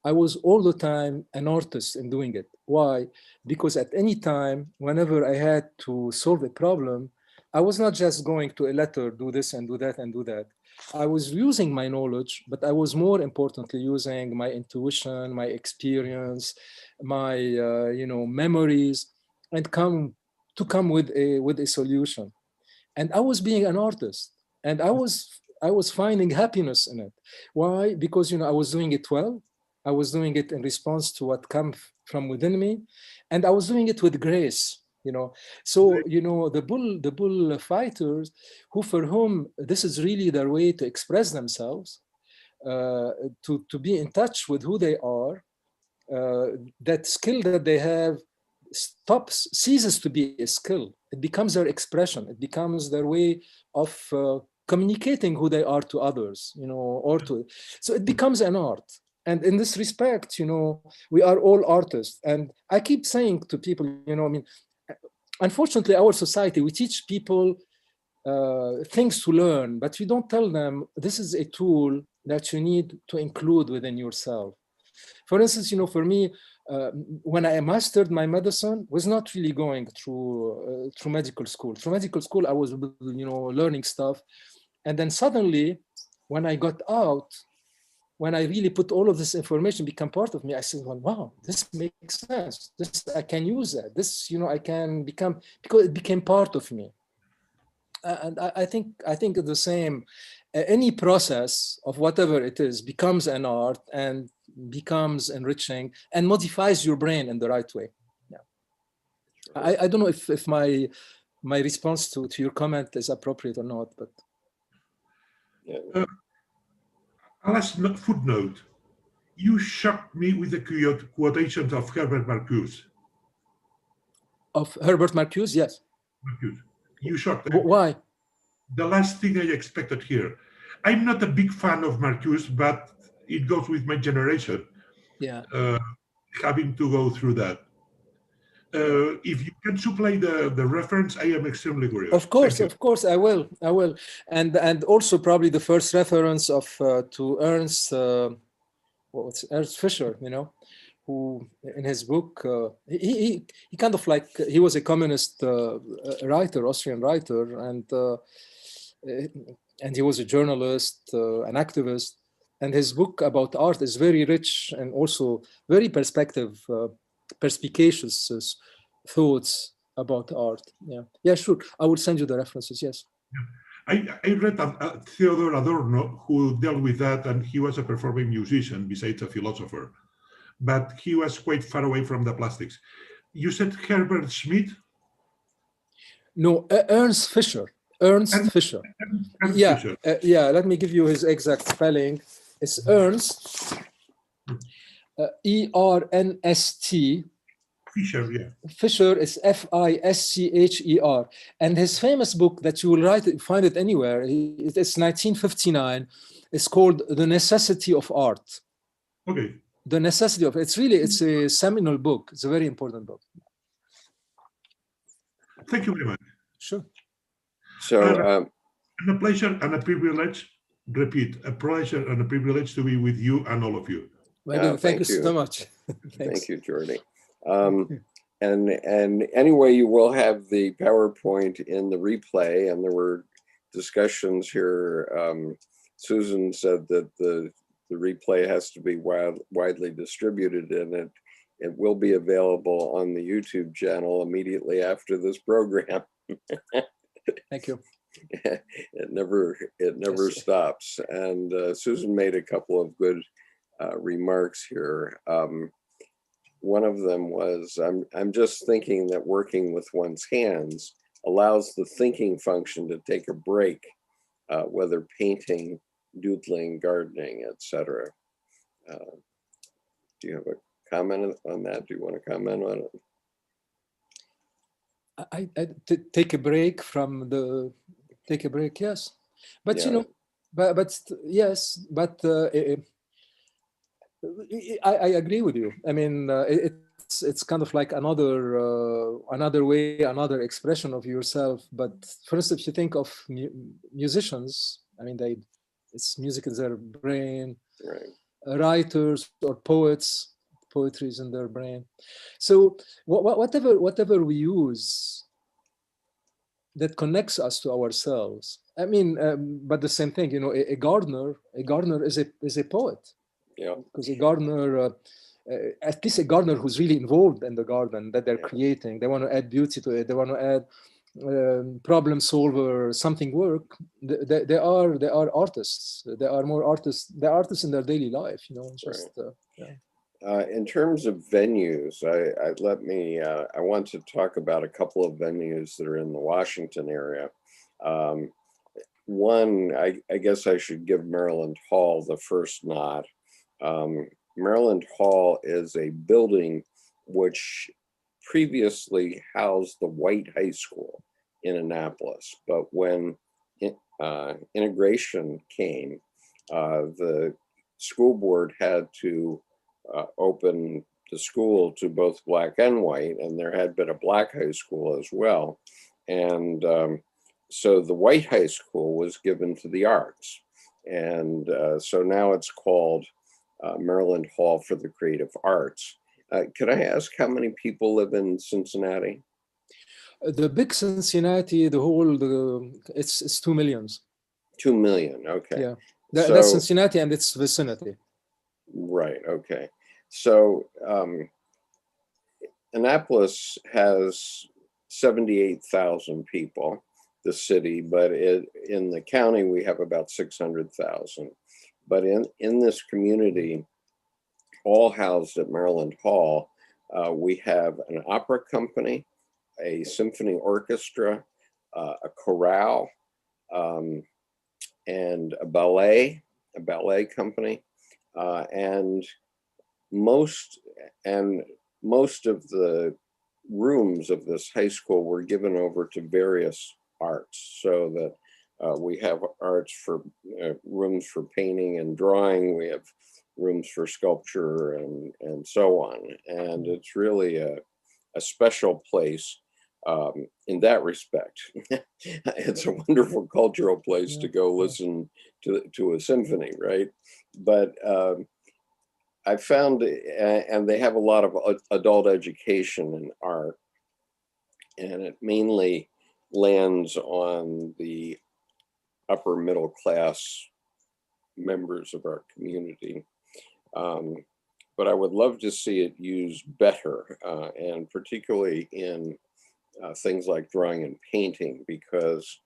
I was all the time an artist in doing it. Why? Because at any time, whenever I had to solve a problem, I was not just going to a letter, do this and do that and do that. I was using my knowledge, but I was more importantly using my intuition, my experience, my you know, memories, and come with a solution. And I was being an artist, and I was finding happiness in it. Why? Because, you know, I was doing it well. I was doing it in response to what comes from within me, and I was doing it with grace. So the bullfighters, for whom this is really their way to express themselves, to be in touch with who they are, that skill that they have ceases to be a skill. It becomes their expression. It becomes their way of communicating who they are to others, so it becomes an art. And in this respect, we are all artists. And I keep saying to people, unfortunately, our society, we teach people things to learn, but we don't tell them this is a tool that you need to include within yourself. For instance, for me, when I mastered my medicine, was not really going through medical school. Through medical school, I was, learning stuff. And then suddenly, when I got out, when I really put all of this information become part of me, I said, well, wow, this makes sense. I can use that. I can become, because it became part of me. And I think the same, any process of whatever it is becomes an art and becomes enriching and modifies your brain in the right way. Yeah. I don't know if my response to your comment is appropriate or not, but. Yeah. A last footnote. You shocked me with the quotations of Herbert Marcuse. Of Herbert Marcuse, yes. Marcuse. You shocked me. Why? The last thing I expected here. I'm not a big fan of Marcuse, but it goes with my generation. Yeah. Having to go through that. If you can supply the reference, I am extremely curious. Of course, I will. And also probably the first reference of to Ernst, Ernst Fischer, who in his book, he kind of like, he was a communist writer, Austrian writer, and he was a journalist, an activist. And his book about art is very rich and also very perspicacious thoughts about art. Yeah, sure. I will send you the references. Yes. I read Theodor Adorno, who dealt with that, and he was a performing musician besides a philosopher, but he was quite far away from the plastics. You said Herbert Schmidt? No, Ernst Fischer. Ernst Fischer. Fischer. Let me give you his exact spelling. It's Ernst, E-R-N-S-T. Fischer, yeah. Fischer is F-I-S-C-H-E-R. And his famous book that you will find it anywhere, it's 1959. It's called The Necessity of Art. Okay. The Necessity of, it's a seminal book. It's a very important book. Thank you very much. Sure. So, and a pleasure and a privilege, repeat, a pleasure and a privilege to be with you and all of you. Thank you so much. Thank you, Jordi. And anyway, you will have the PowerPoint in the replay, and there were discussions here. Susan said that the replay has to be widely distributed, and it will be available on the YouTube channel immediately after this program. Thank you. It never stops. And Susan made a couple of good remarks here. One of them was, I'm just thinking that working with one's hands allows the thinking function to take a break, whether painting, doodling, gardening, etc. Do you have a comment on that? Do you want to comment on it? I take a break from the, yes. But, Yeah. I agree with you. I mean, it's kind of like another way, another expression of yourself. But for instance, if you think of musicians, I mean, it's music in their brain. Right. Writers or poets, poetry is in their brain. So whatever we use that connects us to ourselves. I mean, but the same thing, a gardener is a poet. Yeah. Because a gardener, at least a gardener who's really involved in the garden that they're creating, they want to add beauty to it. They want to add problem solver, something work, they are artists. They are more artists. They're artists in their daily life, you know. Just yeah. In terms of venues, I want to talk about a couple of venues that are in the Washington area. One, I guess I should give Maryland Hall the first nod. Maryland Hall is a building which previously housed the White High School in Annapolis, but when integration came, the school board had to open the school to both black and white, and there had been a black high school as well. And so the White High School was given to the arts. And so now it's called Maryland Hall for the Creative Arts. Could I ask how many people live in Cincinnati? The big Cincinnati, it's 2 million. 2 million, okay. Yeah, that's Cincinnati and its vicinity. Right, okay. So Annapolis has 78,000 people, the city, but in the county we have about 600,000. But in this community, all housed at Maryland Hall, we have an opera company, a symphony orchestra, a chorale, and a ballet company, and most of the rooms of this high school were given over to various arts, so that we have arts for rooms for painting and drawing, we have rooms for sculpture and so on. And it's really a special place in that respect. It's a wonderful cultural place to go listen to a symphony, right? But I found, and they have a lot of adult education in art, and it mainly lands on the upper middle class members of our community. But I would love to see it used better, and particularly in things like drawing and painting, because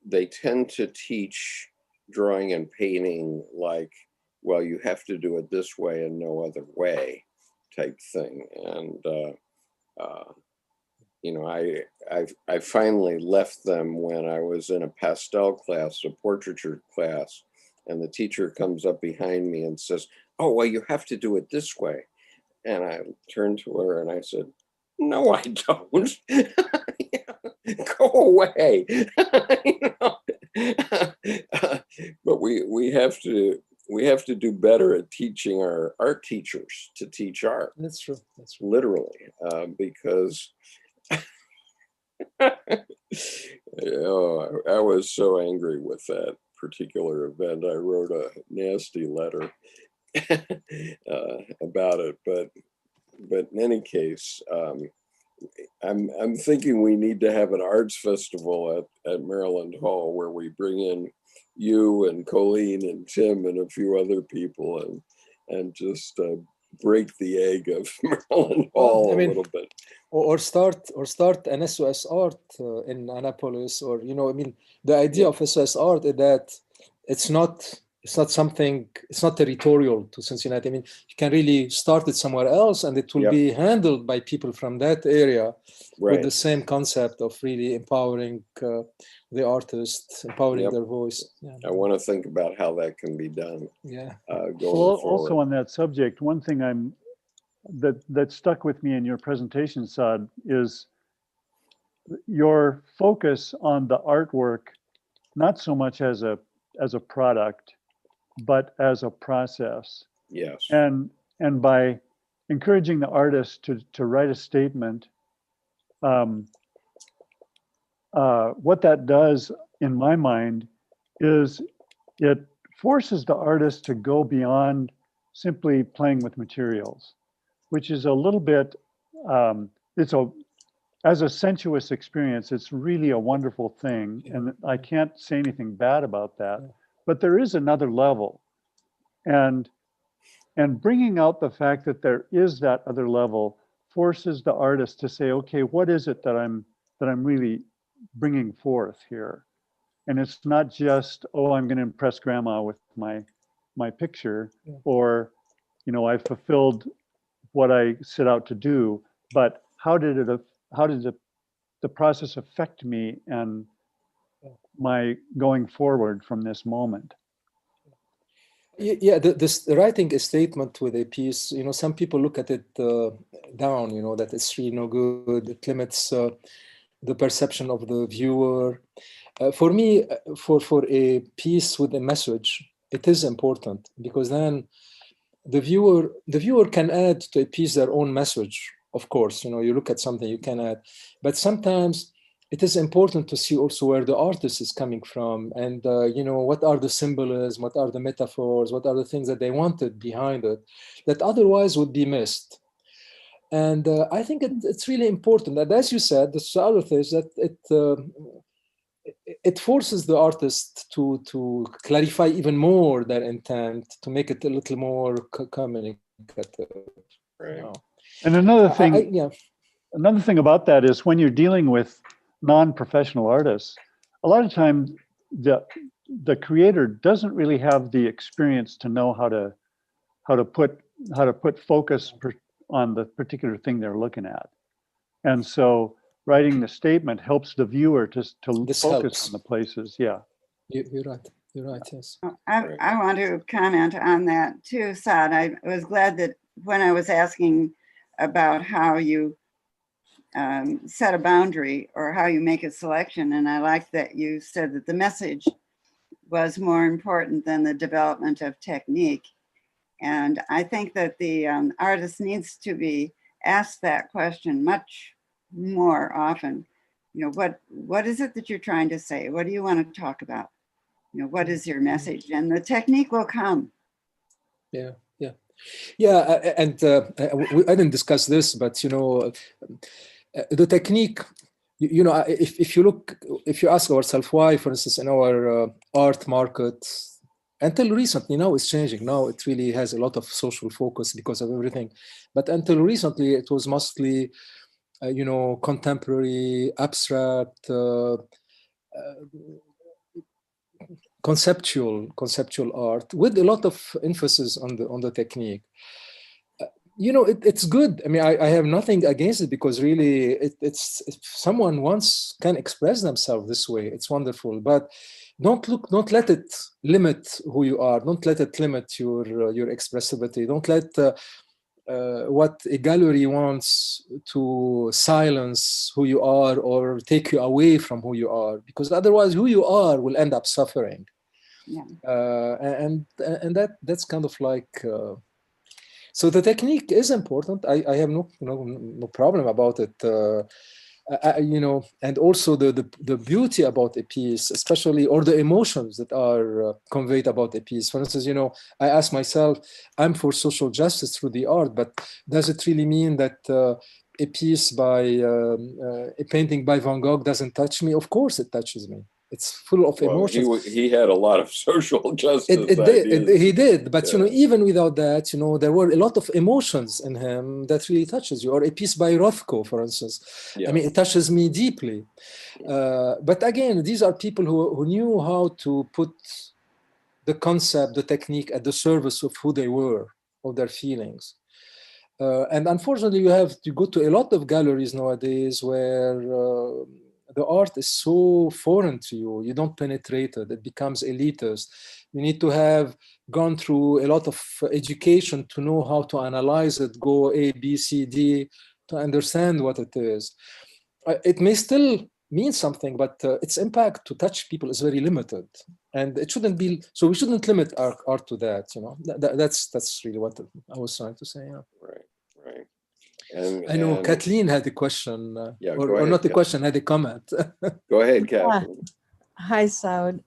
they tend to teach drawing and painting like, well, you have to do it this way and no other way type thing. And, you know, I finally left them when I was in a pastel class, a portraiture class, and the teacher comes up behind me and says, oh, well, you have to do it this way. And I turned to her and I said, no, I don't. Go away. You know? But we have to do better at teaching our art teachers to teach art. That's true. That's true. Literally, because oh, I was so angry with that particular event. I wrote a nasty letter about it, but in any case, I'm thinking we need to have an arts festival at Maryland Hall where we bring in you and Colleen and Tim and a few other people and just break the egg of Maryland Hall a little bit. Or start an SOS Art in Annapolis, or, you know, I mean, the idea of SOS Art is that it's not territorial to Cincinnati. I mean, you can really start it somewhere else and it will be handled by people from that area with the same concept of really empowering the artists, empowering their voice. Yeah. I want to think about how that can be done. Yeah. Going forward. Also on that subject, one thing that stuck with me in your presentation, Saad, is your focus on the artwork, not so much as a product, but as a process. Yes. And by encouraging the artist to write a statement, what that does in my mind is it forces the artist to go beyond simply playing with materials, which is a little bit, as a sensuous experience, it's really a wonderful thing. And I can't say anything bad about that, but there is another level. And bringing out the fact that there is that other level forces the artist to say, okay, what is it that I'm really bringing forth here? And it's not just, oh, I'm going to impress grandma with my picture, or, you know, I fulfilled what I set out to do, but how did the process affect me and my going forward from this moment? Yeah, this writing a statement with a piece, you know, some people look at it down, you know, that it's really no good. It limits the perception of the viewer. For me, for a piece with a message, it is important, because then the viewer can add to a piece their own message. Of course, you know, you look at something, you can add, but sometimes it is important to see also where the artist is coming from, and you know, what are the symbolism, what are the metaphors, what are the things that they wanted behind it that otherwise would be missed. And I think it's really important. And as you said, the other thing is that it forces the artist to clarify even more their intent, to make it a little more communicative. Right. You know. And another thing about that is, when you're dealing with non-professional artists, a lot of times the creator doesn't really have the experience to know how to put focus on the particular thing they're looking at. And so writing the statement helps the viewer to focus helps on the places. Yeah. You're right. You're right, yes. I want to comment on that too, Saad. I was glad that when I was asking about how you set a boundary or how you make a selection, and I like that you said that the message was more important than the development of technique. And I think that the artist needs to be asked that question much more often. You know, what is it that you're trying to say? What do you want to talk about? You know, what is your message? And the technique will come. Yeah, yeah. Yeah, and I didn't discuss this, but, you know, the technique, you know, if you ask ourselves why, for instance, in our art market, until recently, now it's changing. Now it really has a lot of social focus because of everything. But until recently, it was mostly, you know, contemporary, abstract, conceptual art with a lot of emphasis on the technique. You know, it's good. I mean, I have nothing against it, because really it's if someone once can express themselves this way, it's wonderful. But don't let it limit who you are. Don't let it limit your expressivity. Don't let what a gallery wants to silence who you are or take you away from who you are, because otherwise who you are will end up suffering. Yeah. And that's kind of like so the technique is important. I have no problem about it. You know, and also the beauty about a piece, especially, or the emotions that are conveyed about a piece. For instance, you know, I ask myself, I'm for social justice through the art, but does it really mean that a piece by a painting by Van Gogh doesn't touch me? Of course it touches me. It's full of emotions. He had a lot of social justice he did, but yeah. You know, even without that, you know, there were a lot of emotions in him that really touches you. Or a piece by Rothko, for instance. Yeah. I mean, it touches me deeply. But again, these are people who knew how to put the concept, the technique at the service of who they were, of their feelings. And unfortunately, you have to go to a lot of galleries nowadays where the art is so foreign to you. You don't penetrate it. It becomes elitist. You need to have gone through a lot of education to know how to analyze it, go A, B, C, D, to understand what it is. It may still mean something, but its impact to touch people is very limited. And it shouldn't be, so we shouldn't limit our art to that, you know. That's really what I was trying to say, yeah. Right. And I know Kathleen had a question, yeah, or not a question, had a comment. Go ahead, Kathleen. Hi, Saad.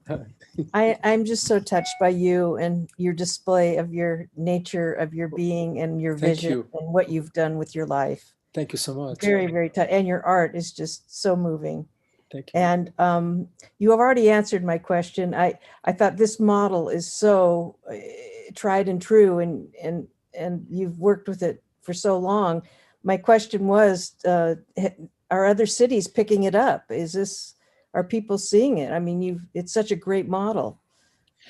I'm just so touched by you and your display of your nature, of your being and your vision and what you've done with your life. Thank you so much. Very, very touched. And your art is just so moving. Thank you. And you have already answered my question. I thought this model is so tried and true, and you've worked with it for so long. my question was, are other cities picking it up? Are people seeing it? I mean, it's such a great model.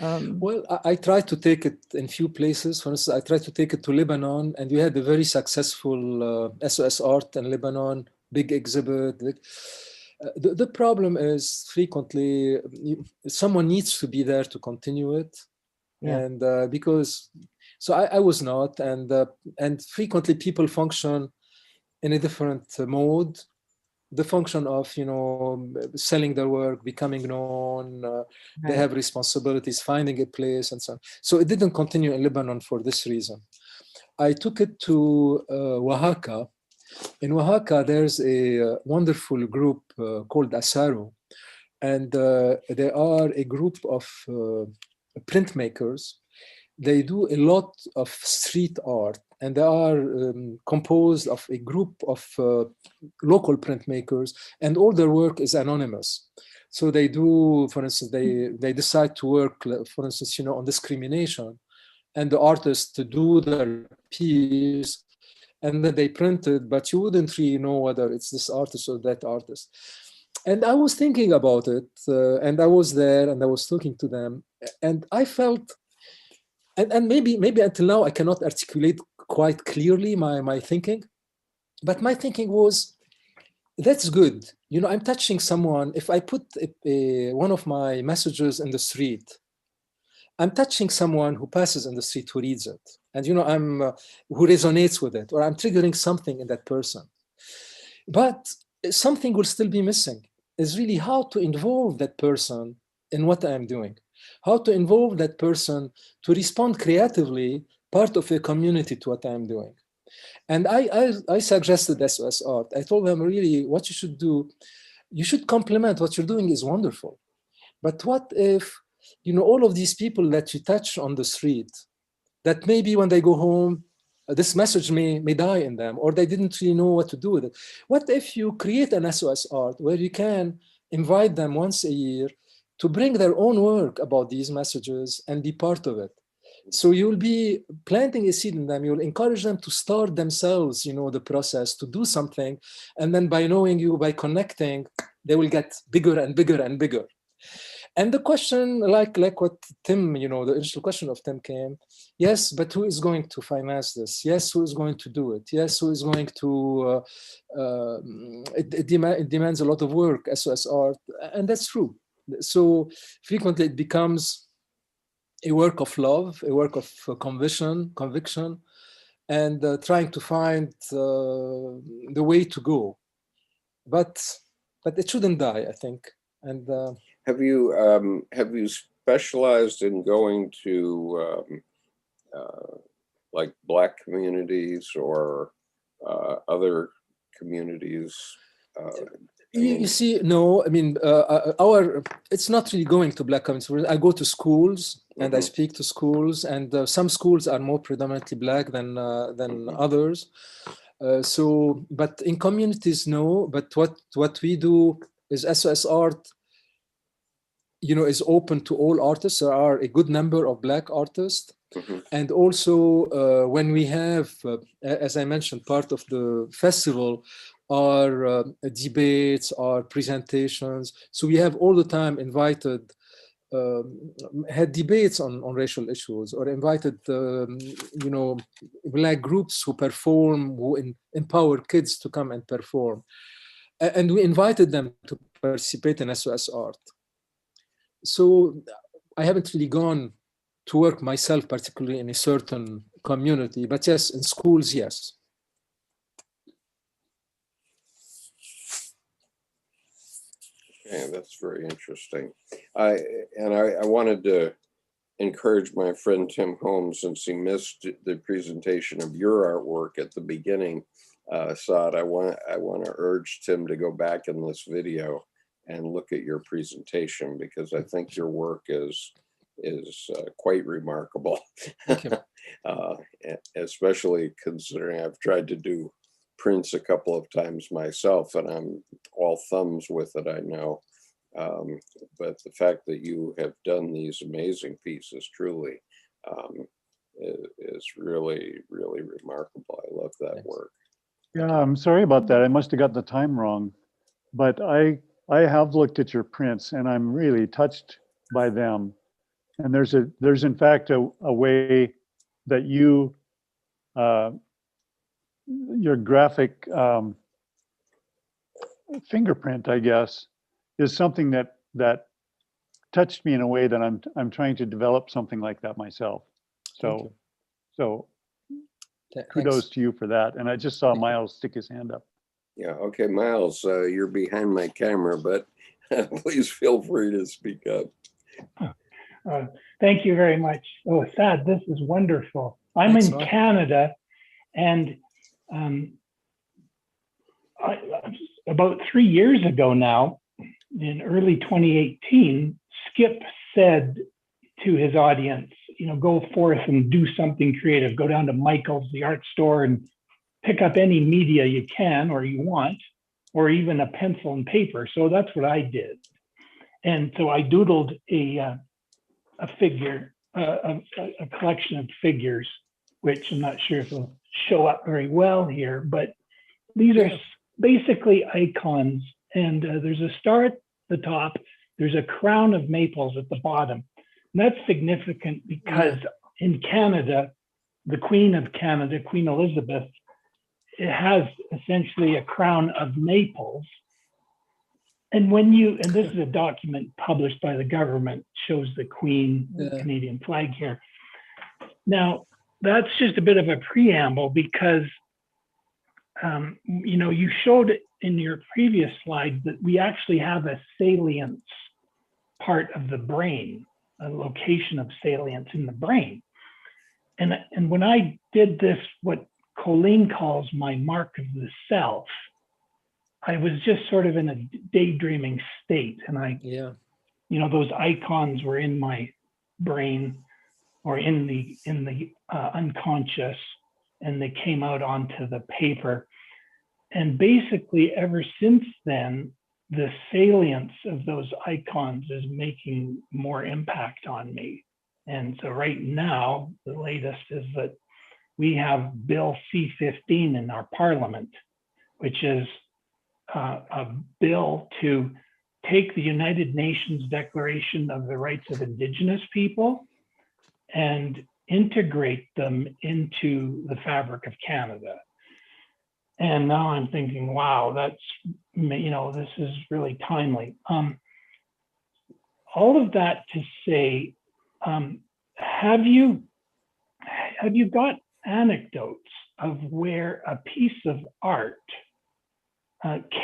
Well, I tried to take it in few places. For instance, I tried to take it to Lebanon, and we had a very successful SOS Art in Lebanon, big exhibit. The problem is frequently someone needs to be there to continue it. Yeah. And so I was not, and frequently people function in a different mode. The function of, selling their work, becoming known, they have responsibilities, finding a place, and so on. So it didn't continue in Lebanon for this reason. I took it to Oaxaca. In Oaxaca, there's a wonderful group called Asaro, and they are a group of printmakers. They do a lot of street art, and they are composed of a group of local printmakers, and all their work is anonymous. So they do, for instance, they decide to work, for instance, on discrimination, and the artists to do their piece, and then they print it, but you wouldn't really know whether it's this artist or that artist. And I was thinking about it, and I was there, and I was talking to them, and I felt, and maybe until now I cannot articulate quite clearly my thinking, but my thinking was, that's good. I'm touching someone. If I put one of my messages in the street, I'm touching someone who passes in the street, who reads it, and who resonates with it, or I'm triggering something in that person. But something will still be missing, is really how to involve that person in what I'm doing, how to involve that person to respond creatively, part of a community, to what I'm doing. And I suggested SOS Art. I told them, really, what you should do, you should complement what you're doing is wonderful. But what if, all of these people that you touch on the street, that maybe when they go home, this message may die in them, or they didn't really know what to do with it. What if you create an SOS Art where you can invite them once a year to bring their own work about these messages and be part of it? So you'll be planting a seed in them. You'll encourage them to start themselves, the process, to do something. And then by knowing you, by connecting, they will get bigger and bigger and bigger. And the question, like what Tim, the initial question of Tim came, yes, but who is going to finance this? Yes, who is going to do it? Yes, who is going to, it demands a lot of work, SOS Art, and that's true. So frequently it becomes a work of love, a work of conviction, and trying to find the way to go. But it shouldn't die, I think. And have you specialized in going to like Black communities or other communities? You see, no, I mean, it's not really going to Black communities. I go to schools and I speak to schools, and some schools are more predominantly Black than others. But in communities, no. But what we do is SOS Art, is open to all artists. There are a good number of Black artists. And also when we have, as I mentioned, part of the festival are debates, are presentations. So we have all the time invited, had debates on racial issues, or invited, Black groups who perform, who empower kids to come and perform. And we invited them to participate in SOS Art. So I haven't really gone to work myself, particularly in a certain community, but yes, in schools, yes. Okay, that's very interesting. I wanted to encourage my friend Tim Holmes, since he missed the presentation of your artwork at the beginning. Saad, I want to urge Tim to go back in this video and look at your presentation, because I think your work is quite remarkable. Thank you. Especially considering I've tried to do prints a couple of times myself, and I'm all thumbs with it, I know. But the fact that you have done these amazing pieces truly is really, really remarkable. I love that work. Yeah, I'm sorry about that. I must have got the time wrong, but I have looked at your prints and I'm really touched by them. And there's in fact a way that you your graphic fingerprint, I guess, is something that touched me in a way that I'm trying to develop something like that myself. So kudos to you for that. And I just saw Miles stick his hand up. Yeah, okay, Miles, you're behind my camera, but please feel free to speak up. Thank you very much. Oh, Saad, this is wonderful. I'm in Canada, and about 3 years ago now, in early 2018, Skip said to his audience, you know, go forth and do something creative. Go down to Michael's, the art store, and pick up any media you can or you want, or even a pencil and paper. So that's what I did. And so I doodled a figure, a collection of figures, which I'm not sure if it'll show up very well here, but these are basically icons. And there's a star at the top, there's a crown of maples at the bottom. And that's significant because in Canada, the Queen of Canada, Queen Elizabeth, it has essentially a crown of maples. And and this is a document published by the government, shows the Queen, the Canadian flag here. Now, that's just a bit of a preamble because, you know, you showed in your previous slide that we actually have a salience part of the brain, a location of salience in the brain. And when I did this, what Colleen calls my mark of the self, I was just sort of in a daydreaming state. And you know, those icons were in my brain or in the unconscious, and they came out onto the paper. And basically ever since then, the salience of those icons is making more impact on me. And so right now, the latest is that we have Bill C-15 in our parliament, which is a bill to take the United Nations Declaration of the Rights of Indigenous People and integrate them into the fabric of Canada. And now I'm thinking, wow, that's, you know, this is really timely. All of that to say, have you got anecdotes of where a piece of art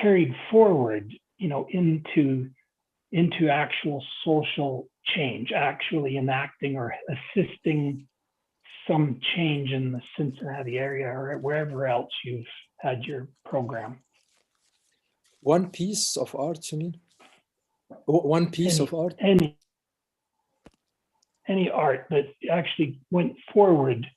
carried forward, you know, into actual social change, actually enacting or assisting some change in the Cincinnati area or wherever else you've had your program? One piece of art, you mean? One piece of art? Any art that actually went forward,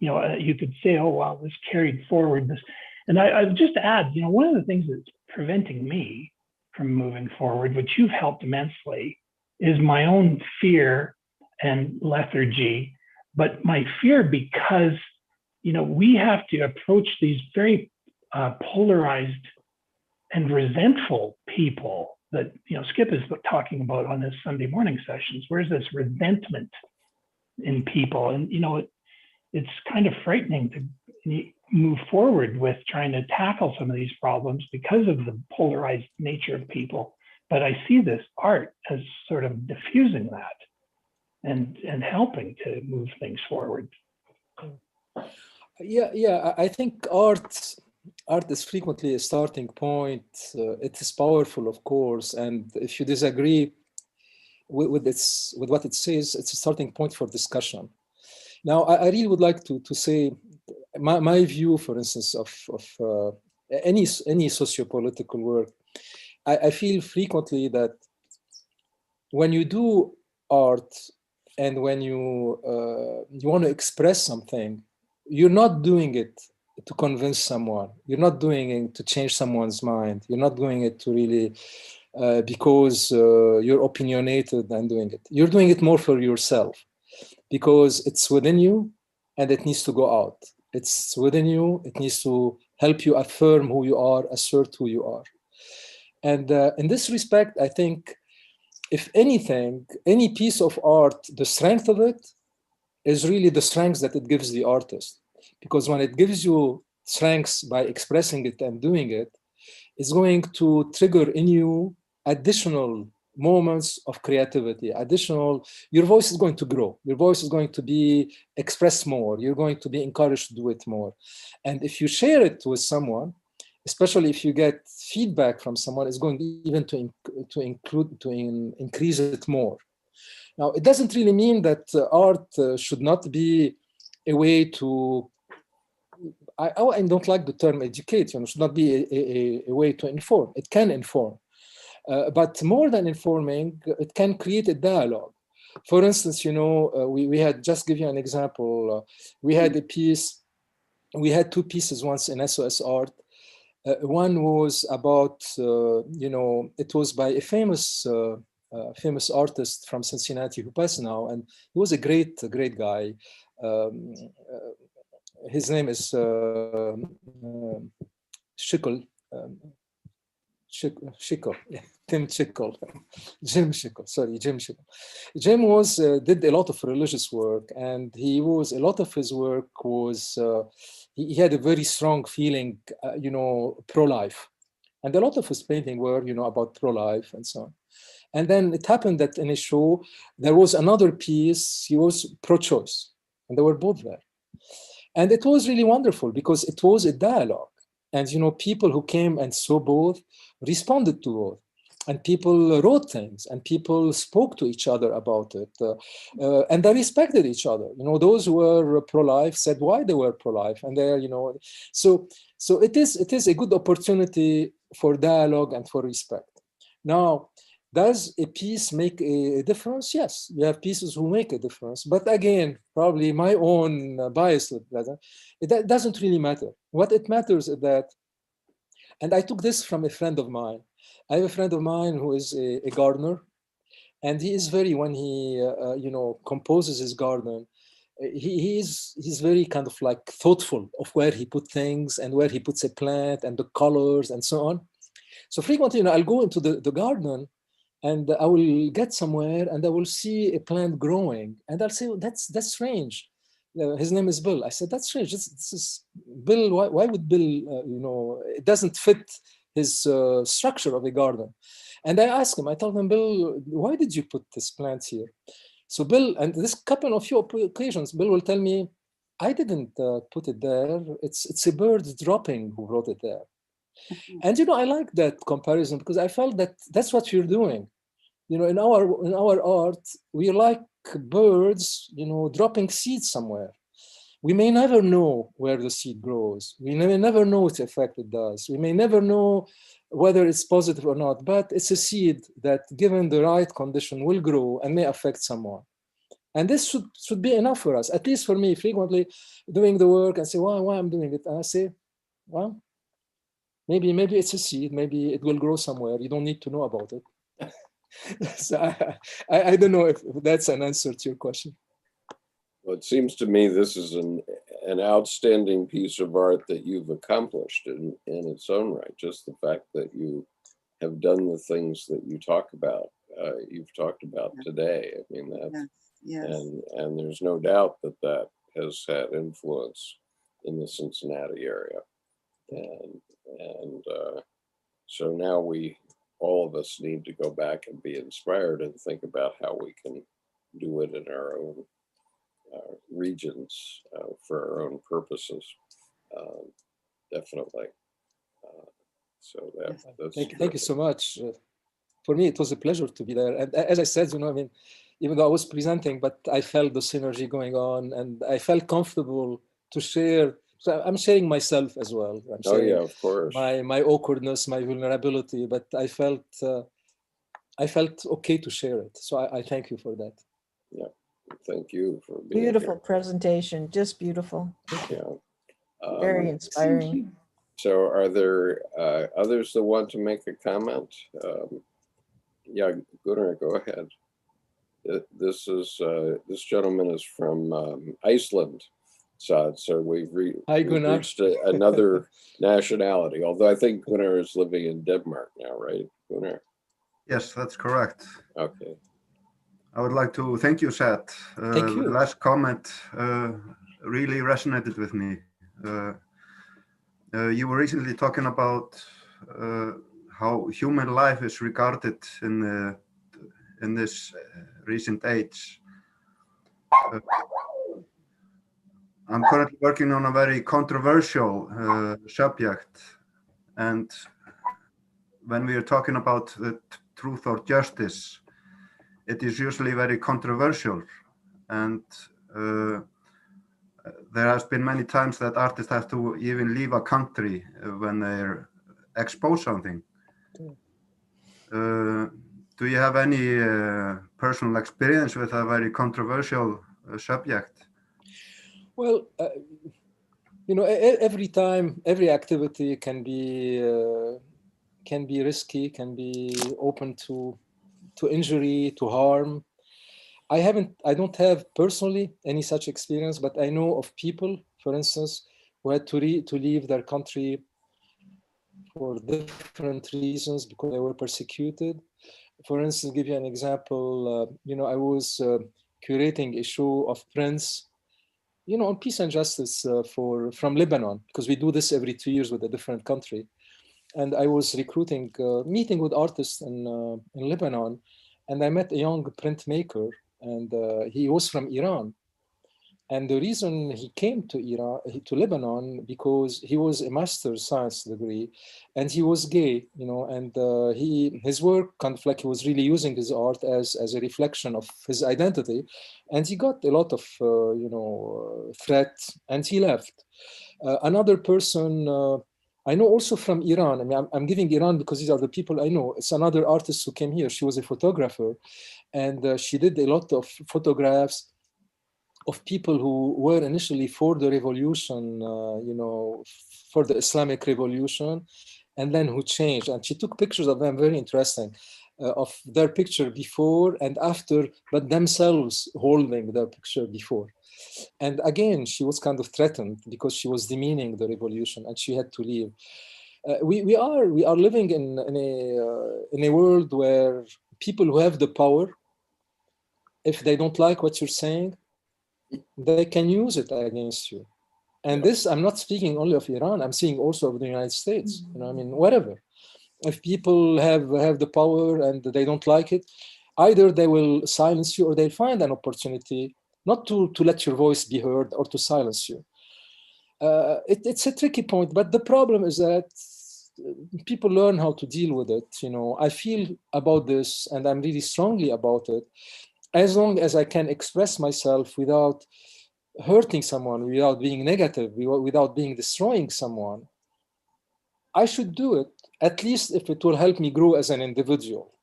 you know, you could say, oh, wow, this carried forward this. And I would just add, you know, one of the things that's preventing me from moving forward, which you've helped immensely, is my own fear and lethargy. But my fear because, you know, we have to approach these very polarized and resentful people that, you know, Skip is talking about on his Sunday morning sessions. Where's this resentment in people? And, you know, it's kind of frightening to move forward with trying to tackle some of these problems because of the polarized nature of people. But I see this art as sort of diffusing that and helping to move things forward. Yeah, I think art is frequently a starting point. It is powerful, of course, and if you disagree with what it says, it's a starting point for discussion. Now, I really would like to say my view, for instance, of any sociopolitical work. I feel frequently that when you do art and when you want to express something, you're not doing it to convince someone. You're not doing it to change someone's mind. You're not doing it to really because you're opinionated and doing it. You're doing it more for yourself because it's within you and it needs to go out. It's within you. It needs to help you affirm who you are, assert who you are. And in this respect, I think, if anything, any piece of art, the strength of it is really the strength that it gives the artist. Because when it gives you strengths by expressing it and doing it, it's going to trigger in you additional moments of creativity, your voice is going to grow. Your voice is going to be expressed more. You're going to be encouraged to do it more. And if you share it with someone, especially if you get feedback from someone, it's going even to increase it more. Now, it doesn't really mean that art should not be a way to, I don't like the term educate, should not be a way to inform. It can inform. But more than informing, it can create a dialogue. For instance, we had, just give you an example, we had two pieces once in SOS Art. One was about, it was by a famous artist from Cincinnati who passed now, and he was a great guy. His name is Schickel. Jim Schickel. Jim Schickel. Jim did a lot of religious work, and a lot of his work was, he had a very strong feeling, pro-life. And a lot of his painting were, about pro-life and so on. And then it happened that in a show, there was another piece, he was pro-choice, and they were both there. And it was really wonderful because it was a dialogue. And, people who came and saw both responded to both. And people wrote things, and people spoke to each other about it. And they respected each other. Those who were pro-life said why they were pro-life. And they're, so it is a good opportunity for dialogue and for respect. Now, does a piece make a difference? Yes, we have pieces who make a difference. But again, probably my own bias, it doesn't really matter. What it matters is that, and I took this from a friend of mine. I have a friend of mine who is a gardener, and he is when he composes his garden, he's very kind of like thoughtful of where he put things and where he puts a plant and the colors and so on. So frequently, I'll go into the garden, and I will get somewhere and I will see a plant growing, and I'll say, oh, that's strange. His name is Bill. I said, that's strange. This is Bill. Why would Bill? It doesn't fit his structure of a garden. And I asked him. I told him, Bill, why did you put this plant here? So Bill, and this couple of few occasions, Bill will tell me, I didn't put it there. It's a bird dropping who brought it there. And I like that comparison because I felt that that's what you're doing. In our art, we like birds, dropping seeds somewhere. We may never know where the seed grows. We may never know what effect it does. We may never know whether it's positive or not, but it's a seed that, given the right condition, will grow and may affect someone. And this should be enough for us, at least for me, frequently doing the work and say, why I'm doing it? And I say, well, maybe it's a seed, maybe it will grow somewhere. You don't need to know about it. So I don't know if that's an answer to your question. Well, it seems to me this is an outstanding piece of art that you've accomplished in its own right. Just the fact that you have done the things that you talk about, you've talked about today. I mean, that, yes. And there's no doubt that has had influence in the Cincinnati area. And so now all of us need to go back and be inspired and think about how we can do it in our own regions for our own purposes. Definitely. So that's thank you so much. For me, it was a pleasure to be there. And as I said, even though I was presenting, but I felt the synergy going on, and I felt comfortable to share. So I'm sharing myself as well. I'm sharing of course. My awkwardness, my vulnerability, but I felt okay to share it. So I thank you for that. Yeah, thank you for being beautiful here. Presentation, just beautiful. Yeah, very inspiring. So, are there others that want to make a comment? Yeah, Gunnar, go ahead. This gentleman is from Iceland, Saad. So we've Hi, we've Gunnar. reached another nationality, although I think Gunnar is living in Denmark now, right, Gunnar? Yes, that's correct. Okay. I would like to thank you, Saad. Thank you. The last comment really resonated with me. You were recently talking about how human life is regarded in this recent age. I'm currently working on a very controversial subject, and when we are talking about the truth or justice, it is usually very controversial, and there has been many times that artists have to even leave a country when they expose something. Do you have any personal experience with a very controversial subject? Well, you know, every time, every activity can be risky, can be open to injury, to harm. I don't have personally any such experience, but I know of people, for instance, who had to leave their country for different reasons because they were persecuted. For instance, give you an example, you know, I was curating a show of prints, you know, on peace and justice from Lebanon, because we do this every 2 years with a different country. And I was recruiting, meeting with artists in Lebanon, and I met a young printmaker, and he was from Iran. And the reason he came to Lebanon, because he was a master's science degree, and he was gay, you know, and his work kind of like he was really using his art as a reflection of his identity, and he got a lot of threats, and he left. Another person I know also from Iran. I mean, I'm giving Iran because these are the people I know. It's another artist who came here. She was a photographer, and she did a lot of photographs of people who were initially for the revolution, you know, for the Islamic revolution, and then who changed. And she took pictures of them, very interesting, of their picture before and after, but themselves holding their picture before. And again, she was kind of threatened because she was demeaning the revolution, and she had to leave. We are living in a world where people who have the power, if they don't like what you're saying, they can use it against you. And this, I'm not speaking only of Iran, I'm speaking also of the United States. You know, I mean, whatever. If people have the power and they don't like it, either they will silence you or they'll find an opportunity not to let your voice be heard or to silence you. It's a tricky point, but the problem is that people learn how to deal with it. You know, I feel about this, and I'm really strongly about it. As long as I can express myself without hurting someone, without being negative, without being destroying someone, I should do it, at least if it will help me grow as an individual.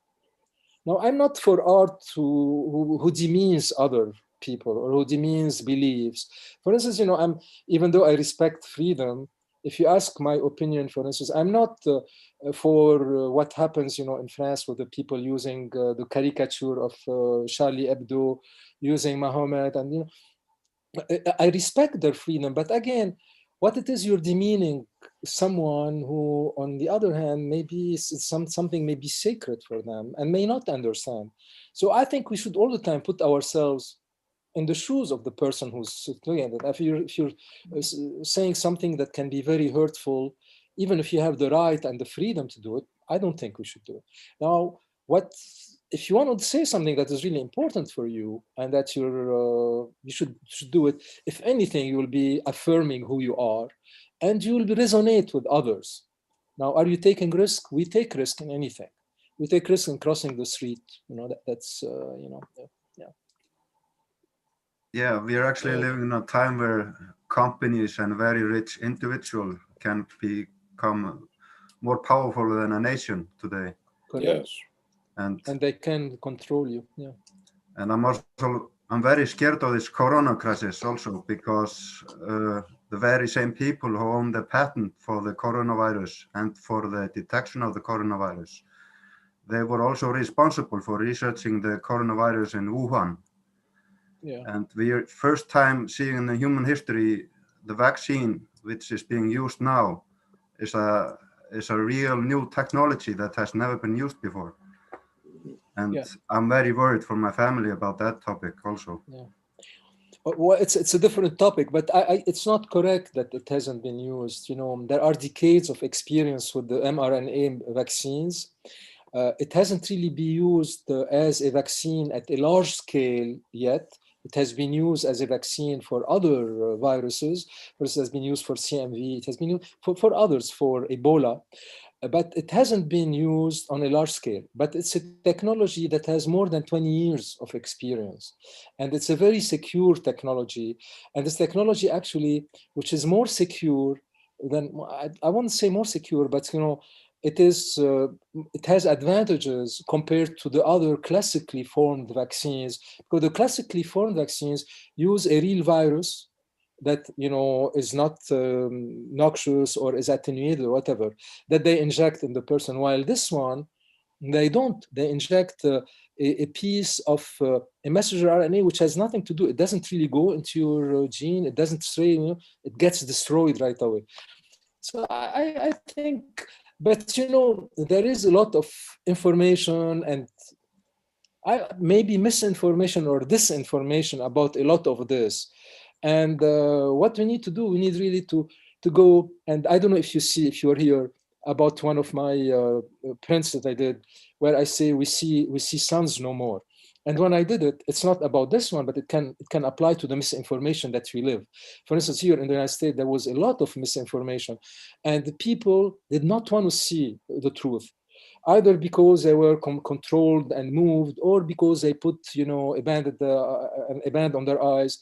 Now, I'm not for art who demeans other people or who demeans beliefs. For instance, you know, even though I respect freedom, if you ask my opinion, for instance, I'm not for what happens, you know, in France with the people using the caricature of Charlie Hebdo, using Mohammed, and, you know, I respect their freedom. But again, what it is, you're demeaning someone who, on the other hand, maybe something may be sacred for them and may not understand. So I think we should all the time put ourselves in the shoes of the person who's doing it. If you're saying something that can be very hurtful, even if you have the right and the freedom to do it, I don't think we should do it. Now, if you want to say something that is really important for you and that you should do it, if anything, you will be affirming who you are and you will resonate with others. Now, are you taking risk? We take risk in anything. We take risk in crossing the street. You know, that's, you know, yeah. Yeah, we are actually living in a time where companies and very rich individuals can become more powerful than a nation today. Correct. Yes. And they can control you. Yeah. And I'm very scared of this corona crisis also, because the very same people who own the patent for the coronavirus and for the detection of the coronavirus, they were also responsible for researching the coronavirus in Wuhan. Yeah. And we are first time seeing in the human history, the vaccine which is being used now is a real new technology that has never been used before. And I'm very worried for my family about that topic also. Yeah. Well, it's a different topic, but it's not correct that it hasn't been used. You know, there are decades of experience with the mRNA vaccines. It hasn't really been used as a vaccine at a large scale yet. It has been used as a vaccine for other viruses. First, it has been used for CMV. It has been used for others, for Ebola. But it hasn't been used on a large scale. But it's a technology that has more than 20 years of experience. And it's a very secure technology. And this technology actually, which is more secure than, I won't say more secure, but you know, it has advantages compared to the other classically formed vaccines, because the classically formed vaccines use a real virus that, you know, is not noxious or is attenuated or whatever, that they inject in the person. While this one, they don't. They inject a piece of a messenger RNA, which has nothing to do. It doesn't really go into your gene. It doesn't stray, you know, it gets destroyed right away. So I think, but you know, there is a lot of information and maybe misinformation or disinformation about a lot of this. And what we need to do, we need really to go, and I don't know if you're here, about one of my prints that I did, where I say we see suns no more. And when I did it, it's not about this one, but it can apply to the misinformation that we live. For instance, here in the United States, there was a lot of misinformation, and the people did not want to see the truth, either because they were controlled and moved, or because they put, you know, a band on their eyes,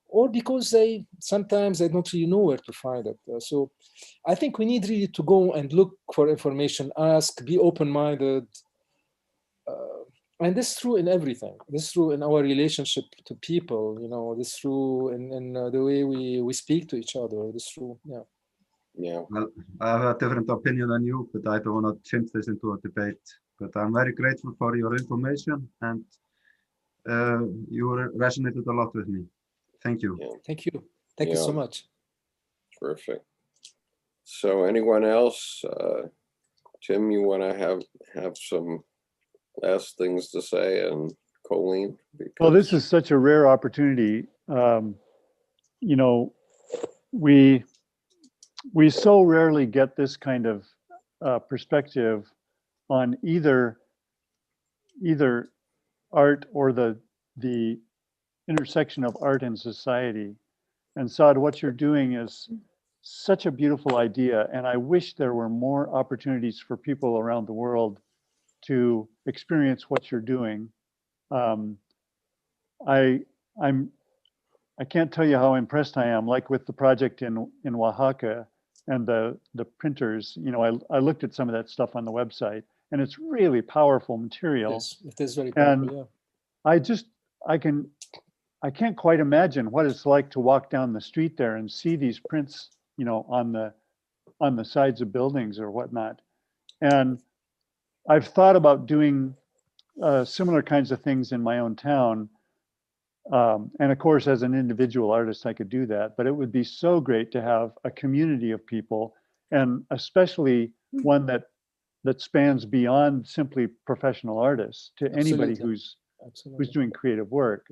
or because sometimes they don't really know where to find it. So I think we need really to go and look for information, ask, be open-minded. And this is true in everything. This is true in our relationship to people, you know, this is true in the way we speak to each other. This is true, yeah. Yeah. Well, I have a different opinion than you, but I don't want to change this into a debate. But I'm very grateful for your information, and you resonated a lot with me. Thank you. Yeah. Thank you. Thank you so much. Terrific. So anyone else? Tim, you want to have some last things to say, and Colleen? Well, this is such a rare opportunity. You know, we so rarely get this kind of perspective on either art or the intersection of art and society. And Saad, what you're doing is such a beautiful idea, and I wish there were more opportunities for people around the world to experience what you're doing. I can't tell you how impressed I am, like with the project in Oaxaca and the printers. You know, I looked at some of that stuff on the website, and it's really powerful material. Yes, it is very powerful, and I can't quite imagine what it's like to walk down the street there and see these prints, you know, on the sides of buildings or whatnot. And I've thought about doing similar kinds of things in my own town. And of course, as an individual artist, I could do that, but it would be so great to have a community of people, and especially one that spans beyond simply professional artists to anybody who's doing creative work,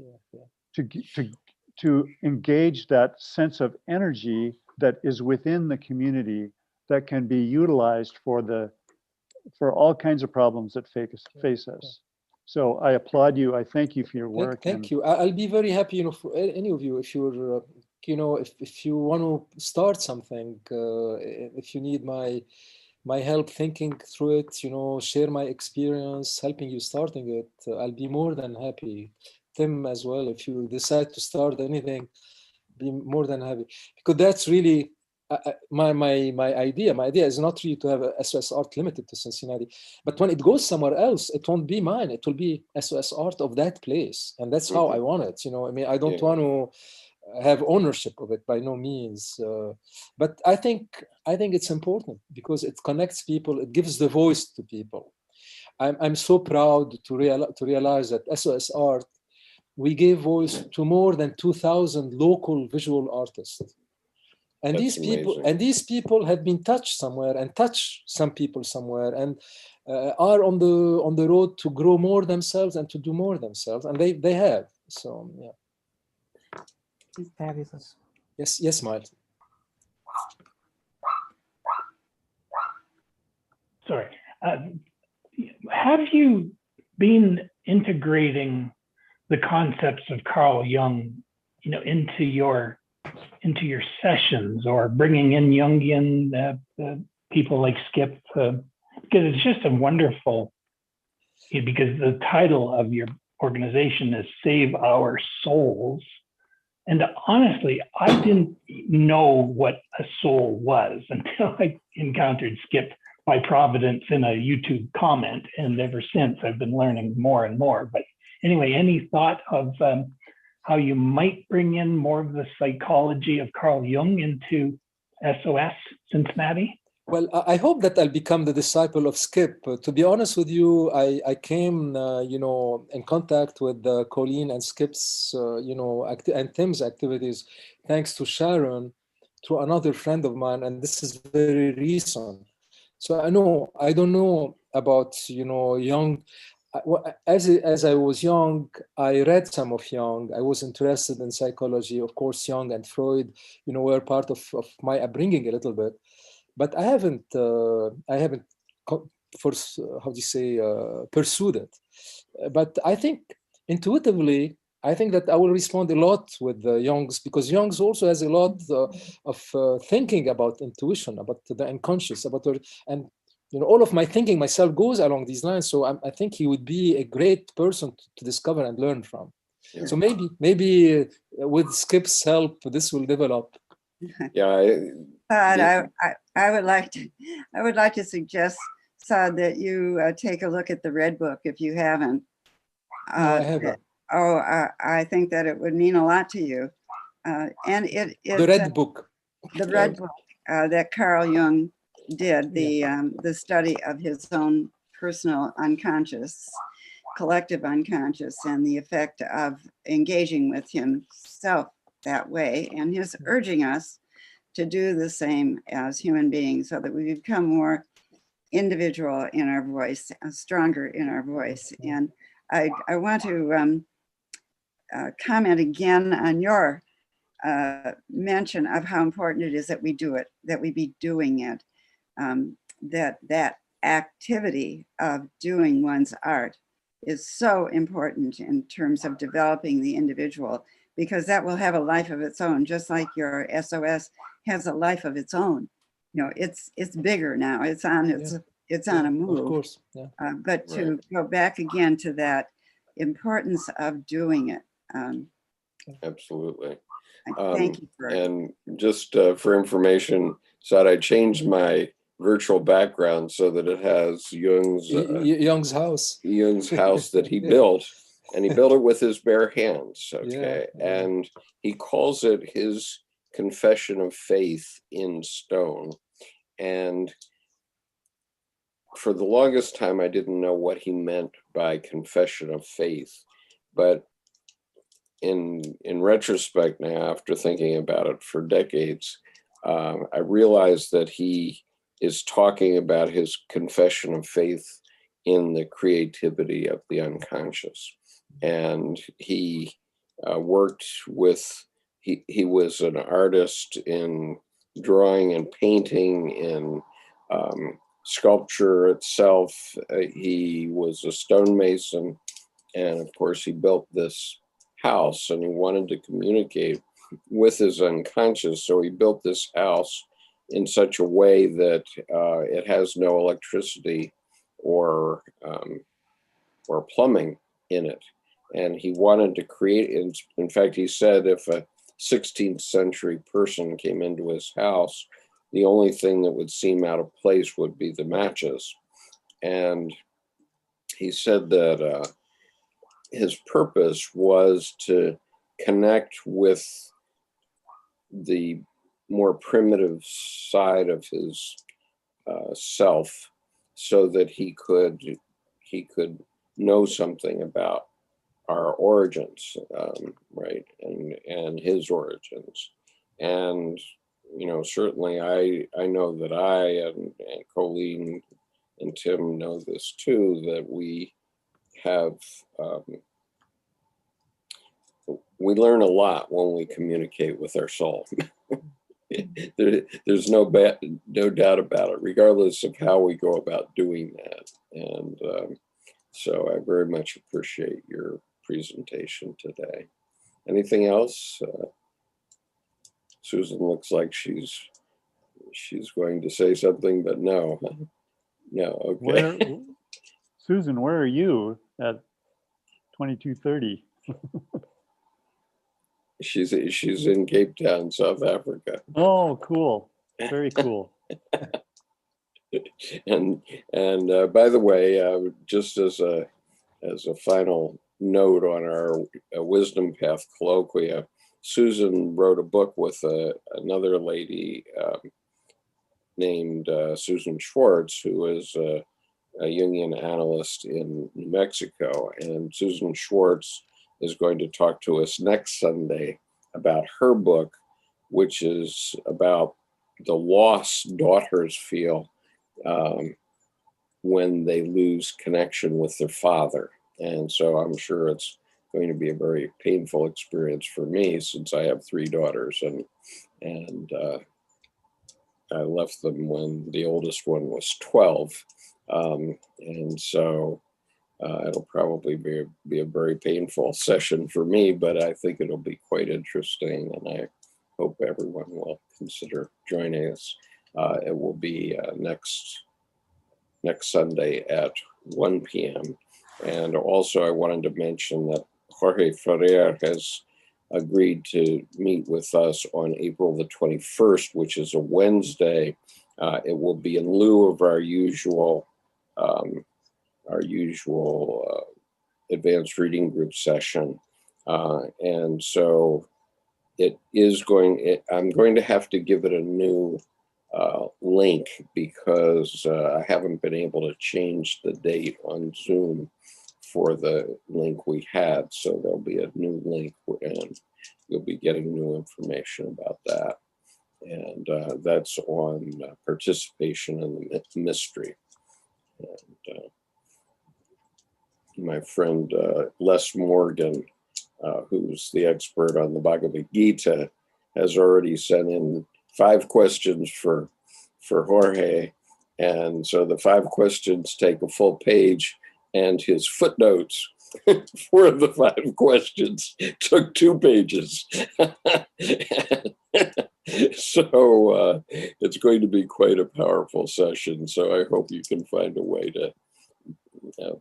to engage that sense of energy that is within the community that can be utilized for all kinds of problems that face us. So I applaud you. I thank you for your work. Thank you. I'll be very happy, you know, for any of you, if you're, you know, if you want to start something, if you need my help thinking through it, you know, share my experience, helping you starting it, I'll be more than happy. Tim as well, if you decide to start anything, be more than happy, because that's really my idea. My idea is not really to have a SOS Art limited to Cincinnati, but when it goes somewhere else, it won't be mine. It will be SOS Art of that place, and that's how I want it. You know, I mean, I don't want to have ownership of it, by no means. But I think it's important because it connects people. It gives the voice to people. I'm so proud to realize that SOS Art, we gave voice to more than 2,000 local visual artists. And That's these people have been touched somewhere and touch some people somewhere, and are on the road to grow more themselves and to do more themselves, and they have. So yeah. Fabulous. Yes, Miles. Sorry. Have you been integrating the concepts of Carl Jung, into your sessions, or bringing in Jungian people like Skip? Because it's just a wonderful, because the title of your organization is Save Our Souls. And honestly, I didn't know what a soul was until I encountered Skip by providence in a YouTube comment. And ever since, I've been learning more and more. But anyway, any thought of how you might bring in more of the psychology of Carl Jung into SOS Cincinnati? Well, I hope that I'll become the disciple of Skip. To be honest with you, I came, in contact with Colleen and Skip's, and Tim's activities, thanks to Sharon, through another friend of mine, and this is very recent. So I don't know about, Jung. As I was young, I read some of Jung. I was interested in psychology. Of course, Jung and Freud, were part of my upbringing a little bit. But I haven't pursued it. But I think intuitively, I think that I will respond a lot with Jung's, because Jung's also has a lot of thinking about intuition, about the unconscious, and all of my thinking myself goes along these lines. So I think he would be a great person to discover and learn from. Yeah. So maybe with Skip's help, this will develop. Yeah. Saad, I would like to suggest, Saad, that you take a look at the Red Book if you haven't. No, I haven't. I think that it would mean a lot to you. And the Red Book. The Red Book that Carl Jung did, the study of his own personal unconscious, collective unconscious, and the effect of engaging with himself that way, and his urging us to do the same as human beings, so that we become more individual in our voice, stronger in our voice. And I want to comment again on your mention of how important it is that we do it, that we be doing it, that activity of doing one's art is so important in terms of developing the individual, because that will have a life of its own, just like your SOS has a life of its own. It's bigger now. It's on a move. Of course. Yeah. But to go back again to that importance of doing it. Absolutely. Thank you. And just for information, Saad, I changed my virtual background so that it has Jung's house. Jung's house that he built, and he built it with his bare hands. Okay, and he calls it his confession of faith in stone. And for the longest time, I didn't know what he meant by confession of faith, but in retrospect now, after thinking about it for decades, I realized that he is talking about his confession of faith in the creativity of the unconscious. And he worked with, he was an artist in drawing and painting, in sculpture itself. He was a stonemason, and of course he built this house, and he wanted to communicate with his unconscious. So he built this house in such a way that it has no electricity or plumbing in it. And he wanted to create, in fact, he said if a 16th century person came into his house, the only thing that would seem out of place would be the matches. And he said that his purpose was to connect with the more primitive side of his self, so that he could know something about our origins, right, and his origins. And, you know, certainly I know that and Colleen and Tim know this too, that we have, we learn a lot when we communicate with our soul. There's no doubt about it, regardless of how we go about doing that. And so I very much appreciate your presentation today. Anything else? Susan looks like she's going to say something, but no. No, okay. Susan, where are you at 22:30? She's in Cape Town, South Africa. Oh, cool. Very cool. And by the way, just as a final note on our Wisdom Path colloquia, Susan wrote a book with another lady named Susan Schwartz, who is a Jungian analyst in New Mexico. And Susan Schwartz is going to talk to us next Sunday about her book, which is about the loss daughters feel when they lose connection with their father. And so I'm sure it's going to be a very painful experience for me, since I have 3 daughters, and I left them when the oldest one was 12. And so it'll probably be a very painful session for me, but I think it'll be quite interesting, and I hope everyone will consider joining us. It will be next Sunday at 1 p.m. And also I wanted to mention that Jorge Ferrer has agreed to meet with us on April the 21st, which is a Wednesday. It will be in lieu of our usual advanced reading group session. And so I'm going to have to give it a new link, because I haven't been able to change the date on Zoom for the link we had. So there'll be a new link, and you'll be getting new information about that. And that's on participation in the mystery. And my friend Les Morgan, who's the expert on the Bhagavad Gita, has already sent in 5 questions for Jorge. And so the 5 questions take a full page, and his footnotes for the 5 questions took 2 pages. So it's going to be quite a powerful session. So I hope you can find a way to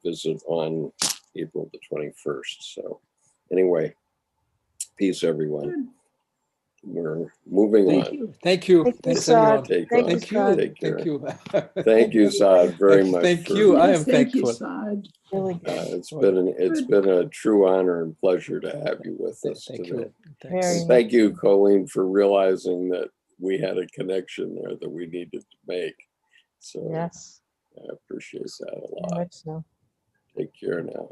visit on April the 21st. So anyway, peace, everyone. We're moving on. Thank you. Thanks, everyone. Thank you. Take care. Thank you. Thank you, Saad, very much. Thank you. I am Thank you, thankful. Saad. Really It's been a true honor and pleasure to have you with us Thank today. you. Very Thanks. much. Thank you, Colleen, for realizing that we had a connection there that we needed to make. So Yes, I appreciate that a very lot. much so. Take care now.